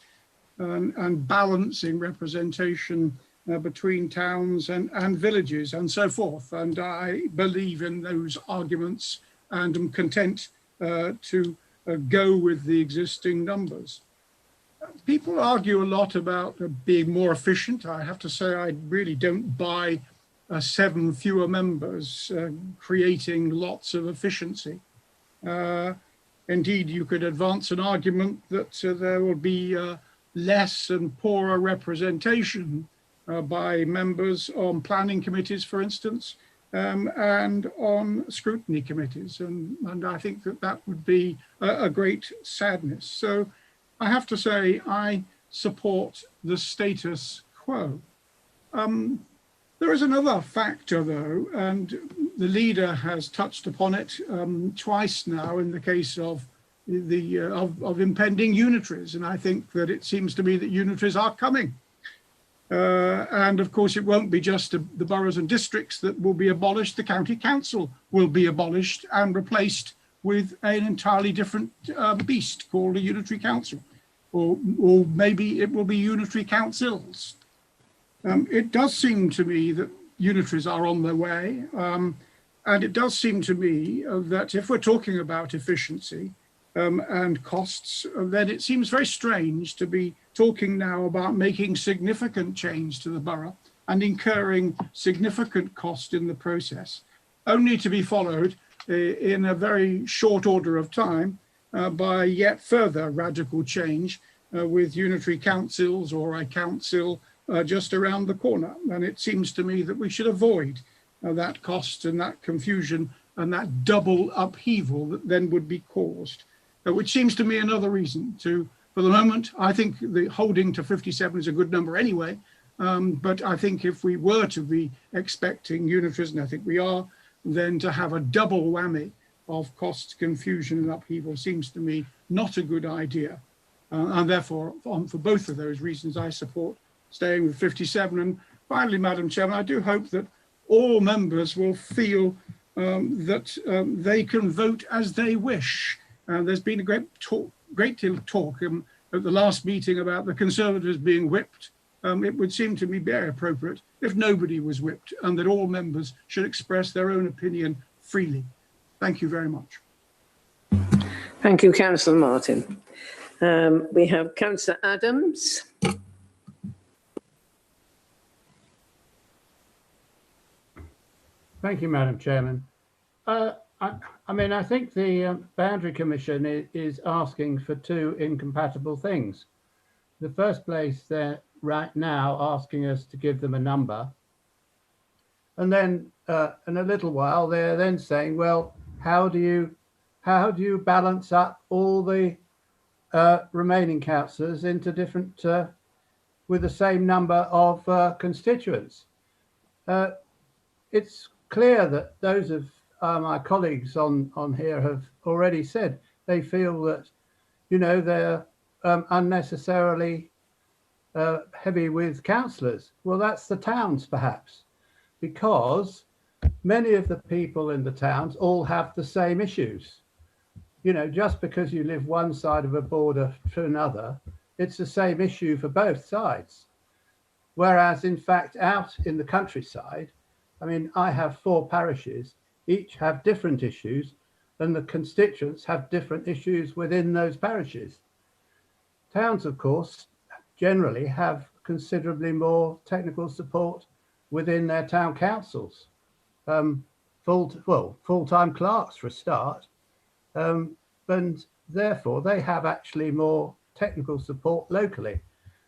and balancing representation between towns and villages and so forth. And I believe in those arguments and am content to go with the existing numbers. People argue a lot about being more efficient. I have to say I really don't buy 7 fewer members creating lots of efficiency. Indeed, you could advance an argument that there will be less and poorer representation by members on planning committees, for instance, and on scrutiny committees. And I think that would be a great sadness. So I have to say I support the status quo. There is another factor, though, and the leader has touched upon it twice now in the case of of impending unitaries, and I think that it seems to me that unitaries are coming. And of course, it won't be just the boroughs and districts that will be abolished. The county council will be abolished and replaced with an entirely different beast called a unitary council, or maybe it will be unitary councils. It does seem to me that unitaries are on their way, and it does seem to me that if we're talking about efficiency and costs, then it seems very strange to be talking now about making significant change to the borough and incurring significant cost in the process, only to be followed in a very short order of time by yet further radical change with unitary councils or a council just around the corner. And it seems to me that we should avoid that cost and that confusion and that double upheaval that then would be caused, which seems to me another reason to, for the moment, I think the holding to 57 is a good number anyway. But I think if we were to be expecting unitaries, and I think we are, then to have a double whammy of cost, confusion and upheaval seems to me not a good idea. And therefore, for both of those reasons, I support staying with 57. And finally, Madam Chairman, I do hope that all members will feel that they can vote as they wish. There's been a great deal of talk at the last meeting about the Conservatives being whipped. It would seem to me very appropriate if nobody was whipped and that all members should express their own opinion freely. Thank you very much. Thank you, Councillor Martin. We have Councillor Adams. Thank you, Madam Chairman. I mean, I think the Boundary Commission is asking for 2 incompatible things. In the first place, they're right now asking us to give them a number. And then in a little while, they're then saying, well, how do you balance up all the remaining councillors into different, with the same number of constituents? It's clear that those of my colleagues on here have already said they feel that, you know, they're unnecessarily heavy with councillors. Well, that's the towns perhaps, because many of the people in the towns all have the same issues. You know, just because you live one side of a border to another, it's the same issue for both sides. Whereas in fact, out in the countryside, I mean, I have 4 parishes, each have different issues, and the constituents have different issues within those parishes. Towns, of course, generally have considerably more technical support within their town councils. full-time clerks for a start, and therefore they have actually more technical support locally,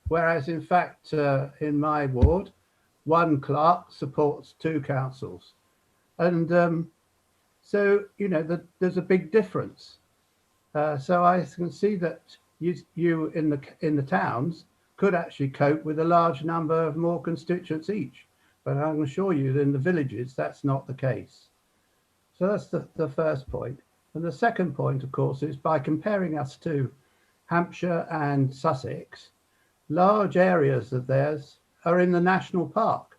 whereas in fact in my ward, one clerk supports 2 councils, and so there's a big difference. So I can see that you in the towns could actually cope with a large number of more constituents each, but I can assure you that in the villages that's not the case. So that's the first point. And the second point, of course, is by comparing us to Hampshire and Sussex, large areas of theirs are in the national park,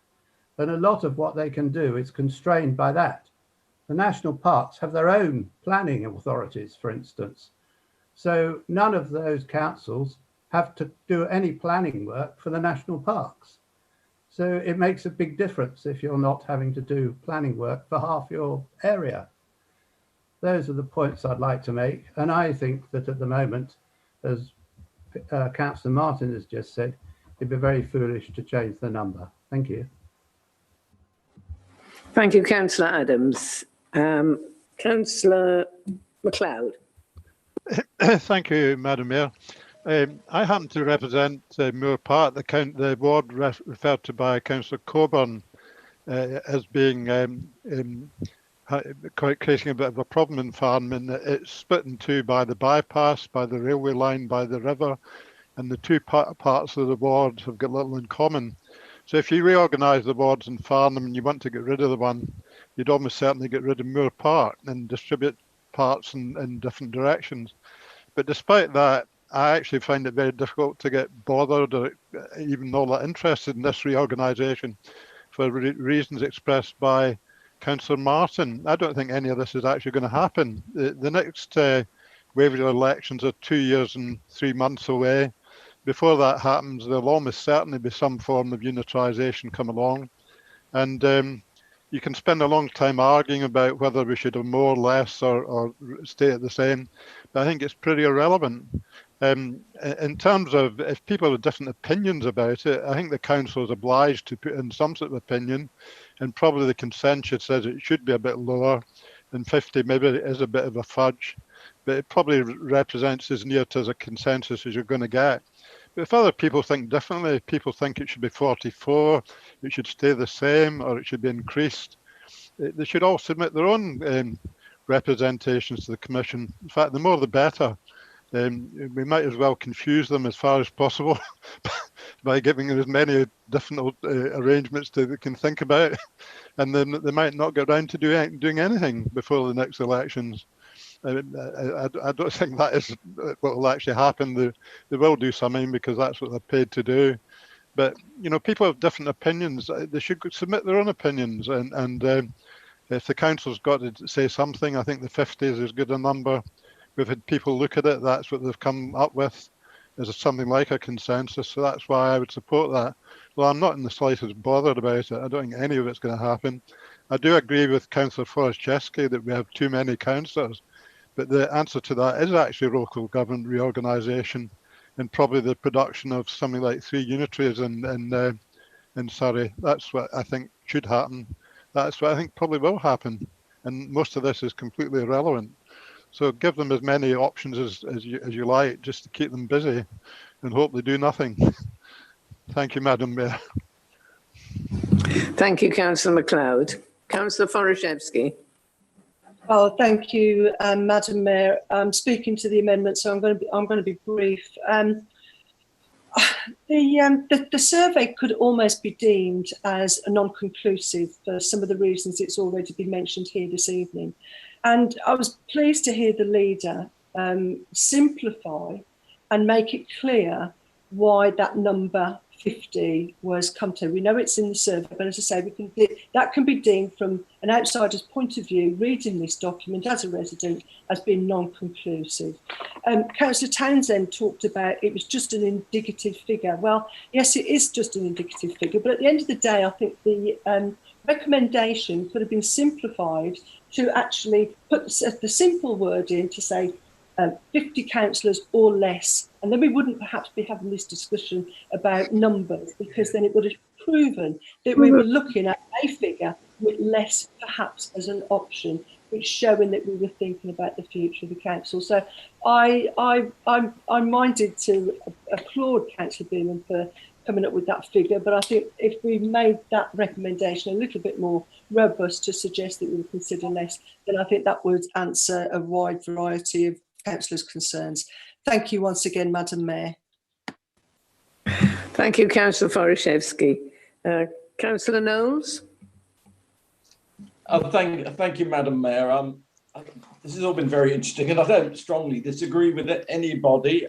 and a lot of what they can do is constrained by that. The national parks have their own planning authorities, for instance. So none of those councils have to do any planning work for the national parks. So it makes a big difference if you're not having to do planning work for half your area. Those are the points I'd like to make. And I think that at the moment, as Councillor Martin has just said, it'd be very foolish to change the number. Thank you. Thank you, Councillor Adams. Councillor MacLeod. Thank you, Madam Mayor. I happen to represent Moore Park, the ward referred to by Councillor Coburn as being creating a bit of a problem in Farnham. It's split in two by the bypass, by the railway line, by the river, and the two parts of the ward have got little in common. So if you reorganise the wards in Farnham and you want to get rid of the one, you'd almost certainly get rid of Moore Park and distribute parts in different directions. But despite that, I actually find it very difficult to get bothered or even all that interested in this reorganisation for reasons expressed by Councillor Martin. I don't think any of this is actually going to happen. The next Waverley elections are 2 years and 3 months away. Before that happens, there'll almost certainly be some form of unitarisation come along. And you can spend a long time arguing about whether we should have more, less, or stay at the same. But I think it's pretty irrelevant. In terms of if people have different opinions about it, I think the council is obliged to put in some sort of opinion, and probably the consensus says it should be a bit lower, and 50 maybe it is a bit of a fudge, but it probably represents as near to as a consensus as you're going to get. But if other people think differently, people think it should be 44, it should stay the same, or it should be increased, they should all submit their own representations to the Commission. In fact, the more the better. We might as well confuse them as far as possible by giving them as many different arrangements they can think about, and then they might not get around to doing anything before the next elections. I don't think that is what will actually happen. They will do something because that's what they're paid to do. But people have different opinions. They should submit their own opinions, and if the council's got to say something, I think the 50 is as good a number. We've had people look at it, that's what they've come up with, is something like a consensus, so that's why I would support that. Well, I'm not in the slightest bothered about it. I don't think any of it's going to happen. I do agree with Councillor Forrest-Chesky that we have too many councillors, but the answer to that is actually local government reorganisation and probably the production of something like 3 unitaries in Surrey. That's what I think should happen. That's what I think probably will happen, and most of this is completely irrelevant. So give them as many options as you like, just to keep them busy, and hope they do nothing. Thank you, Madam Mayor. Thank you, Councillor MacLeod. Councillor Forrest-Chesky. Oh, thank you, Madam Mayor. I'm speaking to the amendment, so I'm going to be brief. The survey could almost be deemed as non-conclusive for some of the reasons it's already been mentioned here this evening. And I was pleased to hear the leader simplify and make it clear why that number 50 was come to. We know it's in the survey, but as I say, that can be deemed from an outsider's point of view, reading this document as a resident, as being non-conclusive. Councillor Townsend talked about it was just an indicative figure. Well, yes, it is just an indicative figure, but at the end of the day, I think the recommendation could have been simplified to actually put the simple word in to say 50 councillors or less, and then we wouldn't perhaps be having this discussion about numbers, because then it would have proven that we were looking at a figure with less perhaps as an option, which showing that we were thinking about the future of the council. So I'm minded to applaud Councillor Beeman for coming up with that figure, but I think if we made that recommendation a little bit more robust to suggest that we would consider less, then I think that would answer a wide variety of councillors' concerns. Thank you once again, Madam Mayor. Thank you, Councillor Forashevsky. Councillor Knowles? Thank you, Madam Mayor. This has all been very interesting, and I don't strongly disagree with anybody.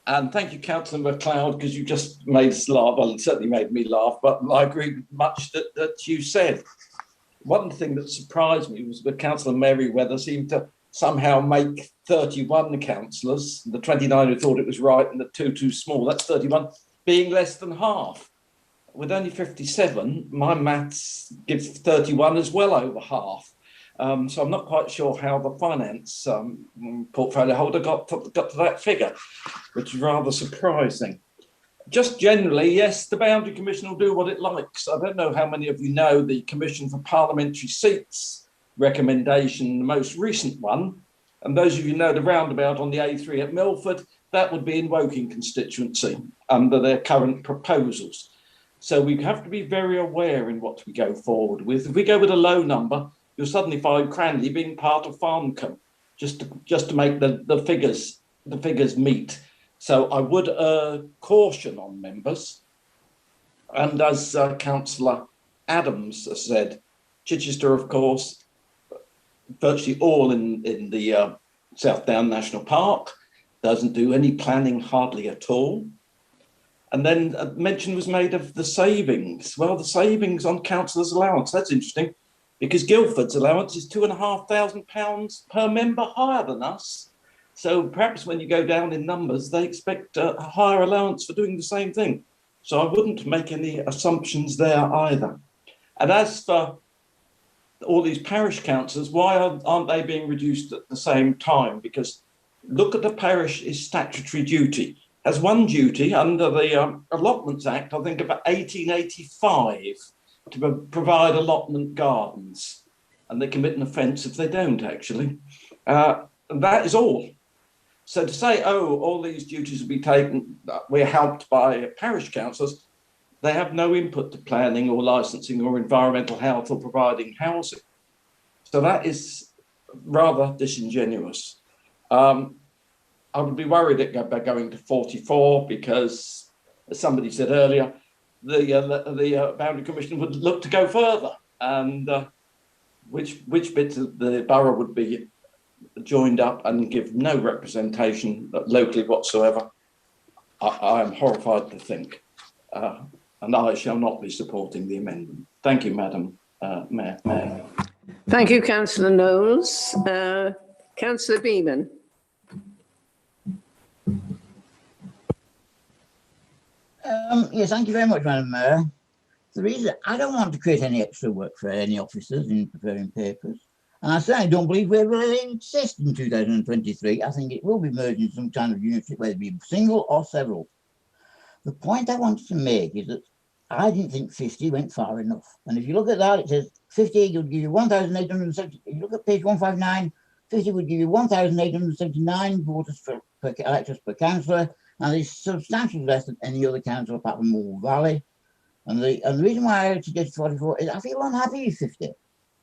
And thank you, Councillor MacLeod, because you just made us laugh. Well, it certainly made me laugh, but I agree with much that you said. One thing that surprised me was that Councillor Merriweather seemed to somehow make 31 councillors, the 29 who thought it was right and the 2 too small, that's 31, being less than half. With only 57, my maths gives 31 as well over half. So I'm not quite sure how the finance portfolio holder got to that figure, which is rather surprising. Just generally, yes, the Boundary Commission will do what it likes. I don't know how many of you know the Commission for Parliamentary Seats recommendation, the most recent one. And those of you know the roundabout on the A3 at Milford, that would be in Woking constituency under their current proposals. So we have to be very aware in what we go forward with. If we go with a low number, you'll suddenly find Cranley being part of Farncombe, just to make the figures meet. So I would caution on members. And as Councillor Adams has said, Chichester, of course, virtually all in the South Down National Park, doesn't do any planning hardly at all. And then a mention was made of the savings. Well, the savings on councillors' allowance, that's interesting, because Guildford's allowance is £2,500 per member higher than us. So perhaps when you go down in numbers, they expect a higher allowance for doing the same thing. So I wouldn't make any assumptions there either. And as for all these parish councillors, why aren't they being reduced at the same time? Because look at the parish's statutory duty. Has one duty under the Allotments Act, I think about 1885, to provide allotment gardens. And they commit an offence if they don't, actually. And that is all. So to say, oh, all these duties will be taken, we're helped by parish councillors, they have no input to planning or licensing or environmental health or providing housing. So that is rather disingenuous. I would be worried about going to 44 because, as somebody said earlier, the Boundary Commission would look to go further, and which bits of the borough would be joined up and give no representation locally whatsoever. I am horrified to think, and I shall not be supporting the amendment. Thank you, Madam Mayor. Thank you, Councillor Knowles. Councillor Beeman. Yes, thank you very much, Madam Mayor. The reason I don't want to create any extra work for any officers in preparing papers, and I certainly don't believe we will exist in 2023. I think it will be merged in some kind of unitship, whether it be single or several. The point I wanted to make is that I didn't think 50 went far enough. And if you look at that, it says 50 would give you 1,870. If you look at page 159, 50 would give you 1,879 voters per electors per councillor, and it's substantially less than any other council apart from Morwell Valley. And the reason why I suggested 44 is I feel unhappy with 50.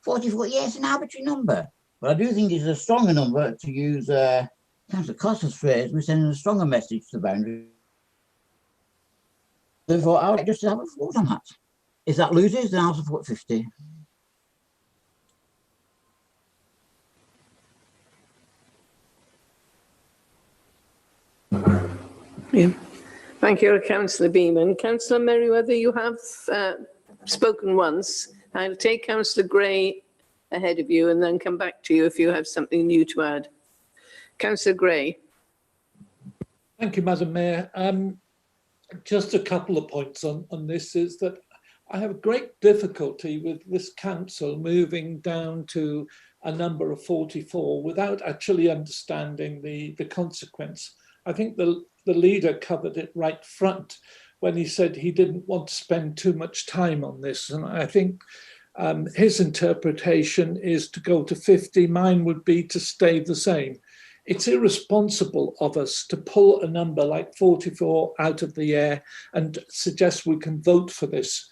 44, yes, an arbitrary number, but I do think it's a stronger number, to use Councillor Costa's phrase. We're sending a stronger message to the boundary. Therefore, I would like just to have a vote on that. If that loses, then I'll support 50. Yeah. Thank you, Councillor Beeman. Councillor Merriweather, you have spoken once. I'll take Councillor Gray ahead of you and then come back to you if you have something new to add. Councillor Gray. Thank you, Madam Mayor. Just a couple of points on this is that I have great difficulty with this council moving down to a number of 44 without actually understanding the consequence. I think the leader covered it right front when he said he didn't want to spend too much time on this. And I think His interpretation is to go to 50. Mine would be to stay the same. It's irresponsible of us to pull a number like 44 out of the air and suggest we can vote for this.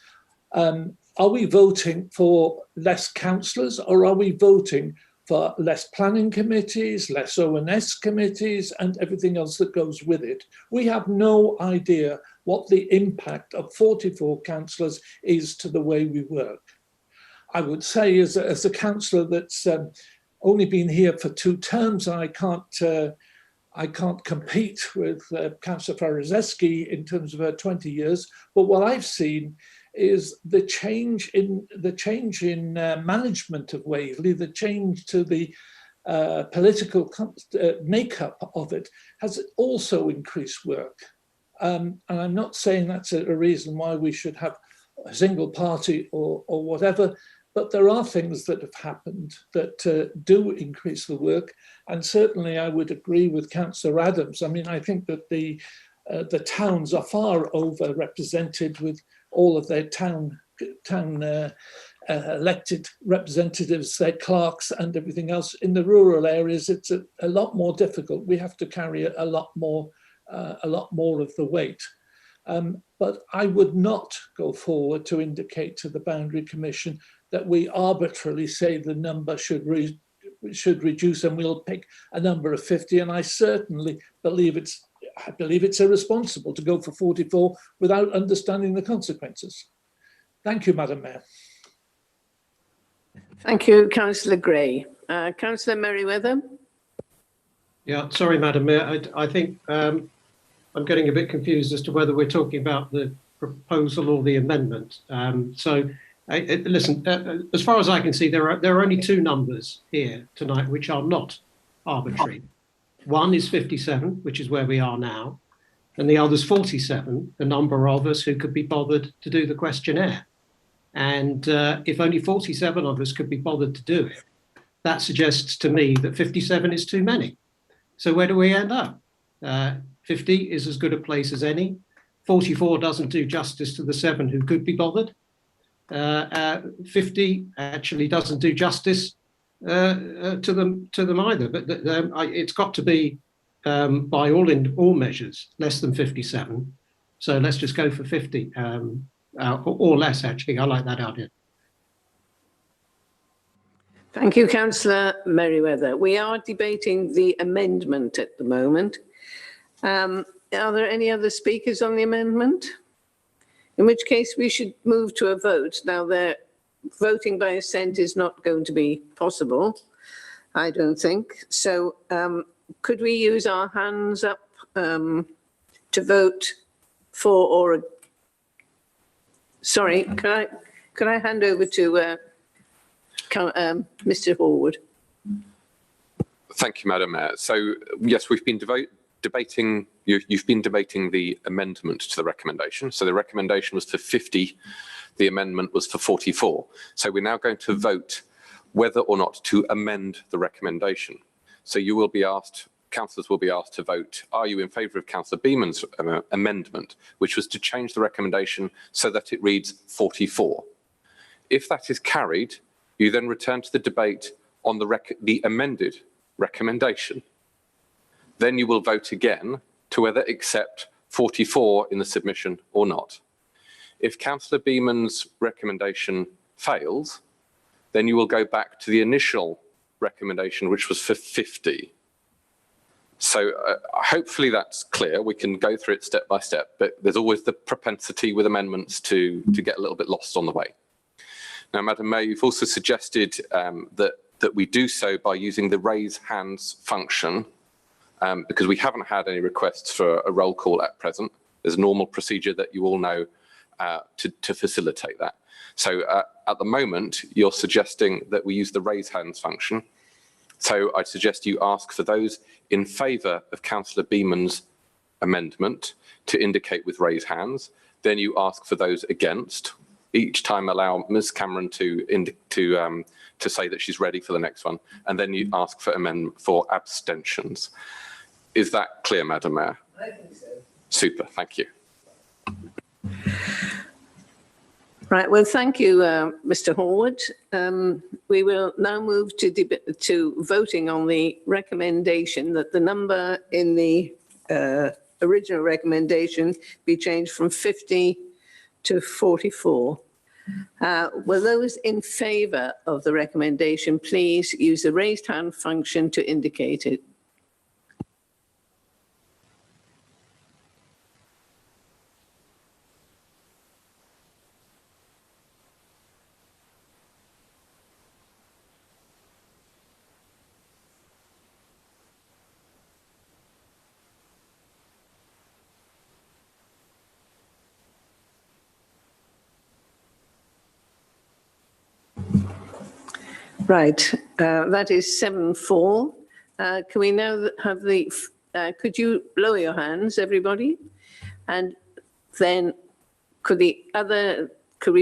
Are we voting for less councillors, or are we voting for less planning committees, less ONS committees, and everything else that goes with it? We have no idea what the impact of 44 councillors is to the way we work. I would say, as a councillor that's only been here for 2 terms, I can't compete with Councillor Farazewski in terms of her 20 years. But what I've seen is the change in management of Waverley, the change to the political makeup of it has also increased work. And I'm not saying that's a reason why we should have a single party or whatever, but there are things that have happened that do increase the work. And certainly I would agree with Councillor Adams. I mean, I think that the towns are far overrepresented with all of their town elected representatives, their clerks and everything else. In the rural areas, it's a lot more difficult. We have to carry a lot more of the weight. But I would not go forward to indicate to the Boundary Commission that we arbitrarily say the number should reduce and we'll pick a number of 50. And I certainly believe it's irresponsible to go for 44 without understanding the consequences. Thank you, Madam Mayor. Thank you, Councillor Gray. Councillor Merriweather. Yeah, sorry, Madam Mayor. I think I'm getting a bit confused as to whether we're talking about the proposal or the amendment. Listen, as far as I can see, there are only 2 numbers here tonight which are not arbitrary. One is 57, which is where we are now, and the other is 47, the number of us who could be bothered to do the questionnaire. And if only 47 of us could be bothered to do it, that suggests to me that 57 is too many. So where do we end up? 50 is as good a place as any. 44 doesn't do justice to the 7 who could be bothered. 50 actually doesn't do justice to them either. But it's got to be by all measures less than 57. So let's just go for 50 or less. Actually, I like that idea. Thank you, Councillor Merriweather. We are debating the amendment at the moment. Are there any other speakers on the amendment? In which case we should move to a vote. Now, voting by assent is not going to be possible, I don't think. So could we use our hands up to vote for or... Sorry, could I hand over to Mr. Horwood? Thank you, Madam Mayor. So, yes, we've been debating, you've been debating the amendment to the recommendation. So the recommendation was for 50, the amendment was for 44. So we're now going to vote whether or not to amend the recommendation. So you will be asked, councillors will be asked to vote, are you in favour of Councillor Beamon's amendment, which was to change the recommendation so that it reads 44. If that is carried, you then return to the debate on the amended recommendation. Then you will vote again to whether accept 44 in the submission or not. If Councillor Beamon's recommendation fails, then you will go back to the initial recommendation, which was for 50. So hopefully that's clear. We can go through it step by step, but there's always the propensity with amendments to get a little bit lost on the way. Now, Madam Mayor, you've also suggested that we do so by using the raise hands function, because we haven't had any requests for a roll call at present. There's a normal procedure that you all know to facilitate that. So at the moment, you're suggesting that we use the raise hands function. So I suggest you ask for those in favour of Councillor Beamon's amendment to indicate with raise hands. Then you ask for those against. Each time allow Ms. Cameron to say that she's ready for the next one, and then you ask for amendment for abstentions. Is that clear, Madam Mayor? I think so. Super, thank you. Right, well, thank you, Mr. Horwood. We will now move to voting on the recommendation that the number in the original recommendation be changed from 50 to 44. Will those in favour of the recommendation please use the raised hand function to indicate it? Right, that is 7-4. Can we now have the, could you lower your hands, everybody? And then could we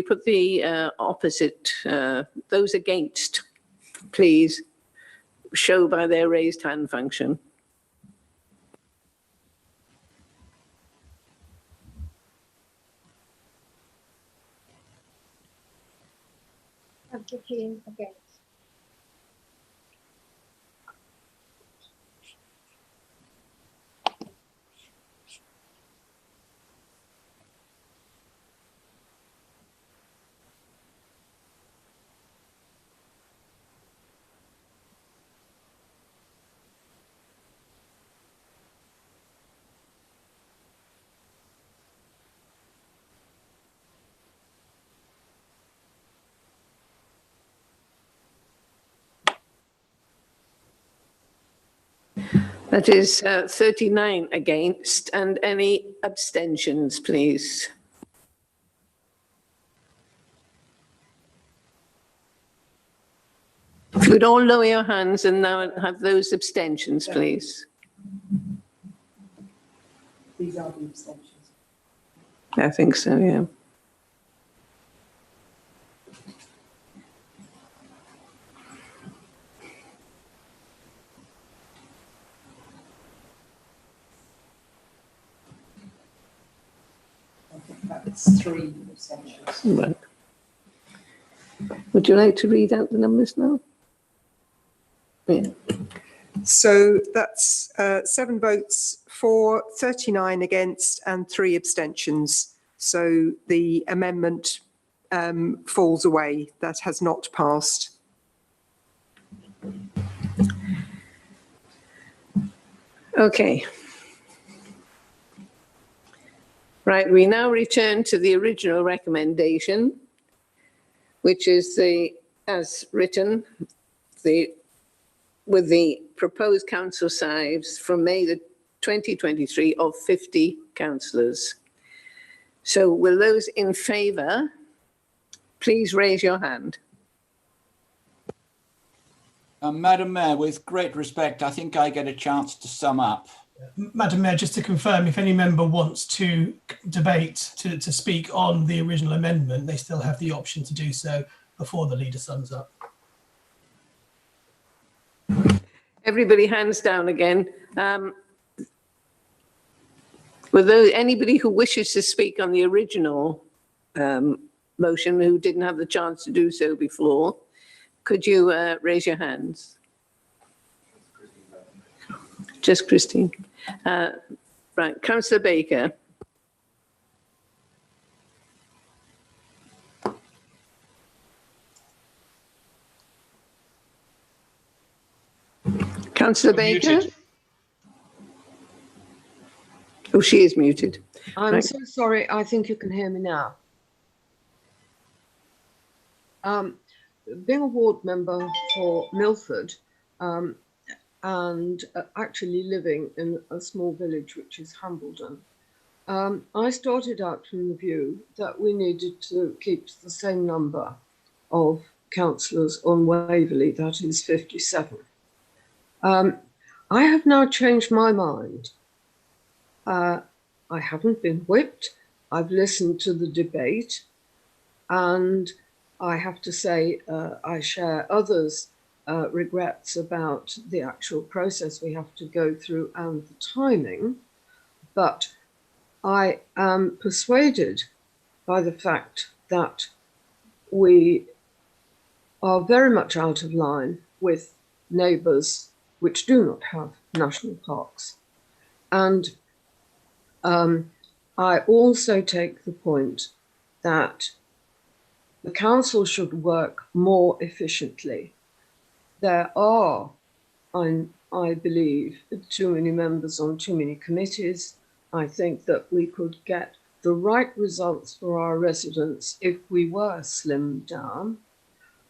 put the opposite, those against, please, show by their raised hand function. I'm looking against. That is 39 against, and any abstentions, please? If you would all lower your hands and now have those abstentions, please. These are the abstentions. I think so, yeah. That's 3 abstentions. Right. Would you like to read out the numbers now? Yeah. So that's 7 votes for, 39 against, and 3 abstentions. So the amendment falls away. That has not passed. Okay. Right, we now return to the original recommendation, which is as written, with the proposed council size from May 2023 of 50 councillors. So will those in favour please raise your hand? Madam Mayor, with great respect, I think I get a chance to sum up. Madam Mayor, just to confirm, if any member wants to debate, to speak on the original amendment, they still have the option to do so before the leader sums up. Everybody hands down again. With anybody who wishes to speak on the original motion who didn't have the chance to do so before, could you raise your hands? Just Christine. Right, Councillor Baker. Councillor Baker? Muted. Oh, she is muted. I'm Right. so sorry. I think you can hear me now. Being a ward member for Milford and actually living in a small village, which is Hambledon, I started out from the view that we needed to keep the same number of councillors on Waverley, that is 57. I have now changed my mind. I haven't been whipped. I've listened to the debate, and I have to say I share others' regrets about the actual process we have to go through and the timing, but I am persuaded by the fact that we are very much out of line with neighbours which do not have national parks. And I also take the point that the council should work more efficiently. There are, I believe, too many members on too many committees. I think that we could get the right results for our residents if we were slimmed down.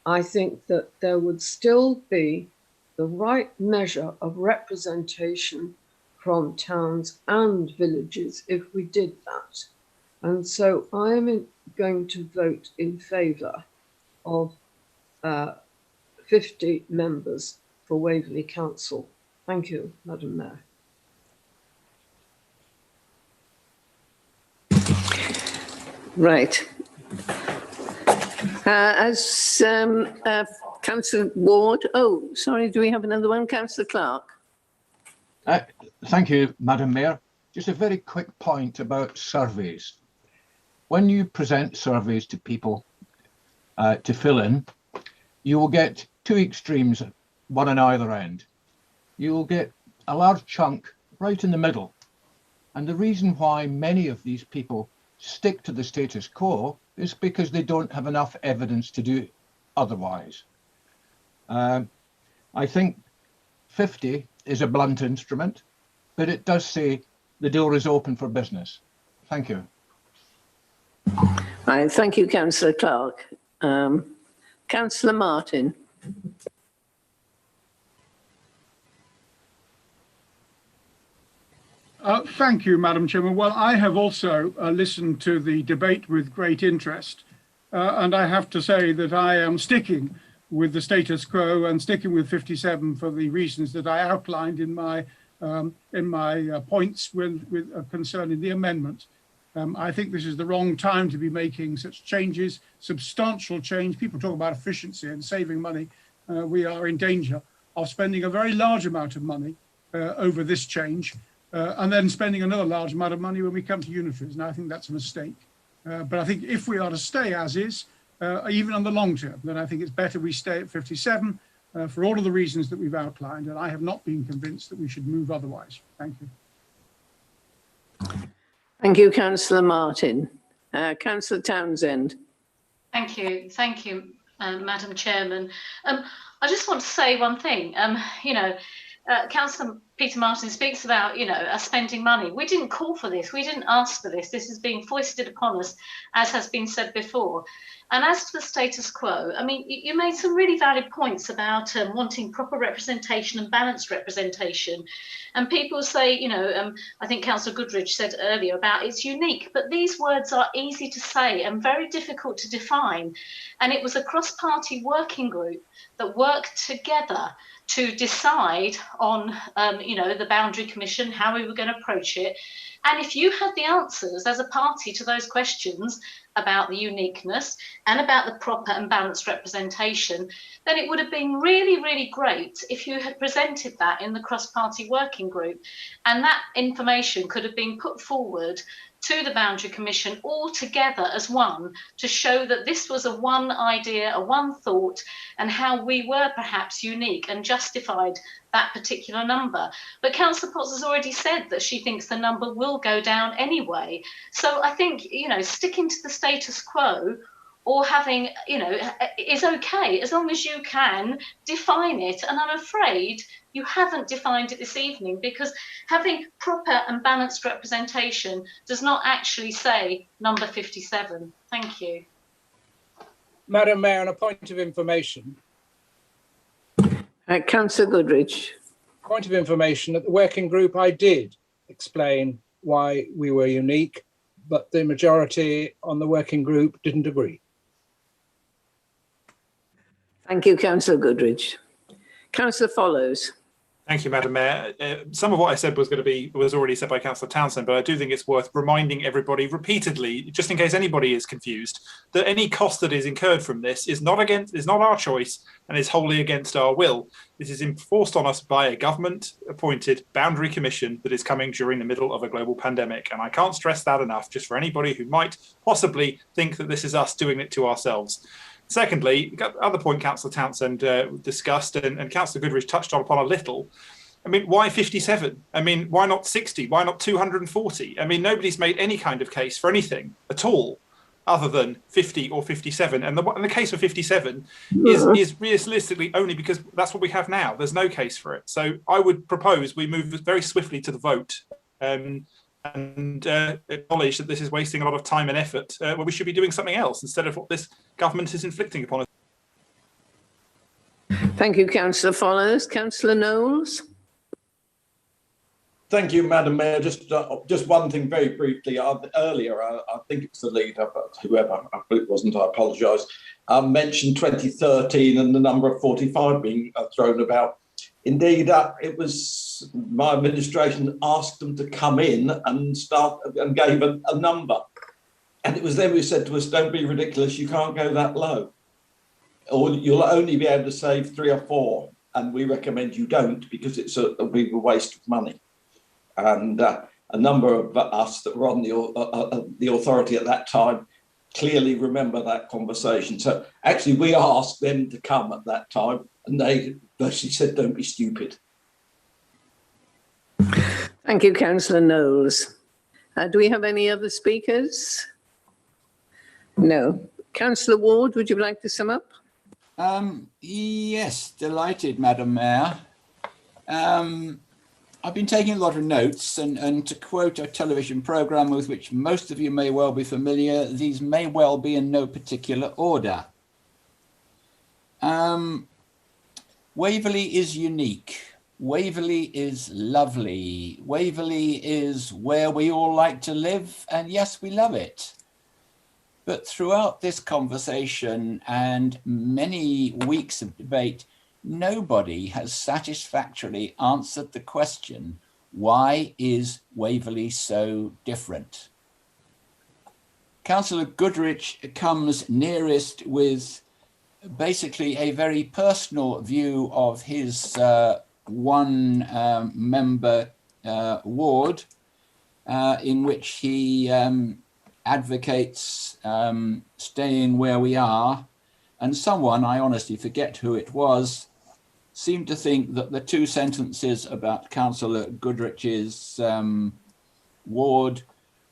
I think that there would still be the right measure of representation from towns and villages if we did that. And so I am going to vote in favour of 50 members for Waverley Council. Thank you, Madam Mayor. Right. As Councillor Ward, oh, sorry, do we have another one? Councillor Clark. Thank you, Madam Mayor. Just a very quick point about surveys. When you present surveys to people to fill in, you will get two extremes, one on either end. You will get a large chunk right in the middle. And the reason why many of these people stick to the status quo is because they don't have enough evidence to do otherwise. I think 50 is a blunt instrument, but it does say the door is open for business. Thank you. Right, thank you, Councillor Clark. Councillor Martin. Thank you, Madam Chairman. Well, I have also listened to the debate with great interest, and I have to say that I am sticking with the status quo and sticking with 57 for the reasons that I outlined in my points with concerning the amendment. I think this is the wrong time to be making such changes, substantial change. People talk about efficiency and saving money. We are in danger of spending a very large amount of money over this change. And then spending another large amount of money when we come to unitaries. And I think that's a mistake. But I think if we are to stay as is, even on the long term, then I think it's better we stay at 57 for all of the reasons that we've outlined. And I have not been convinced that we should move otherwise. Thank you. Thank you, Councillor Martin. Councillor Townsend. Thank you. Thank you, Madam Chairman. I just want to say one thing. Councillor Peter Martin speaks about, us spending money. We didn't call for this. We didn't ask for this. This is being foisted upon us, as has been said before. And as to the status quo, I mean, you made some really valid points about wanting proper representation and balanced representation. And people say, I think Councillor Goodridge said earlier about it's unique, but these words are easy to say and very difficult to define. And it was a cross-party working group that worked together to decide on, the Boundary Commission, how we were going to approach it. And if you had the answers as a party to those questions about the uniqueness and about the proper and balanced representation, then it would have been really, really great if you had presented that in the cross-party working group. And that information could have been put forward to the Boundary Commission all together as one, to show that this was a one idea, a one thought, and how we were perhaps unique and justified that particular number. But Councillor Potts has already said that she thinks the number will go down anyway. So I think, sticking to the status quo or having, is okay, as long as you can define it. And I'm afraid you haven't defined it this evening, because having proper and balanced representation does not actually say number 57. Thank you. Madam Mayor, on a point of information. Councillor Goodridge. Point of information, at the working group I did explain why we were unique, but the majority on the working group didn't agree. Thank you, Councillor Goodridge. Councillor Follows. Thank you, Madam Mayor. Some of what I said was already said by Councillor Townsend, but I do think it's worth reminding everybody repeatedly, just in case anybody is confused, that any cost that is incurred from this is not our choice and is wholly against our will. This is enforced on us by a government-appointed Boundary Commission that is coming during the middle of a global pandemic, and I can't stress that enough, just for anybody who might possibly think that this is us doing it to ourselves. Secondly, other point Councillor Townsend discussed and Councillor Goodrich touched upon a little. I mean, why 57? I mean, why not 60? Why not 240? I mean, nobody's made any kind of case for anything at all other than 50 or 57. And the case for 57 is realistically only because that's what we have now. There's no case for it. So I would propose we move very swiftly to the vote and acknowledge that this is wasting a lot of time and effort where we should be doing something else instead of what this government is inflicting upon us. Thank you, Councillor Follows. Councillor Knowles. Thank you, Madam Mayor. Just one thing very briefly. Earlier, I think it's the leader, but whoever, it wasn't, I apologise, mentioned 2013 and the number of 45 being thrown about. Indeed, it was my administration asked them to come in and start and gave a number. And it was them who said to us, don't be ridiculous, you can't go that low. Or you'll only be able to save 3 or 4. And we recommend you don't because it'll be a waste of money. And a number of us that were on the authority at that time clearly remember that conversation. So actually we asked them to come at that time and they basically said, don't be stupid. Thank you, Councillor Knowles. Do we have any other speakers? No. Councillor Ward, would you like to sum up? Yes, delighted, Madam Mayor. I've been taking a lot of notes and to quote a television programme with which most of you may well be familiar, these may well be in no particular order. Waverley is unique. Waverley is lovely. Waverley is where we all like to live, and yes, we love it. But throughout this conversation and many weeks of debate, nobody has satisfactorily answered the question, why is Waverley so different? Councillor Goodrich comes nearest with basically a very personal view of his one member ward in which he advocates staying where we are. And someone, I honestly forget who it was, seemed to think that the 2 sentences about Councillor Goodrich's ward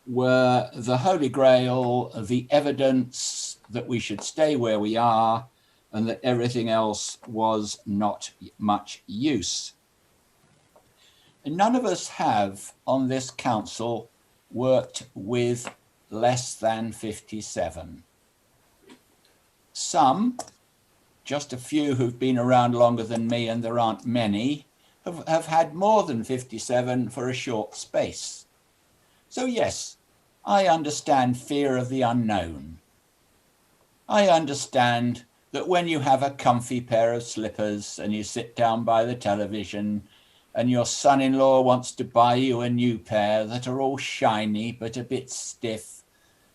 were the Holy Grail, the evidence that we should stay where we are, and that everything else was not much use. And none of us have on this council worked with less than 57. Some, just a few who've been around longer than me, and there aren't many, have had more than 57 for a short space. So yes, I understand fear of the unknown. I understand that when you have a comfy pair of slippers and you sit down by the television and your son-in-law wants to buy you a new pair that are all shiny but a bit stiff,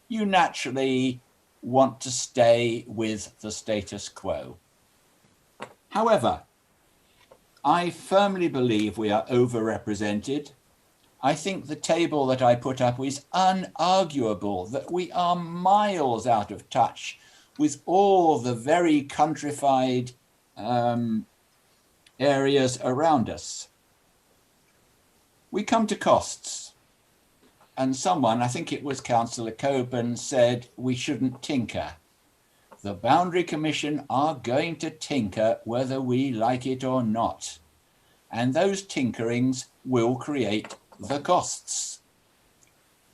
you naturally want to stay with the status quo. However, I firmly believe we are overrepresented. I think the table that I put up is unarguable, that we are miles out of touch with all the very countrified areas around us. We come to costs. And someone, I think it was Councillor Coburn, said we shouldn't tinker. The Boundary Commission are going to tinker whether we like it or not. And those tinkerings will create the costs.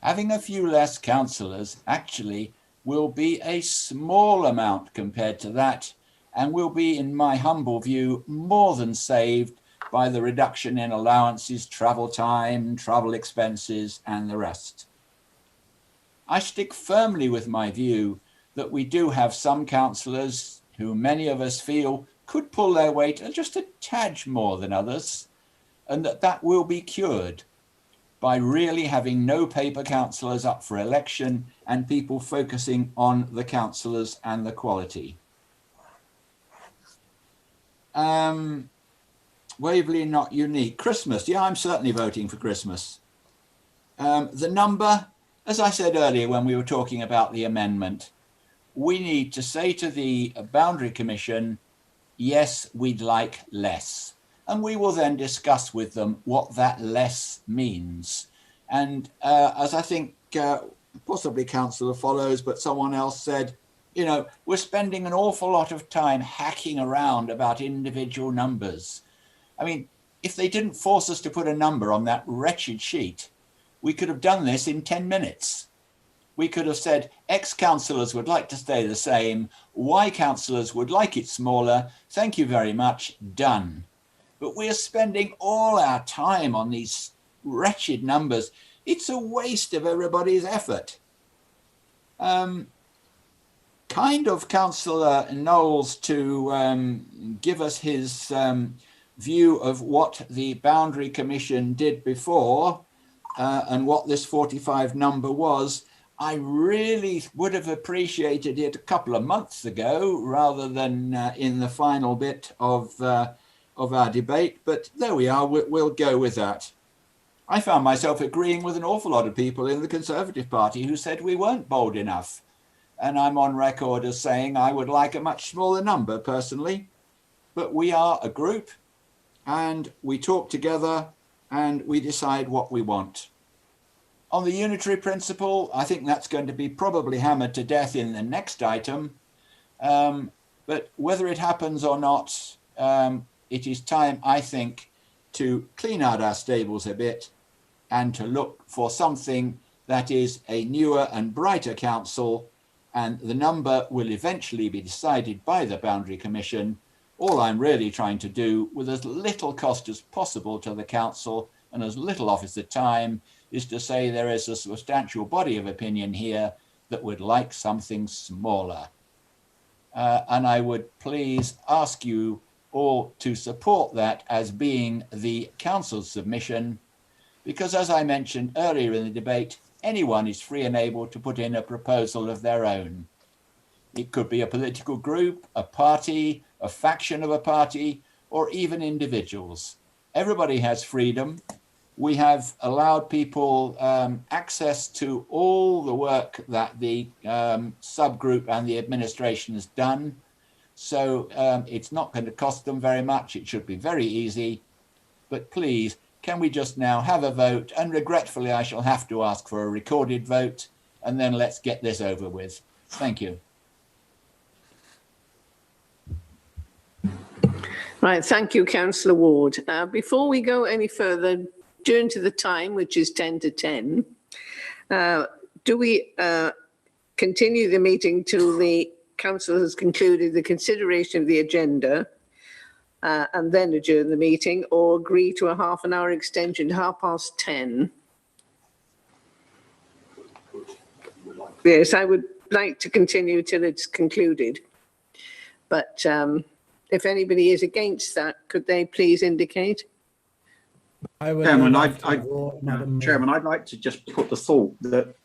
Having a few less councillors actually will be a small amount compared to that, and will be, in my humble view, more than saved by the reduction in allowances, travel time, travel expenses, and the rest. I stick firmly with my view that we do have some councillors who many of us feel could pull their weight just a tad more than others, and that will be cured by really having no paper councillors up for election and people focusing on the councillors and the quality. Waverley not unique. Christmas, yeah, I'm certainly voting for Christmas. The number, as I said earlier when we were talking about the amendment, we need to say to the Boundary Commission, yes, we'd like less. And we will then discuss with them what that less means. And as I think possibly Councillor Follows, but someone else said, you know, we're spending an awful lot of time hacking around about individual numbers. I mean, if they didn't force us to put a number on that wretched sheet, we could have done this in 10 minutes. We could have said X councillors would like to stay the same, Y councillors would like it smaller, thank you very much, done. But we're spending all our time on these wretched numbers. It's a waste of everybody's effort. Kind of Councillor Knowles to give us his view of what the Boundary Commission did before and what this 45 number was. I really would have appreciated it a couple of months ago rather than in the final bit of our debate, but there we are, we'll go with that. I found myself agreeing with an awful lot of people in the Conservative Party who said we weren't bold enough. And I'm on record as saying I would like a much smaller number personally, but we are a group and we talk together and we decide what we want. On the unitary principle, I think that's going to be probably hammered to death in the next item. But whether it happens or not, it is time, I think, to clean out our stables a bit and to look for something that is a newer and brighter council, and the number will eventually be decided by the Boundary Commission. All I'm really trying to do, with as little cost as possible to the council and as little officer time, is to say there is a substantial body of opinion here that would like something smaller. And I would please ask you all to support that as being the council's submission, because as I mentioned earlier in the debate, anyone is free and able to put in a proposal of their own. It could be a political group, a party, a faction of a party, or even individuals. Everybody has freedom. We have allowed people access to all the work that the subgroup and the administration has done. So it's not going to cost them very much. It should be very easy. But please, can we just now have a vote? And regretfully, I shall have to ask for a recorded vote. And then let's get this over with. Thank you. Right, thank you, Councillor Ward. Before we go any further, due to the time, which is 10 to 10, do we continue the meeting till the council has concluded the consideration of the agenda and then adjourn the meeting, or agree to a half-an-hour extension to 10:30? Yes, I would like to continue till it's concluded. But if anybody is against that, could they please indicate? Chairman, I'd like to just put the thought that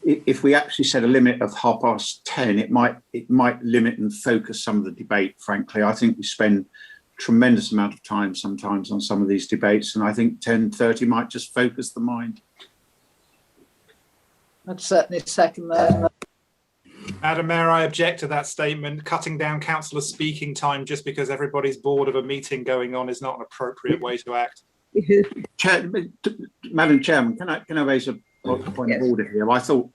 if we actually set a limit of 10:30, it might limit and focus some of the debate. Frankly, I think we spend a tremendous amount of time sometimes on some of these debates, and I think 10:30 might just focus the mind. I'd certainly second that. Madam Mayor, I object to that statement. Cutting down councillors' speaking time just because everybody's bored of a meeting going on is not an appropriate way to act. Madam Chairman, can I raise a point of order here? I thought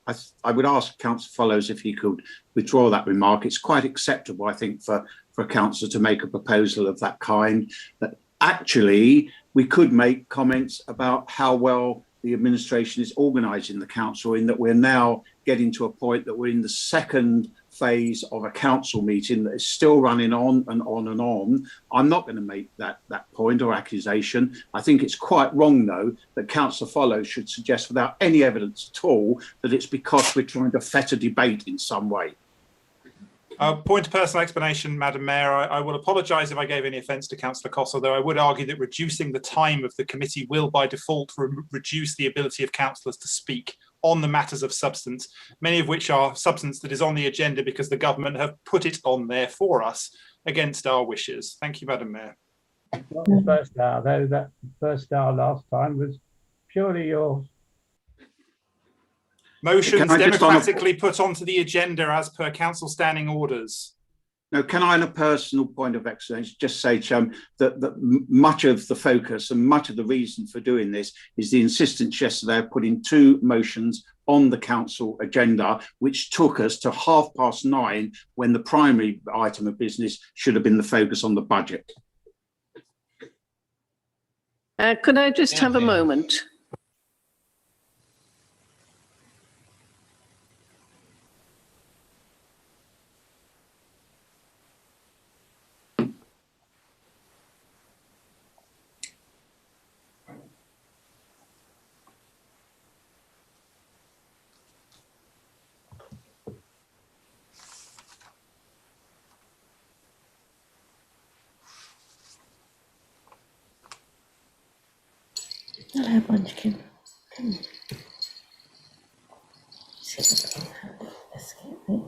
I would ask Councillor Follows if he could withdraw that remark. It's quite acceptable, I think, for a councillor to make a proposal of that kind. But actually, we could make comments about how well the administration is organising the council, in that we're now getting to a point that we're in the second phase of a council meeting that is still running on and on and on. I'm not going to make that point or accusation. I think it's quite wrong, though, that Councillor Follows should suggest without any evidence at all that it's because we're trying to fetter debate in some way. Point of personal explanation, Madam Mayor. I will apologise if I gave any offence to Councillor Cossell, though I would argue that reducing the time of the committee will by default reduce the ability of councillors to speak on the matters of substance, many of which are substance that is on the agenda because the government have put it on there for us against our wishes. Thank you, Madam Mayor. Not the first hour, though. That first hour last time was purely yours. Motions democratically put onto the agenda as per council standing orders. No, can I, on a personal point of excellence, just say, Chum, that much of the focus and much of the reason for doing this is the insistence yesterday of putting 2 motions on the council agenda, which took us to 9:30 when the primary item of business should have been the focus on the budget. Could I just have a moment? Hello, Munchkin. Escape me.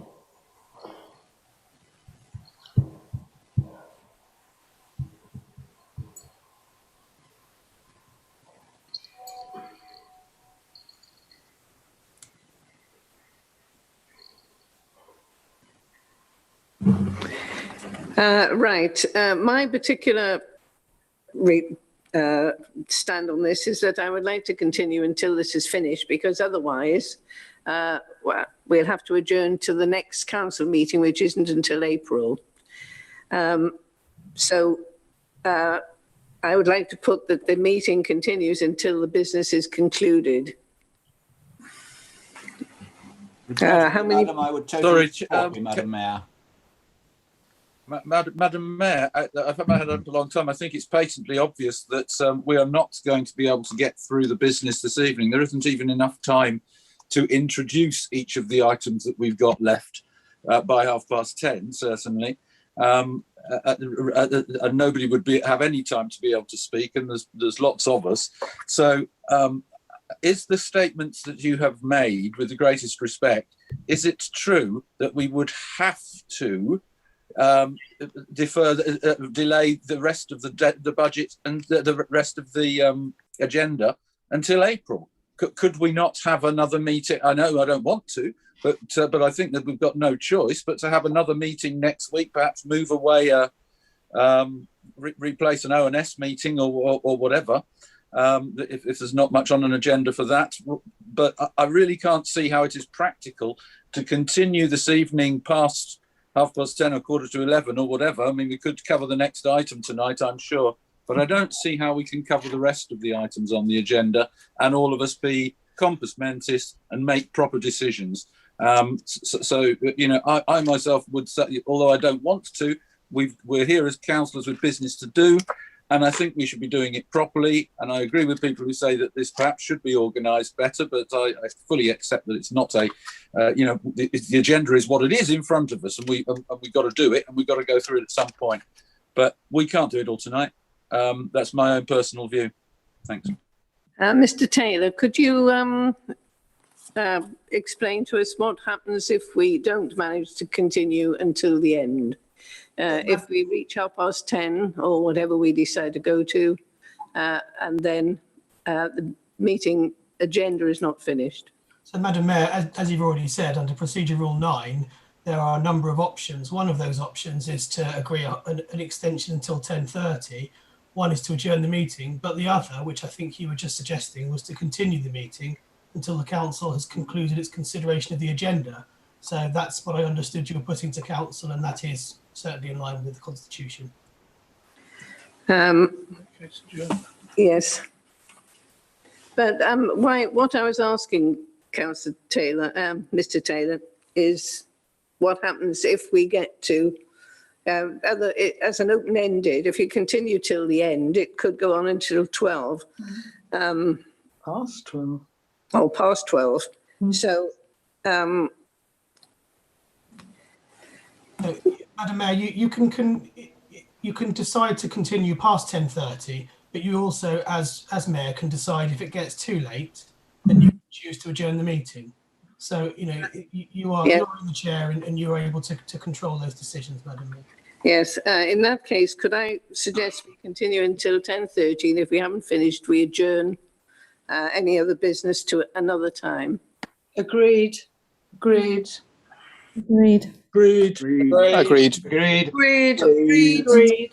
Right. My particular stand on this is that I would like to continue until this is finished, because otherwise well, we'll have to adjourn to the next council meeting, which isn't until April. So I would like to put that the meeting continues until the business is concluded. How many? Madam, I would totally support you, Madam Mayor. Madam Mayor, I've had it a long time. I think it's patently obvious that we are not going to be able to get through the business this evening. There isn't even enough time to introduce each of the items that we've got left by 10:30, certainly. And nobody would have any time to be able to speak, and there's lots of us. So is the statements that you have made, with the greatest respect, is it true that we would have to delay the rest of the budget and the rest of the agenda until April? Could we not have another meeting? I know I don't want to, but I think that we've got no choice but to have another meeting next week, perhaps move away replace an ONS meeting or whatever, if there's not much on an agenda for that. But I really can't see how it is practical to continue this evening past 10:30 or 11:15 or whatever. I mean, we could cover the next item tonight, I'm sure, but I don't see how we can cover the rest of the items on the agenda and all of us be compos mentis and make proper decisions. So you know, I myself would say, although I don't want to, we're here as councillors with business to do, and I think we should be doing it properly. And I agree with people who say that this perhaps should be organised better, but I fully accept that it's not a, you know, the agenda is what it is in front of us, and we've got to do it, and we've got to go through it at some point. But we can't do it all tonight. That's my own personal view. Thanks. Mr. Taylor, could you explain to us what happens if we don't manage to continue until the end? If we reach 10:30 or whatever we decide to go to, and then the meeting agenda is not finished. So, Madam Mayor, as you've already said, under Procedure Rule 9, there are a number of options. One of those options is to agree an extension until 10:30. One is to adjourn the meeting, but the other, which I think you were just suggesting, was to continue the meeting until the council has concluded its consideration of the agenda. So that's what I understood you were putting to council, and that is certainly in line with the Constitution. Yes. But what I was asking Councillor Taylor, Mr. Taylor, is what happens if we get to, as an open-ended, if you continue till the end, it could go on until 12. Past 12. Oh, past 12. So, Madam Mayor, you can decide to continue past 10:30, but you also, as Mayor, can decide if it gets too late, then you choose to adjourn the meeting. So, you know, you're in the chair and you're able to control those decisions, Madam Mayor. Yes, in that case, could I suggest we continue until 10:30, and if we haven't finished, we adjourn any other business to another time? Agreed. Agreed. Agreed. Agreed. Agreed. Agreed. Agreed.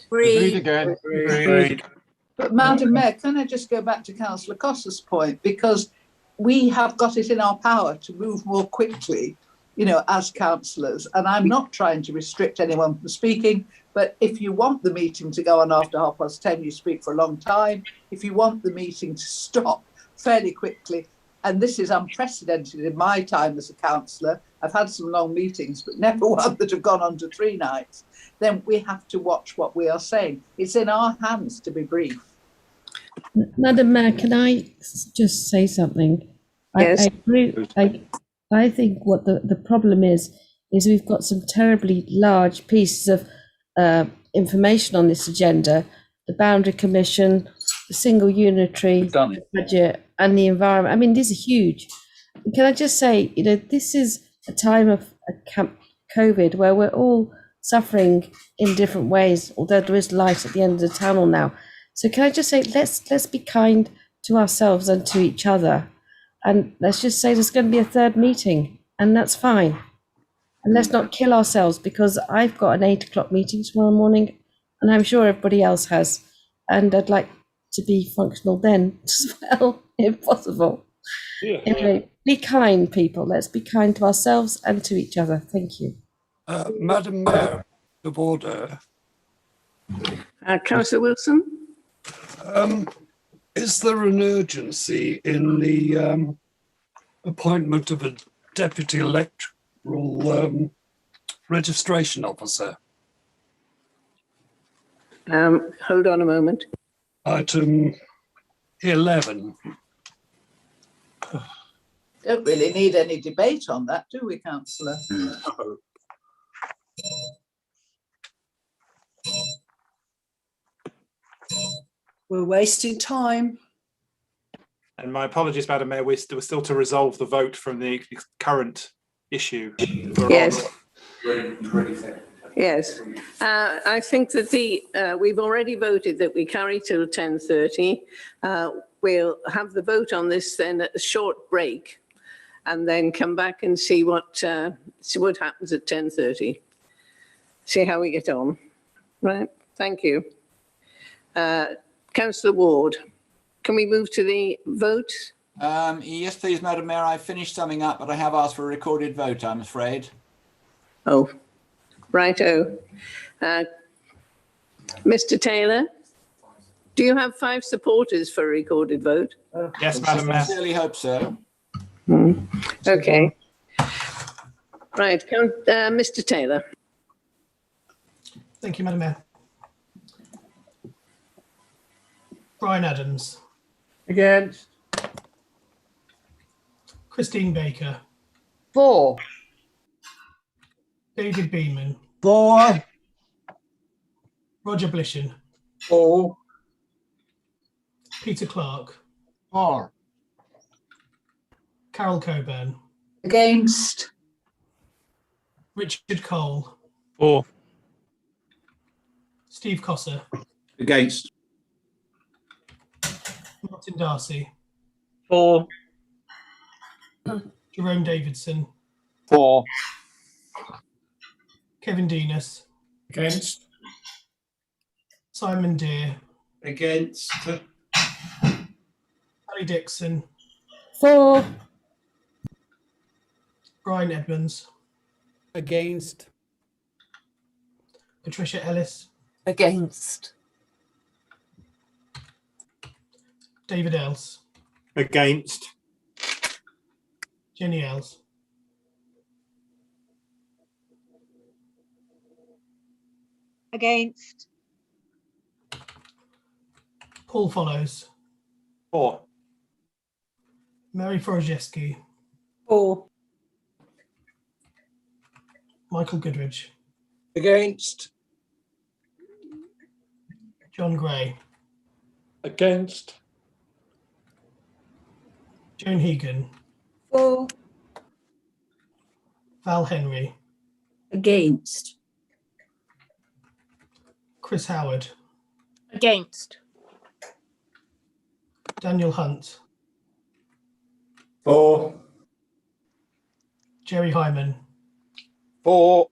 Agreed again. Agreed. But Madam Mayor, can I just go back to Councillor Costa's point? Because we have got it in our power to move more quickly, you know, as councillors. And I'm not trying to restrict anyone from speaking, but if you want the meeting to go on after 10:30, you speak for a long time. If you want the meeting to stop fairly quickly, and this is unprecedented in my time as a councillor, I've had some long meetings, but never one that have gone on to 3 nights, then we have to watch what we are saying. It's in our hands to be brief. Madam Mayor, can I just say something? Yes. I agree. I think what the problem is we've got some terribly large pieces of information on this agenda, the Boundary Commission, the single unitary budget and the environment. I mean, these are huge. Can I just say, you know, this is a time of COVID where we're all suffering in different ways, although there is light at the end of the tunnel now. So can I just say, let's be kind to ourselves and to each other. And let's just say there's going to be a 3rd meeting, and that's fine. And let's not kill ourselves, because I've got an 8 o'clock meeting tomorrow morning, and I'm sure everybody else has. And I'd like to be functional then as well, if possible. Yeah. Anyway, be kind, people. Let's be kind to ourselves and to each other. Thank you. Madam Mayor, of order. Councillor Wilson? Is there an urgency in the appointment of a deputy electoral registration officer? Hold on a moment. Item 11. Don't really need any debate on that, do we, Councillor? No. We're wasting time. And my apologies, Madam Mayor, we're still to resolve the vote from the current issue. Yes. Yes. I think that we've already voted that we carry till 10:30. We'll have the vote on this then at a short break, and then come back and see what happens at 10:30. See how we get on. Right. Thank you. Councillor Ward, can we move to the vote? Yes, please, Madam Mayor. I finished summing up, but I have asked for a recorded vote, I'm afraid. Oh, righto. Mr. Taylor, do you have 5 supporters for a recorded vote? Yes, Madam Mayor. I sincerely hope so. Okay. Right, Mr. Taylor. Thank you, Madam Mayor. Brian Adams. Against. Christine Baker. For. David Beeman. For. Roger Blishen. For. Peter Clark. For. Carol Coburn. Against. Richard Cole. For. Steve Cossa. Against. Martin Darcy. For. Jerome Davidson. For. Kevin Denis. Against. Simon Deere. Against. Ali Dixon. For. Brian Edmonds. Against. Patricia Ellis. Against. David Els. Against. Jenny Els. Against. Paul Follows. For. Mary Forojewski. For. Michael Goodridge. Against. John Gray. Against. Joan Hegan. For. Val Henry. Against. Chris Howard. Against. Daniel Hunt. For. Jerry Hyman. For.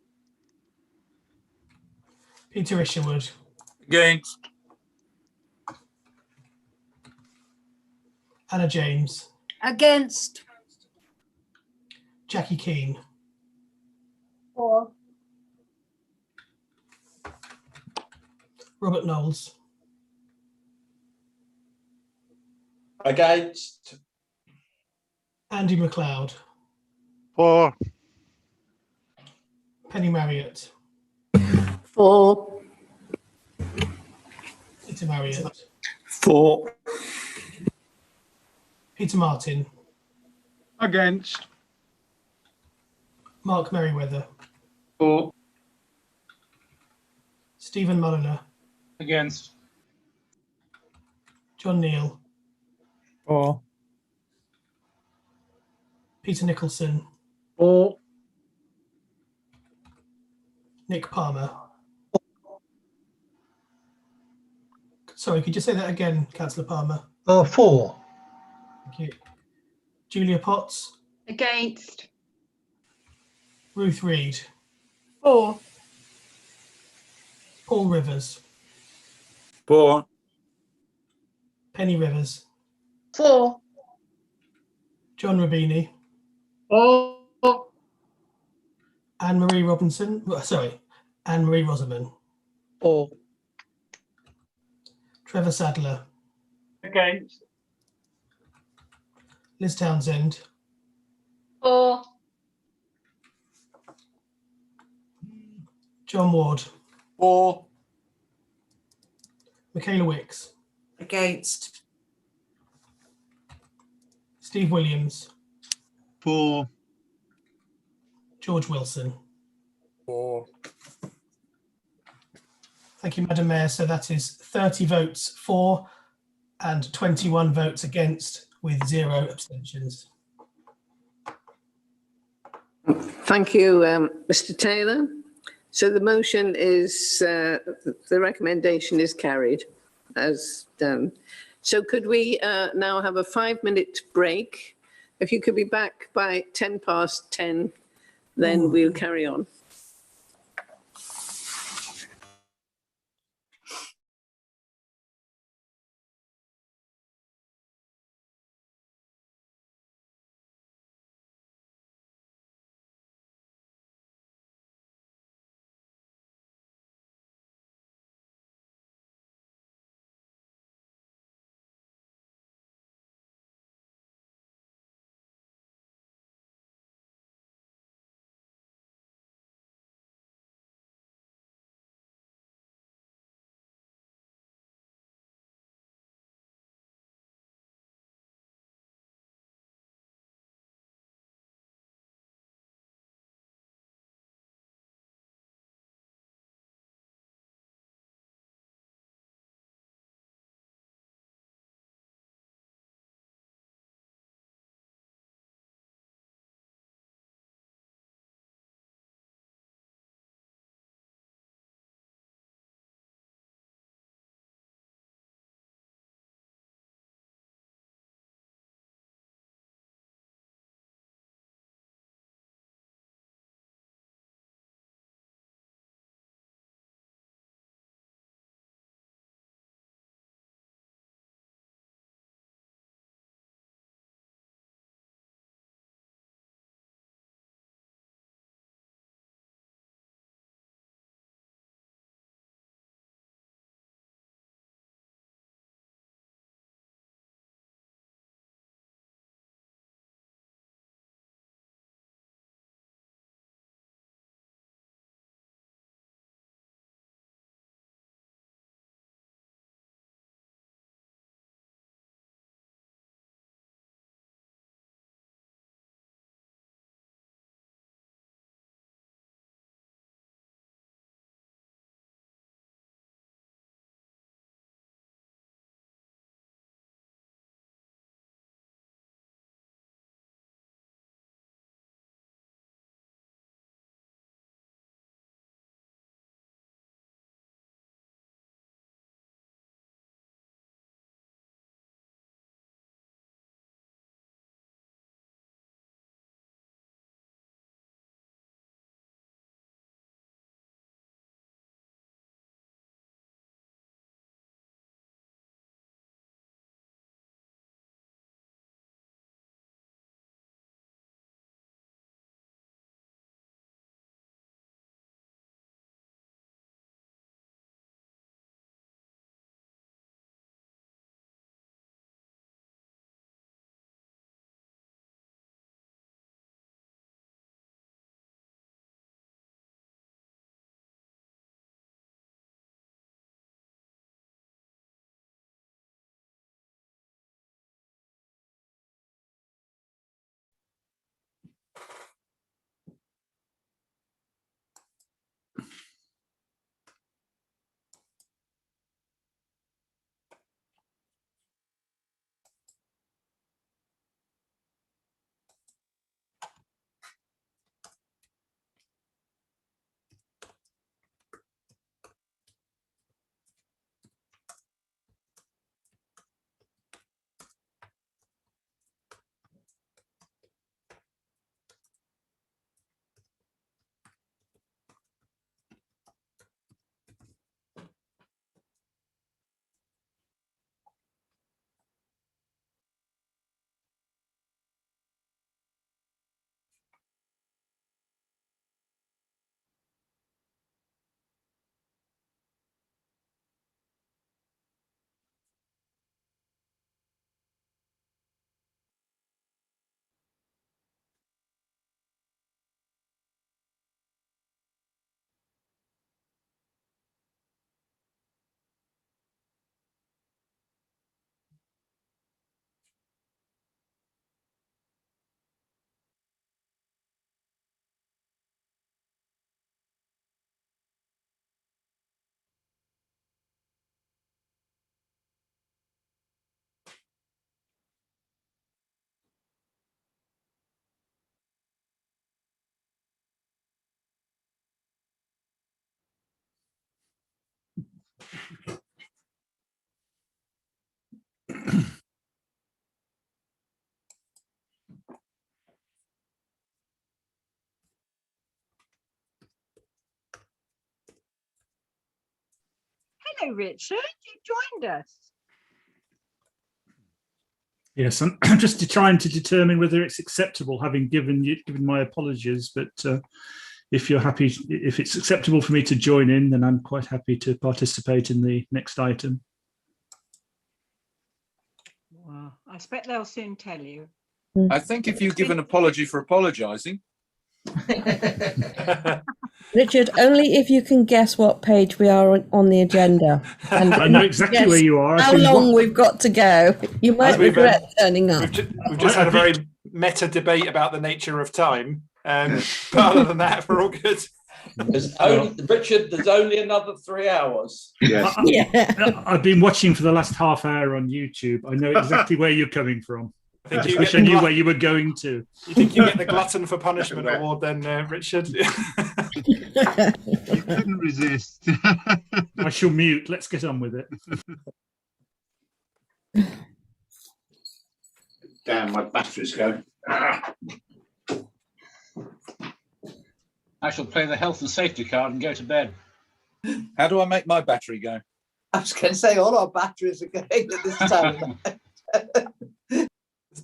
Peter Isherwood. Against. Anna James. Against. Jackie Keane. For. Robert Knowles. Against. Andy MacLeod. For. Penny Marriott. For. Peter Marriott. For. Peter Martin. Against. Mark Merriweather. For. Stephen Mulliner. Against. John Neal. For. Peter Nicholson. For. Nick Palmer. Sorry, could you say that again, Councillor Palmer? For. Thank you. Julia Potts. Against. Ruth Reid. For. Paul Rivers. For. Penny Rivers. For. John Rubini. For. Anne-Marie Robinson. Sorry, Anne-Marie Rosamond. For. Trevor Sadler. Against. Liz Townsend. For. John Ward. For. Michaela Wicks. Against. Steve Williams. For. George Wilson. For. Thank you, Madam Mayor. So that is 30 votes for and 21 votes against with 0 abstentions. Thank you, Mr. Taylor. So the motion is, the recommendation is carried as done. So could we now have a 5-minute break? If you could be back by 10:10, then we'll carry on. Hello, Richard. You joined us. Yes, I'm just trying to determine whether it's acceptable, having given my apologies. But if you're happy, if it's acceptable for me to join in, then I'm quite happy to participate in the next item. Well, I expect they'll soon tell you. I think if you give an apology for apologising. Richard, only if you can guess what page we are on the agenda. And I know exactly where you are. How long we've got to go. You might regret turning up. We've just had a very meta debate about the nature of time. But other than that, we're all good. Richard, there's only another 3 hours. Yes. I've been watching for the last half hour on YouTube. I know exactly where you're coming from. I just wish I knew where you were going to. You think you get the glutton for punishment award then, Richard? You couldn't resist. I shall mute. Let's get on with it. Damn, my battery's going. I shall play the health and safety card and go to bed. How do I make my battery go? I was going to say all our batteries are going at this time.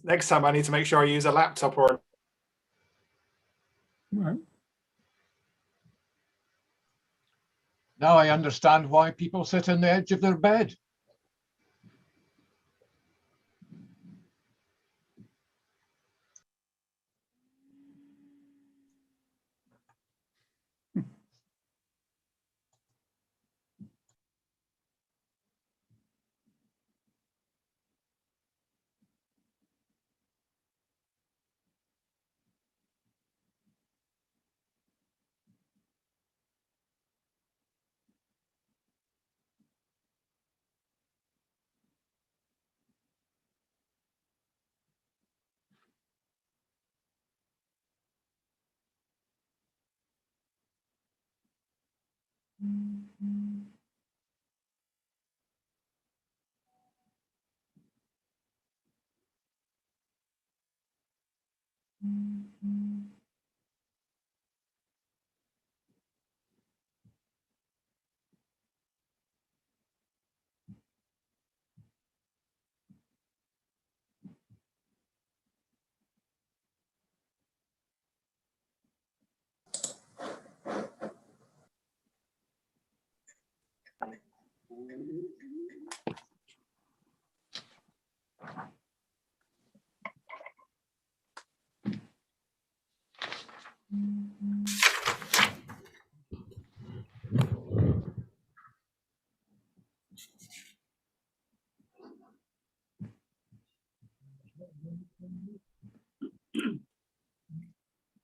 Next time I need to make sure I use a laptop or Right. Now I understand why people sit on the edge of their bed.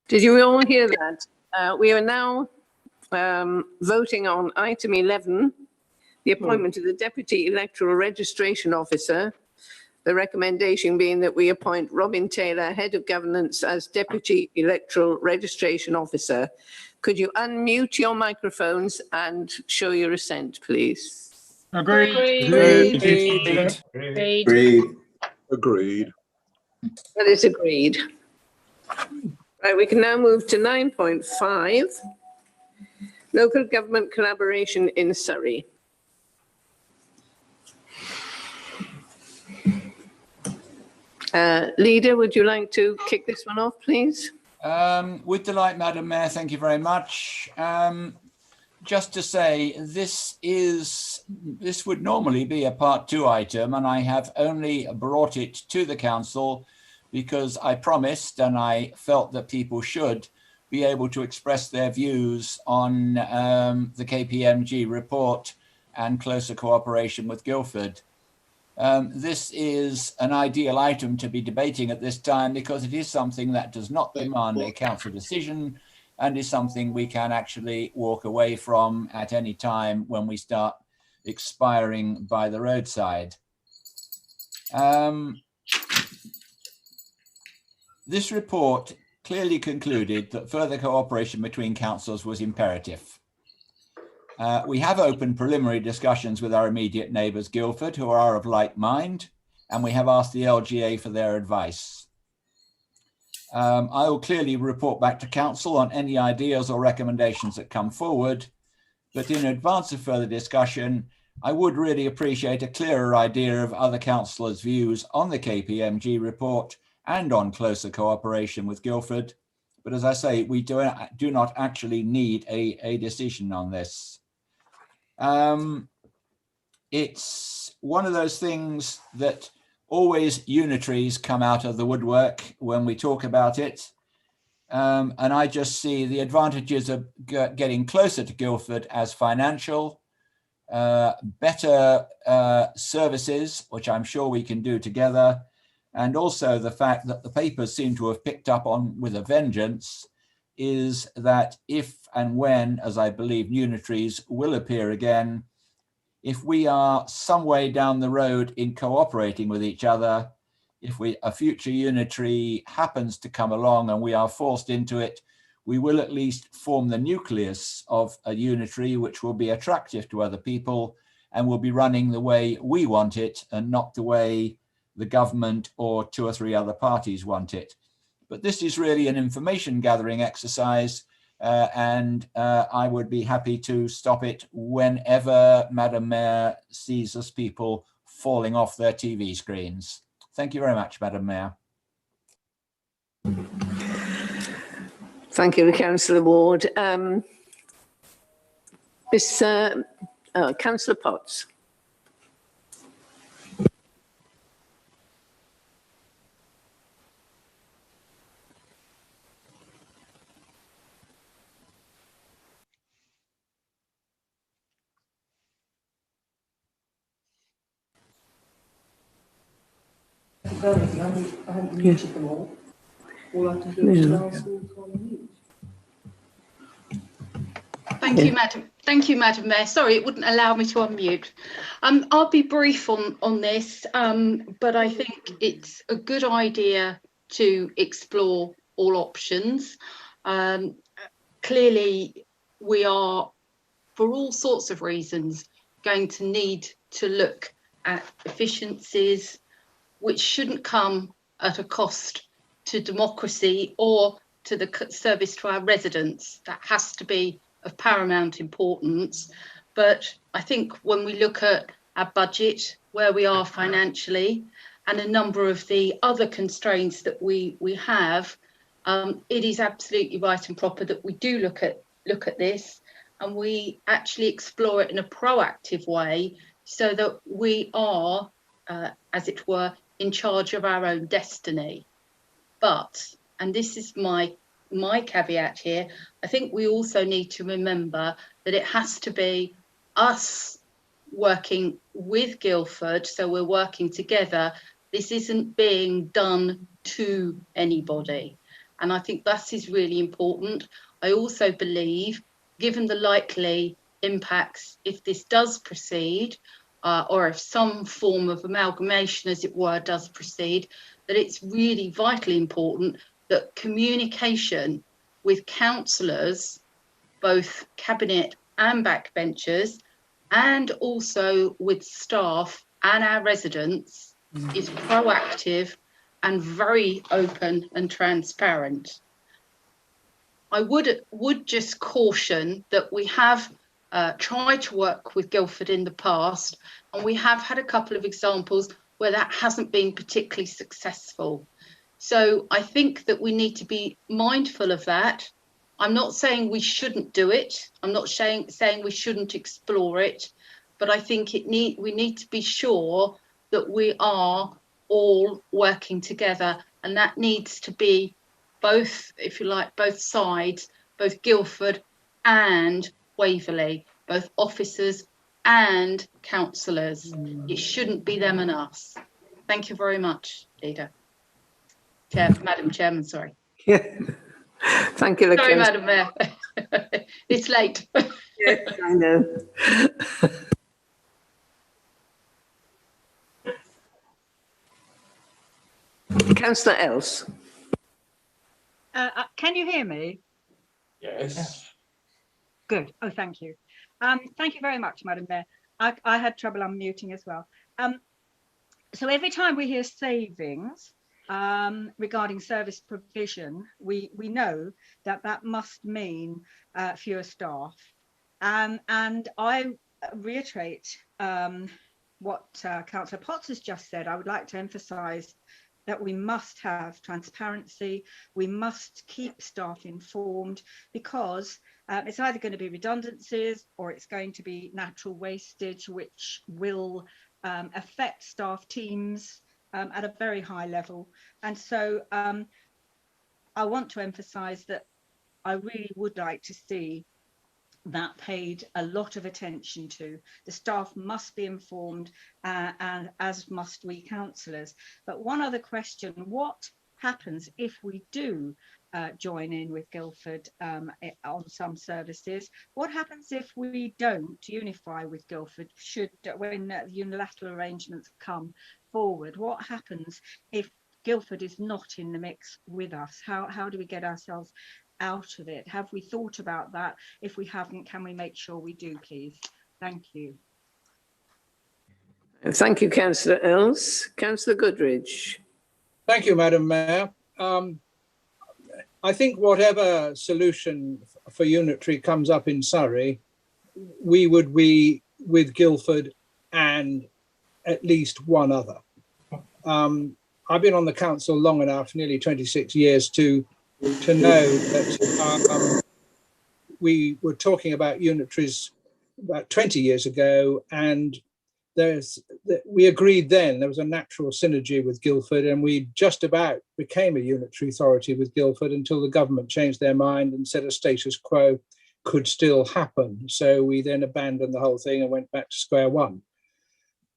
Did you all hear that? We are now voting on item 11, the appointment of the Deputy Electoral Registration Officer. The recommendation being that we appoint Robin Taylor, Head of Governance, as Deputy Electoral Registration Officer. Could you unmute your microphones and show your assent, please? Agreed. Agreed. That is agreed. Right, we can now move to 9.5, local government collaboration in Surrey. Leader, would you like to kick this one off, please? With delight, Madam Mayor, thank you very much. Just to say, this would normally be a part 2 item, and I have only brought it to the council because I promised and I felt that people should be able to express their views on the KPMG report and closer cooperation with Guildford. This is an ideal item to be debating at this time because it is something that does not demand a council decision and is something we can actually walk away from at any time when we start expiring by the roadside. This report clearly concluded that further cooperation between councils was imperative. We have opened preliminary discussions with our immediate neighbours, Guildford, who are of like mind, and we have asked the LGA for their advice. I will clearly report back to council on any ideas or recommendations that come forward, but in advance of further discussion, I would really appreciate a clearer idea of other councillors' views on the KPMG report and on closer cooperation with Guildford. But as I say, we do not actually need a decision on this. It's one of those things that always unitaries come out of the woodwork when we talk about it. And I just see the advantages of getting closer to Guildford as financial, better services, which I'm sure we can do together, and also the fact that the papers seem to have picked up on with a vengeance is that if and when, as I believe unitaries will appear again, if we are some way down the road in cooperating with each other, if a future unitary happens to come along and we are forced into it, we will at least form the nucleus of a unitary which will be attractive to other people and will be running the way we want it and not the way the government or 2 or 3 other parties want it. But this is really an information gathering exercise, and I would be happy to stop it whenever Madam Mayor sees us people falling off their TV screens. Thank you very much, Madam Mayor. Thank you, Councillor Ward. Councillor Potts. I haven't muted them all. All I have to do is ask all to unmute. Thank you, Madam Mayor. Sorry, it wouldn't allow me to unmute. I'll be brief on this, but I think it's a good idea to explore all options. Clearly, we are, for all sorts of reasons, going to need to look at efficiencies, which shouldn't come at a cost to democracy or to the service to our residents. That has to be of paramount importance. But I think when we look at our budget, where we are financially, and a number of the other constraints that we have, it is absolutely right and proper that we do look at this and we actually explore it in a proactive way so that we are, as it were, in charge of our own destiny. But, and this is my caveat here, I think we also need to remember that it has to be us working with Guildford, so we're working together. This isn't being done to anybody. And I think that is really important. I also believe, given the likely impacts, if this does proceed, or if some form of amalgamation, as it were, does proceed, that it's really vitally important that communication with councillors, both cabinet and backbenchers, and also with staff and our residents, is proactive and very open and transparent. I would just caution that we have tried to work with Guildford in the past, and we have had a couple of examples where that hasn't been particularly successful. So I think that we need to be mindful of that. I'm not saying we shouldn't do it. I'm not saying we shouldn't explore it, but I think we need to be sure that we are all working together, and that needs to be both, if you like, both sides, both Guildford and Waverley, both officers and councillors. It shouldn't be them and us. Thank you very much, Leader. Madam Chairman, sorry. Yeah. Thank you. Sorry, Madam Mayor. It's late. Yes, I know. Councillor Else. Can you hear me? Yes. Good. Oh, thank you. Thank you very much, Madam Mayor. I had trouble unmuting as well. So every time we hear savings regarding service provision, we know that that must mean fewer staff. And I reiterate what Councillor Potts has just said. I would like to emphasise that we must have transparency, we must keep staff informed, because it's either going to be redundancies or it's going to be natural wastage, which will affect staff teams at a very high level. And so I want to emphasise that I really would like to see that paid a lot of attention to. The staff must be informed, and as must we councillors. But one other question: what happens if we do join in with Guildford on some services? What happens if we don't unify with Guildford when the unilateral arrangements come forward? What happens if Guildford is not in the mix with us? How do we get ourselves out of it? Have we thought about that? If we haven't, can we make sure we do, please? Thank you. Thank you, Councillor Earls. Councillor Goodridge. Thank you, Madam Mayor. I think whatever solution for unitary comes up in Surrey, we would be with Guildford and at least one other. I've been on the council long enough, nearly 26 years, to know that we were talking about unitaries about 20 years ago, and we agreed then there was a natural synergy with Guildford, and we just about became a unitary authority with Guildford until the government changed their mind and said a status quo could still happen. So we then abandoned the whole thing and went back to square one.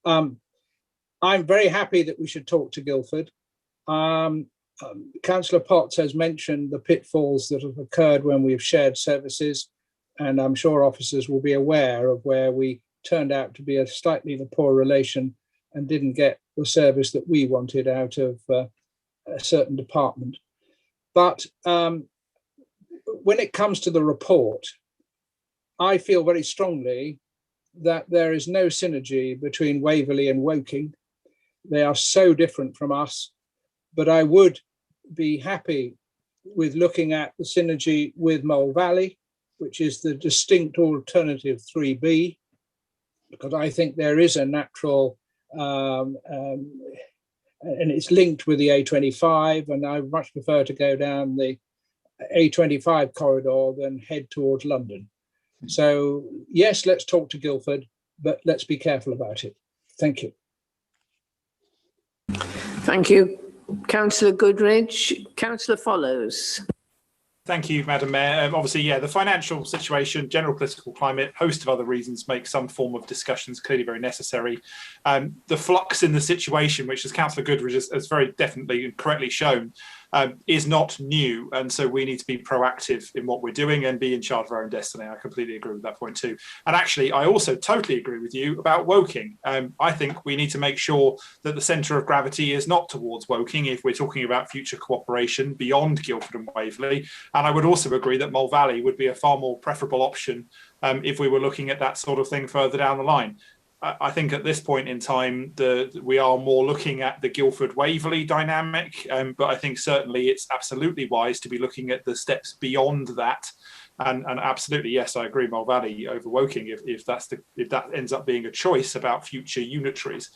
I'm very happy that we should talk to Guildford. Councillor Potts has mentioned the pitfalls that have occurred when we've shared services, and I'm sure officers will be aware of where we turned out to be a slightly poor relation and didn't get the service that we wanted out of a certain department. But when it comes to the report, I feel very strongly that there is no synergy between Waverley and Woking. They are so different from us, but I would be happy with looking at the synergy with Mole Valley, which is the distinct alternative 3B, because I think there is a natural, and it's linked with the A25, and I much prefer to go down the A25 corridor than head towards London. So yes, let's talk to Guildford, but let's be careful about it. Thank you. Thank you, Councillor Goodridge. Councillor Follows. Thank you, Madam Mayor. Obviously, yeah, the financial situation, general political climate, host of other reasons make some form of discussions clearly very necessary. The flux in the situation, which as Councillor Goodridge has very definitely and correctly shown, is not new. And so we need to be proactive in what we're doing and be in charge of our own destiny. I completely agree with that point too. And actually, I also totally agree with you about Woking. I think we need to make sure that the centre of gravity is not towards Woking if we're talking about future cooperation beyond Guildford and Waverley. And I would also agree that Mole Valley would be a far more preferable option if we were looking at that sort of thing further down the line. I think at this point in time, we are more looking at the Guildford-Waverley dynamic, but I think certainly it's absolutely wise to be looking at the steps beyond that. And absolutely, yes, I agree, Mole Valley over Woking, if that ends up being a choice about future unitaries.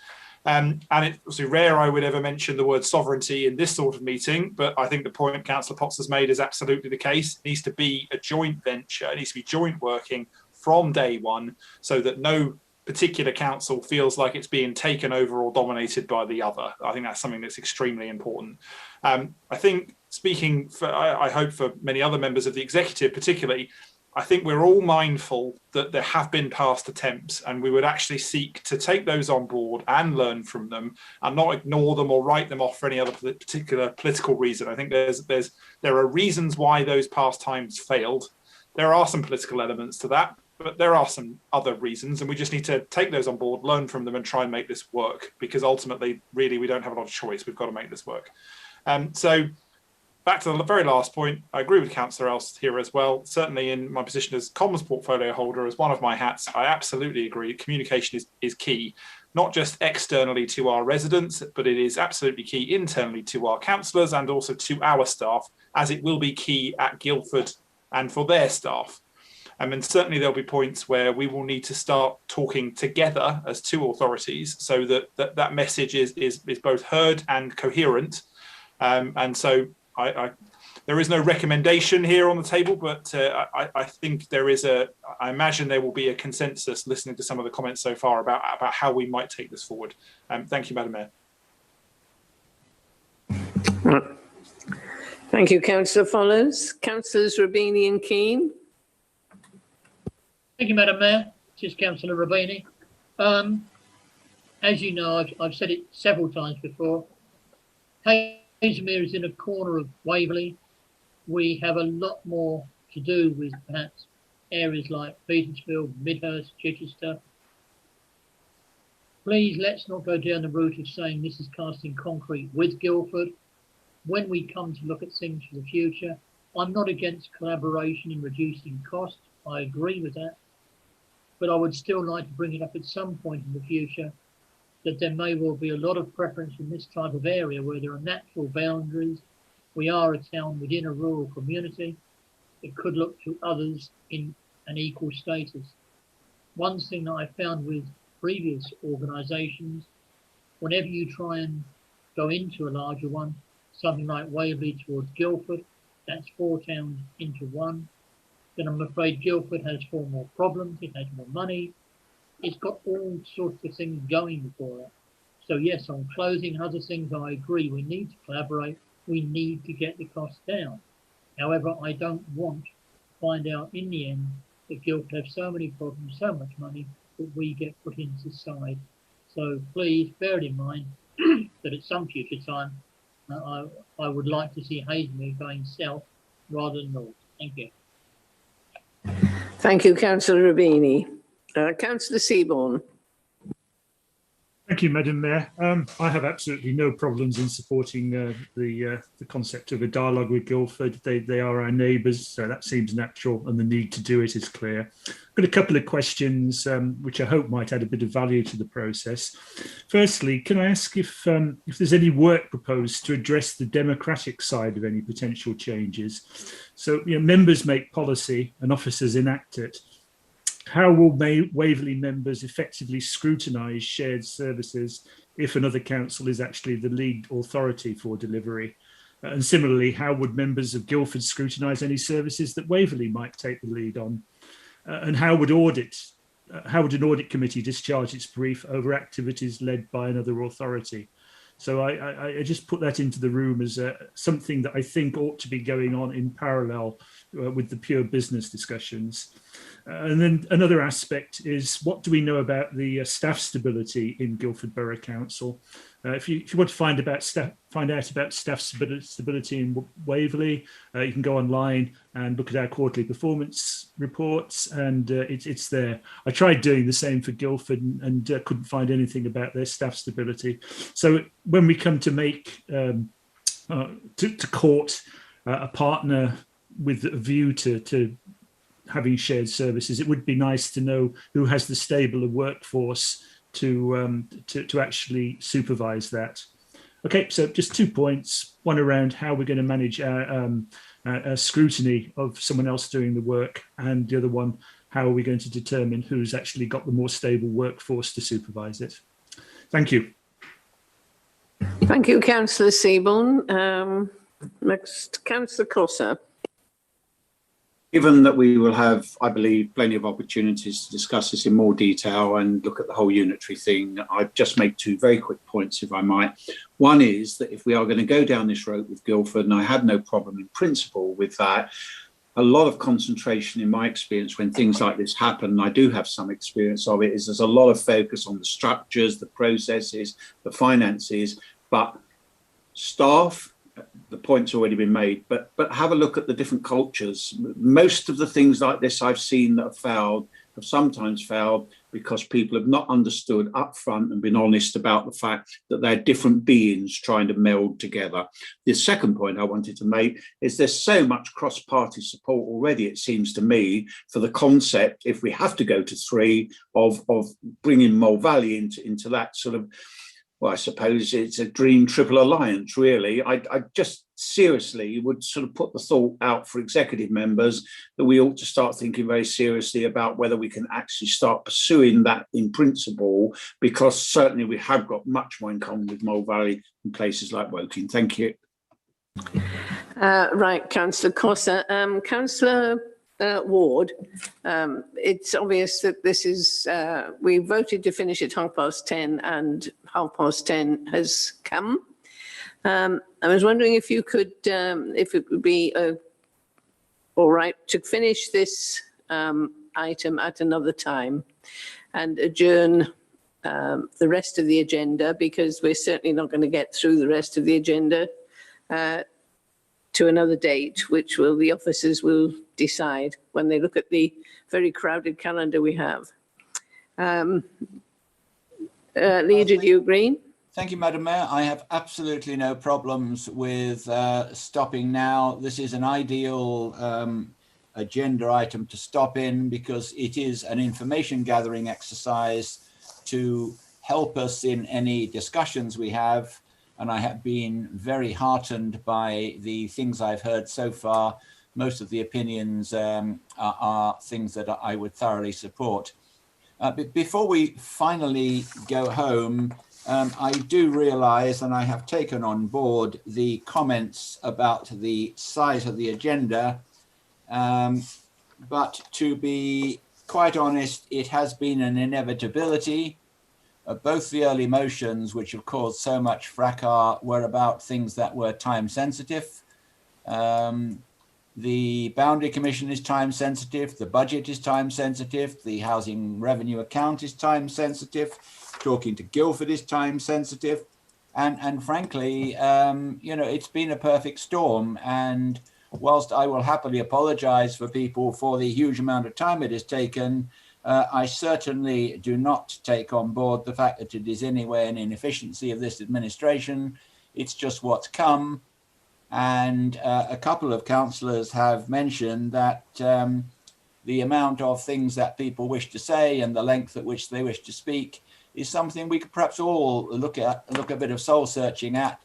And it's rare I would ever mention the word sovereignty in this sort of meeting, but I think the point Councillor Potts has made is absolutely the case. It needs to be a joint venture, it needs to be joint working from day one, so that no particular council feels like it's being taken over or dominated by the other. I think that's something that's extremely important. I think speaking for, I hope for many other members of the executive particularly, I think we're all mindful that there have been past attempts, and we would actually seek to take those on board and learn from them and not ignore them or write them off for any other particular political reason. I think there are reasons why those past times failed. There are some political elements to that, but there are some other reasons, and we just need to take those on board, learn from them, and try and make this work, because ultimately, really, we don't have a lot of choice. We've got to make this work. So back to the very last point, I agree with Councillor Else here as well. Certainly in my position as Commons portfolio holder, as one of my hats, I absolutely agree. Communication is key, not just externally to our residents, but it is absolutely key internally to our councillors and also to our staff, as it will be key at Guildford and for their staff. And certainly there'll be points where we will need to start talking together as two authorities so that message is both heard and coherent. And so there is no recommendation here on the table, but I think I imagine there will be a consensus listening to some of the comments so far about how we might take this forward. Thank you, Madam Mayor. Thank you, Councillor Follows. Councillors Rabini and Keane. Thank you, Madam Mayor. This is Councillor Rabini. As you know, I've said it several times before. Hazelmere is in a corner of Waverley. We have a lot more to do with perhaps areas like Petersfield, Midhurst, Chichester. Please, let's not go down the route of saying this is casting concrete with Guildford. When we come to look at things for the future, I'm not against collaboration in reducing costs. I agree with that. But I would still like to bring it up at some point in the future that there may well be a lot of preference in this type of area where there are natural boundaries. We are a town within a rural community. It could look to others in an equal status. One thing that I found with previous organisations, whenever you try and go into a larger one, something like Waverley towards Guildford, that's 4 towns into one, then I'm afraid Guildford has 4 more problems, it has more money, it's got all sorts of things going for it. So yes, on clothing and other things, I agree, we need to collaborate, we need to get the costs down. However, I don't want to find out in the end that Guildford have so many problems, so much money, that we get put into the side. So please bear it in mind that at some future time, I would like to see Hazelmere going south rather than north. Thank you. Thank you, Councillor Rabini. Councillor Seaborn. Thank you, Madam Mayor. I have absolutely no problems in supporting the concept of a dialogue with Guildford. They are our neighbours, so that seems natural, and the need to do it is clear. I've got a couple of questions which I hope might add a bit of value to the process. Firstly, can I ask if there's any work proposed to address the democratic side of any potential changes? So, members make policy and officers enact it. How will Waverley members effectively scrutinise shared services if another council is actually the lead authority for delivery? And similarly, how would members of Guildford scrutinise any services that Waverley might take the lead on? And how would an audit committee discharge its brief over activities led by another authority? So I just put that into the room as something that I think ought to be going on in parallel with the pure business discussions. And then another aspect is, what do we know about the staff stability in Guildford Borough Council? If you want to find out about staff stability in Waverley, you can go online and look at our quarterly performance reports, and it's there. I tried doing the same for Guildford and couldn't find anything about their staff stability. So when we come to make to court a partner with a view to having shared services, it would be nice to know who has the stable of workforce to actually supervise that. Okay, so just 2 points. One around how we're going to manage our scrutiny of someone else doing the work, and the other one, how are we going to determine who's actually got the more stable workforce to supervise it? Thank you. Thank you, Councillor Seaborn. Next, Councillor Cossa. Given that we will have, I believe, plenty of opportunities to discuss this in more detail and look at the whole unitary thing, I'd just make 2 very quick points, if I might. One is that if we are going to go down this road with Guildford, and I have no problem in principle with that, a lot of concentration in my experience when things like this happen, and I do have some experience of it, is there's a lot of focus on the structures, the processes, the finances, but staff, the point's already been made, but have a look at the different cultures. Most of the things like this I've seen that have have sometimes failed because people have not understood up front and been honest about the fact that they're different beings trying to meld together. The second point I wanted to make is there's so much cross-party support already, it seems to me, for the concept, if we have to go to 3, of bringing Mole Valley into that sort of, well, I suppose it's a dream triple alliance, really. I just seriously would sort of put the thought out for executive members that we ought to start thinking very seriously about whether we can actually start pursuing that in principle, because certainly we have got much more in common with Mole Valley and places like Woking. Thank you. Right, Councillor Cossa. Councillor Ward, it's obvious that this is, we voted to finish at 10:30 and 10:30 has come. I was wondering if you could, if it would be all right to finish this item at another time and adjourn the rest of the agenda, because we're certainly not going to get through the rest of the agenda to another date, which the officers will decide when they look at the very crowded calendar we have. Leader, do you agree? Thank you, Madam Mayor. I have absolutely no problems with stopping now. This is an ideal agenda item to stop in because it is an information gathering exercise to help us in any discussions we have. And I have been very heartened by the things I've heard so far. Most of the opinions are things that I would thoroughly support. But before we finally go home, I do realise, and I have taken on board the comments about the size of the agenda. But to be quite honest, it has been an inevitability. Both the early motions, which have caused so much fracas, were about things that were time sensitive. The Boundary Commission is time sensitive, the budget is time sensitive, the housing revenue account is time sensitive, talking to Guildford is time sensitive. And frankly, you know, it's been a perfect storm. And whilst I will happily apologise for people for the huge amount of time it has taken, I certainly do not take on board the fact that it is anyway an inefficiency of this administration. It's just what's come. And a couple of councillors have mentioned that the amount of things that people wish to say and the length at which they wish to speak is something we could perhaps all look a bit of soul searching at,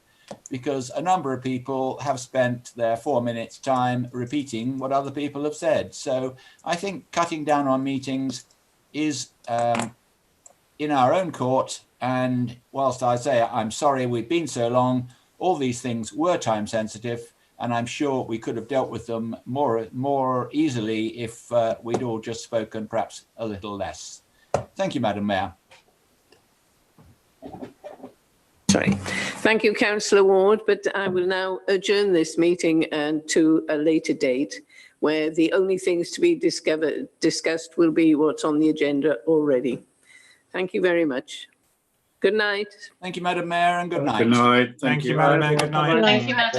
because a number of people have spent their 4 minutes time repeating what other people have said. So I think cutting down on meetings is in our own court. And whilst I say I'm sorry we've been so long, all these things were time sensitive, and I'm sure we could have dealt with them more easily if we'd all just spoken perhaps a little less. Thank you, Madam Mayor. Sorry. Thank you, Councillor Ward, but I will now adjourn this meeting to a later date where the only things to be discussed will be what's on the agenda already. Thank you very much. Good night. Thank you, Madam Mayor, and good night. Good night. Thank you, Madam Mayor. Good night. Thank you, Madam